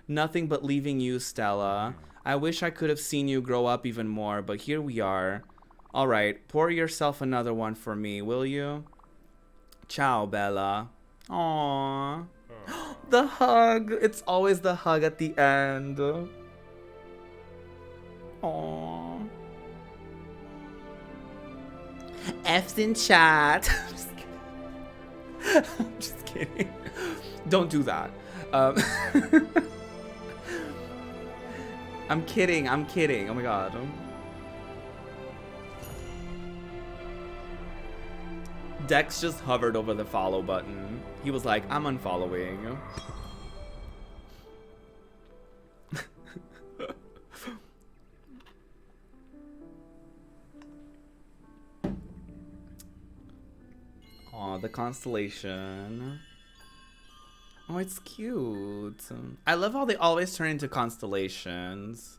Nothing but leaving you, Stella. I wish I could have seen you grow up even more, but here we are. Alright, pour yourself another one for me, will you? Ciao, Bella. Aww. The hug. It's always the hug at the end. Aww. F's in chat. I'm just kidding. Don't do that. I'm kidding. I'm kidding. Oh my god. Dex just hovered over the follow button. He was like, I'm unfollowing. Aw, the constellation. Oh, it's cute. I love how they always turn into constellations.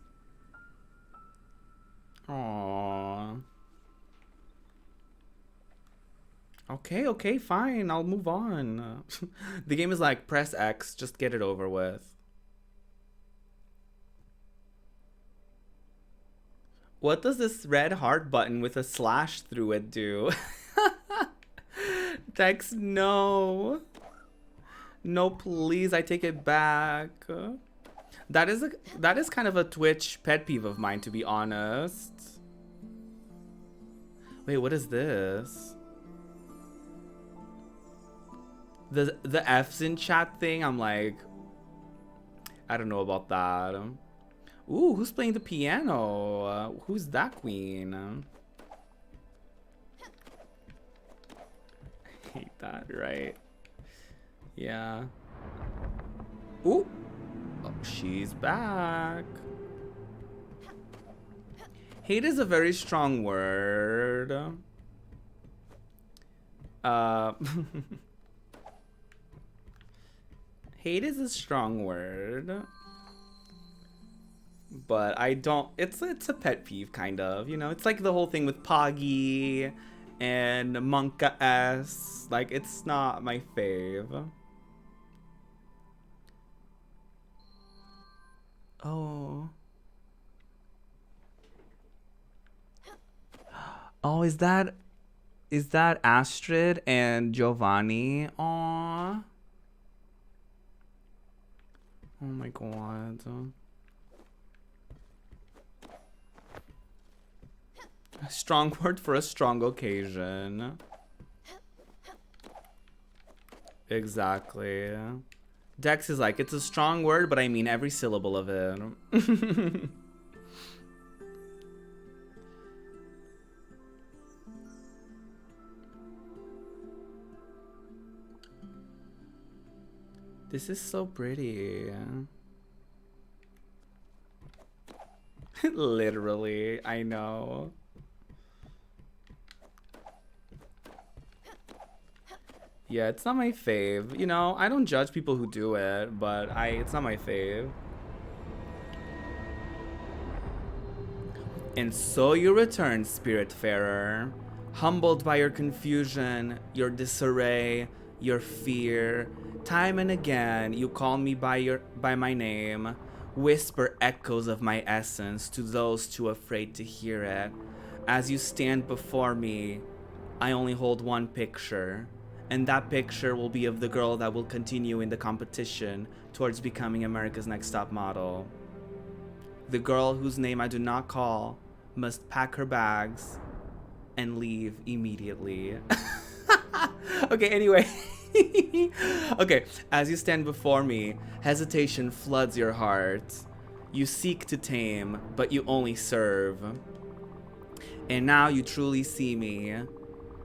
Okay, okay, fine. I'll move on. The game is like, press X, just get it over with. What does this red heart button with a slash through it do? Dex, no. No, please, I take it back. That is kind of a Twitch pet peeve of mine, to be honest. Wait, what is this? The F's in chat thing, I'm like, I don't know about that. Ooh, who's playing the piano? Who's that queen? I hate that, right? Yeah. Ooh. Oh, she's back. Hate is a very strong word. Hate is a strong word. But I don't, it's a pet peeve, kind of, you know? It's like the whole thing with Poggy and Monka S. Like, it's not my fave. Oh. Oh, is that Astrid and Giovanni? Aww. Oh my god. A strong word for a strong occasion. Exactly. Dex is like, it's a strong word, but I mean every syllable of it. This is so pretty. Literally, I know. Yeah, it's not my fave. You know, I don't judge people who do it, but it's not my fave. And so you return, Spiritfarer, humbled by your confusion, your disarray, your fear. Time and again, you call me by my name, whisper echoes of my essence to those too afraid to hear it. As you stand before me, I only hold one picture, and that picture will be of the girl that will continue in the competition towards becoming America's Next Top Model. The girl whose name I do not call must pack her bags and leave immediately. Okay, anyway. Okay, as you stand before me, hesitation floods your heart. You seek to tame, but you only serve. And now you truly see me.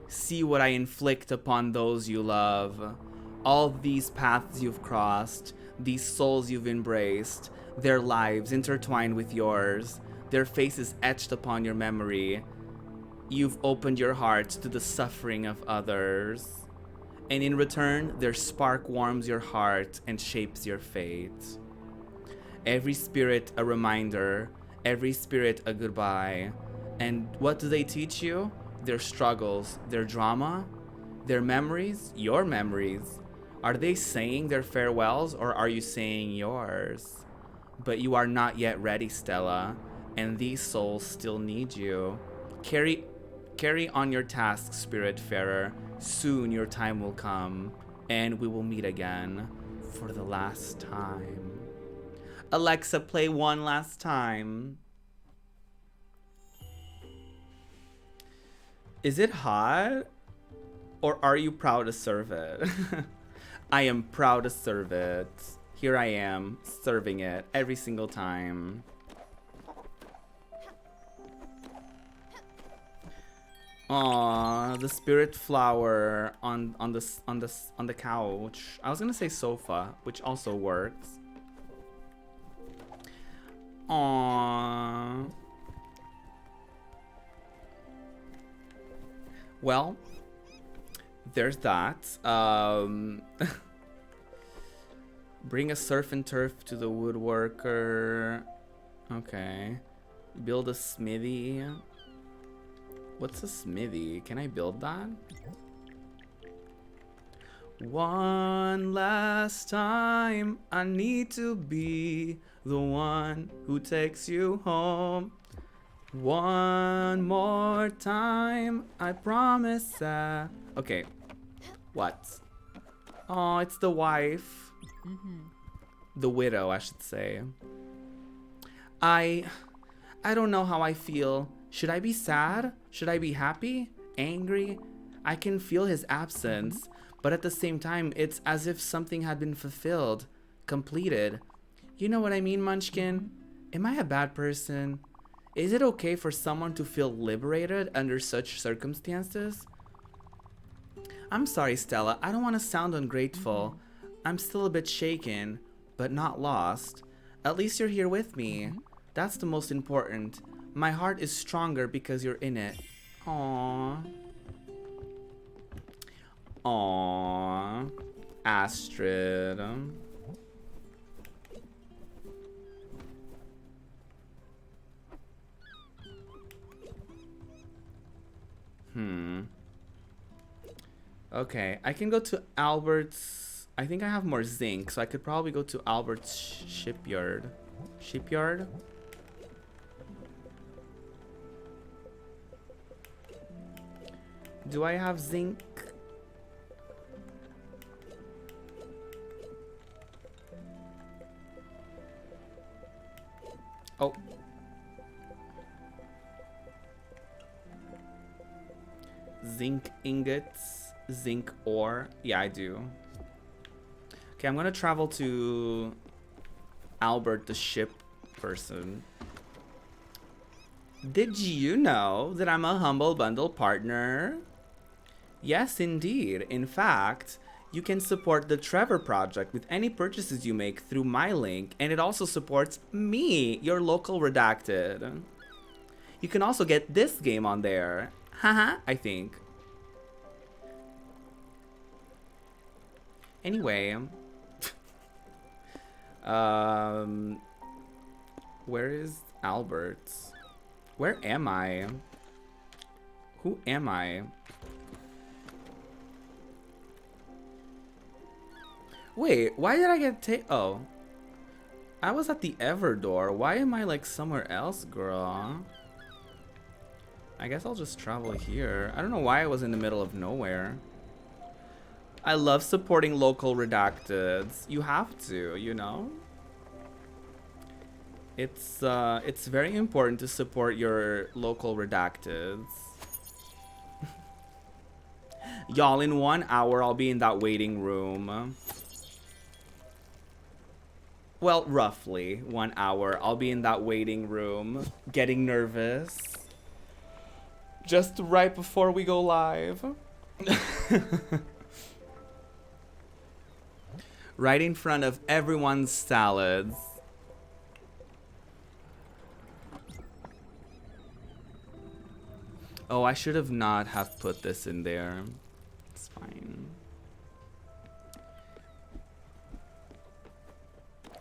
See what I inflict upon those you love. All these paths you've crossed, these souls you've embraced, their lives intertwined with yours, their faces etched upon your memory. You've opened your heart to the suffering of others. And in return, their spark warms your heart and shapes your fate. Every spirit a reminder, every spirit a goodbye. And what do they teach you? Their struggles, their drama, their memories, your memories. Are they saying their farewells or are you saying yours? But you are not yet ready, Stella, and these souls still need you. Carry on your task, Spiritfarer. Soon your time will come, and we will meet again for the last time. Alexa, play one last time. Is it hot? Or are you proud to serve it? I am proud to serve it. Here I am, serving it every single time. Aw, the spirit flower on the couch. I was gonna say sofa, which also works. Aw. Well, there's that. Bring a surf and turf to the woodworker. Okay. Build a smithy. What's a smithy? Can I build that? One last time, I need to be the one who takes you home. One more time, I promise that. Okay. What? Oh, it's the wife. The widow, I should say. I don't know how I feel. Should I be sad? Should I be happy? Angry? I can feel his absence, but at the same time, it's as if something had been fulfilled, completed. You know what I mean, Munchkin? Am I a bad person? Is it okay for someone to feel liberated under such circumstances? I'm sorry, Stella. I don't want to sound ungrateful. I'm still a bit shaken, but not lost. At least you're here with me. That's the most important. My heart is stronger because you're in it. Aww. Aww. Astrid. Okay, I can go to Albert's. I think I have more zinc, so I could probably go to Albert's shipyard. Shipyard? Do I have zinc? Oh. Zinc ingots, zinc ore. Yeah, I do. Okay, I'm gonna travel to Albert, the ship person. Did you know that I'm a Humble Bundle partner? Yes, indeed. In fact, you can support the Trevor project with any purchases you make through my link, and it also supports me, your local redacted. You can also get this game on there. Haha, I think. Anyway. Where is Albert? Where am I? Who am I? Wait, why did I get oh. I was at the Everdor. Why am I like somewhere else, girl? I guess I'll just travel here. I don't know why I was in the middle of nowhere. I love supporting local redacteds. You have to, you know? It's very important to support your local redacteds. Y'all, in 1 hour, I'll be in that waiting room. Well, roughly 1 hour. I'll be in that waiting room, getting nervous. Just right before we go live. Right in front of everyone's salads. Oh, I should have not have put this in there. It's fine.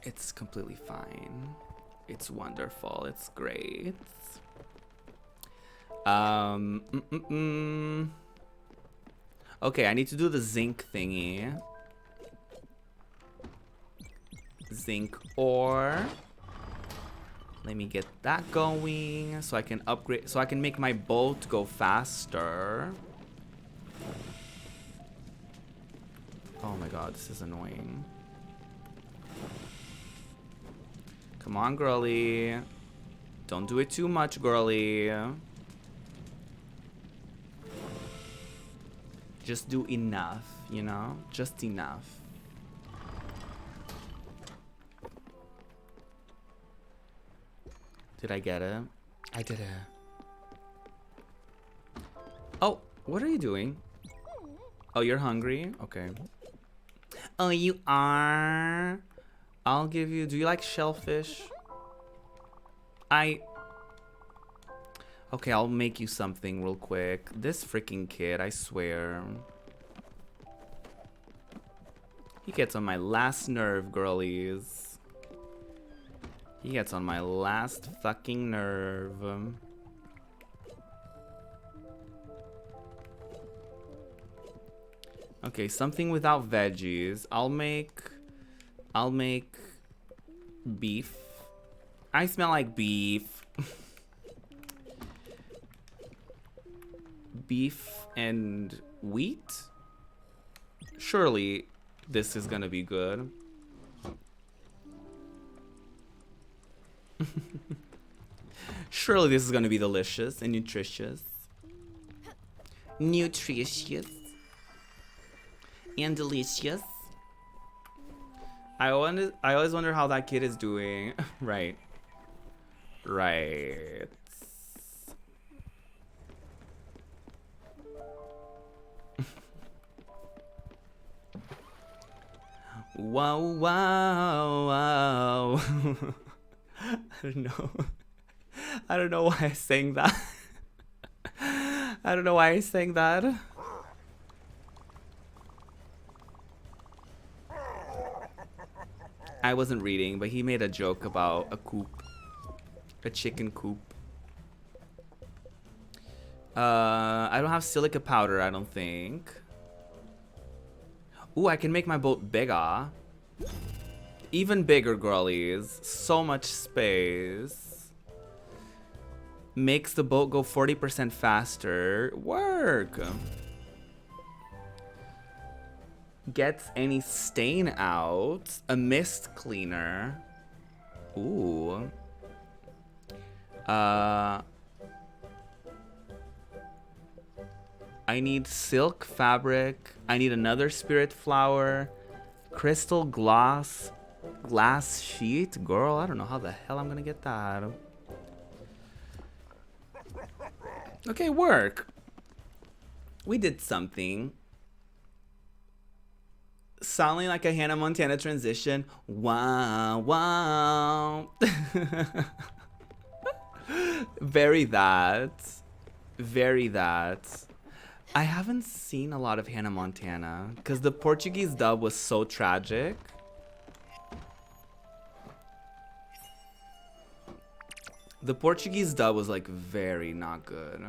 It's completely fine. It's wonderful. It's great. Okay, I need to do the zinc thingy. Zinc ore. Let me get that going so I can upgrade, so I can make my boat go faster. Oh my god, this is annoying. Come on, girly. Don't do it too much, girly. Just do enough, you know? Just enough. Did I get it? I did it. Oh, what are you doing? Oh, you're hungry? Okay. Oh, you are? I'll give you... Do you like shellfish? Okay, I'll make you something real quick. This freaking kid, I swear. He gets on my last nerve, girlies. He gets on my last fucking nerve. Okay, something without veggies. I'll make beef. I smell like beef. Beef and wheat? Surely this is gonna be good. Surely this is gonna be delicious and nutritious. Nutritious. And delicious. I always wonder how that kid is doing. Right. Right. Wow, wow, wow. I don't know. I don't know why I sang that. I don't know why I sang that. I wasn't reading, but he made a joke about a coop. A chicken coop. I don't have silica powder, I don't think. Ooh, I can make my boat bigger. Even bigger, girlies. So much space. Makes the boat go 40% faster. Work! Gets any stain out. A mist cleaner. Ooh. I need silk fabric. I need another spirit flower. Crystal glass sheet. Girl, I don't know how the hell I'm gonna get that. Okay, work. We did something. Sounding like a Hannah Montana transition. Wow, wow. Very that. Very that. I haven't seen a lot of Hannah Montana because the Portuguese dub was so tragic. The Portuguese dub was like very not good.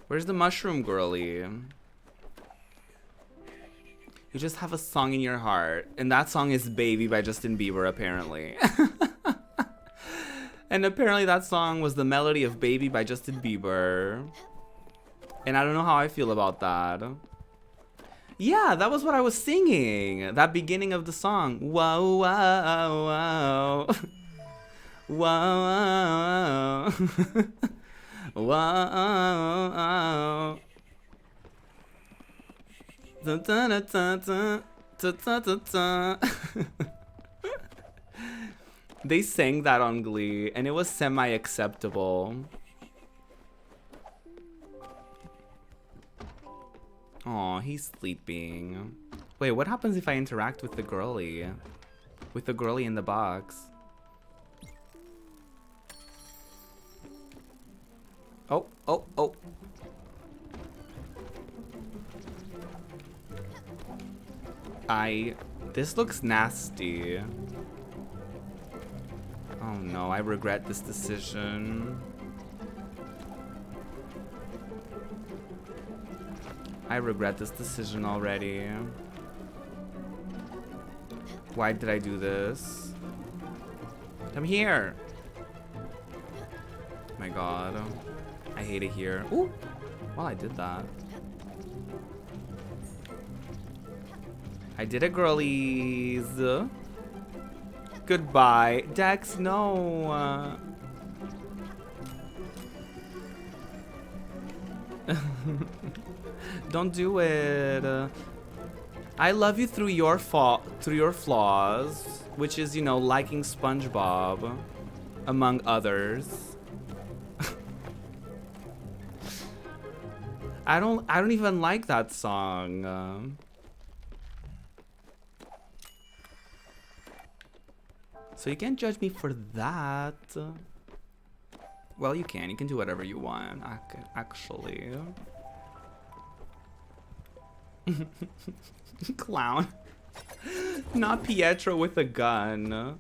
Where's the mushroom girly? You just have a song in your heart, and that song is Baby by Justin Bieber, apparently. And apparently that song was the melody of Baby by Justin Bieber. And I don't know how I feel about that. Yeah, that was what I was singing. That beginning of the song. Whoa, wow, wow. Whoa. Whoa. Dun, dun, dun, dun, dun, dun, dun, dun. They sang that on Glee, and it was semi-acceptable. Aw, he's sleeping. Wait, what happens if I interact with the girly? With the girly in the box? Oh, oh, oh. This looks nasty. Oh no, I regret this decision. I regret this decision already. Why did I do this? Come here. Oh my god. I hate it here. Ooh. Well, I did that. I did it, girlies. Goodbye. Dex, no. Don't do it. I love you through your flaws, which is, you know, liking SpongeBob, among others. I don't even like that song. So you can't judge me for that. Well, you can. You can do whatever you want, actually. Clown. Not Pietro with a gun.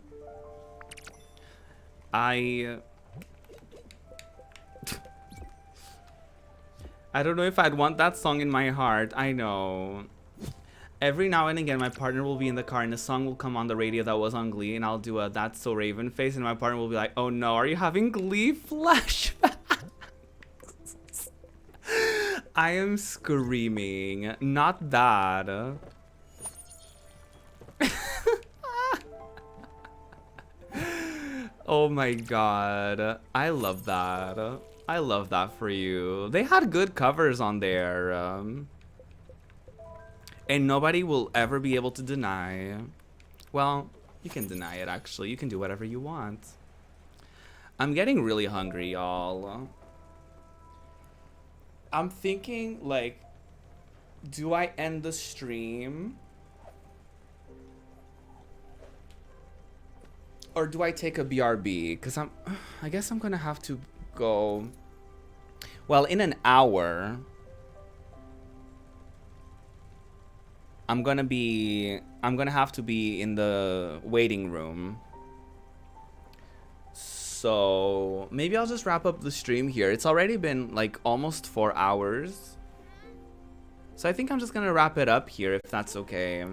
I don't know if I'd want that song in my heart. I know. Every now and again, my partner will be in the car and a song will come on the radio that was on Glee, and I'll do a "That's So Raven" face, and my partner will be like, "Oh no, are you having Glee flashbacks?" I am screaming. Not that. Oh my god. I love that. I love that for you. They had good covers on there. And nobody will ever be able to deny. Well, you can deny it actually. You can do whatever you want. I'm getting really hungry, y'all. I'm thinking, like, do I end the stream? Or do I take a BRB? Because I guess I'm gonna have to go. Well, in an hour, I'm gonna have to be in the waiting room. So maybe I'll just wrap up the stream here. It's already been like almost 4 hours. So I think I'm just gonna wrap it up here if that's okay.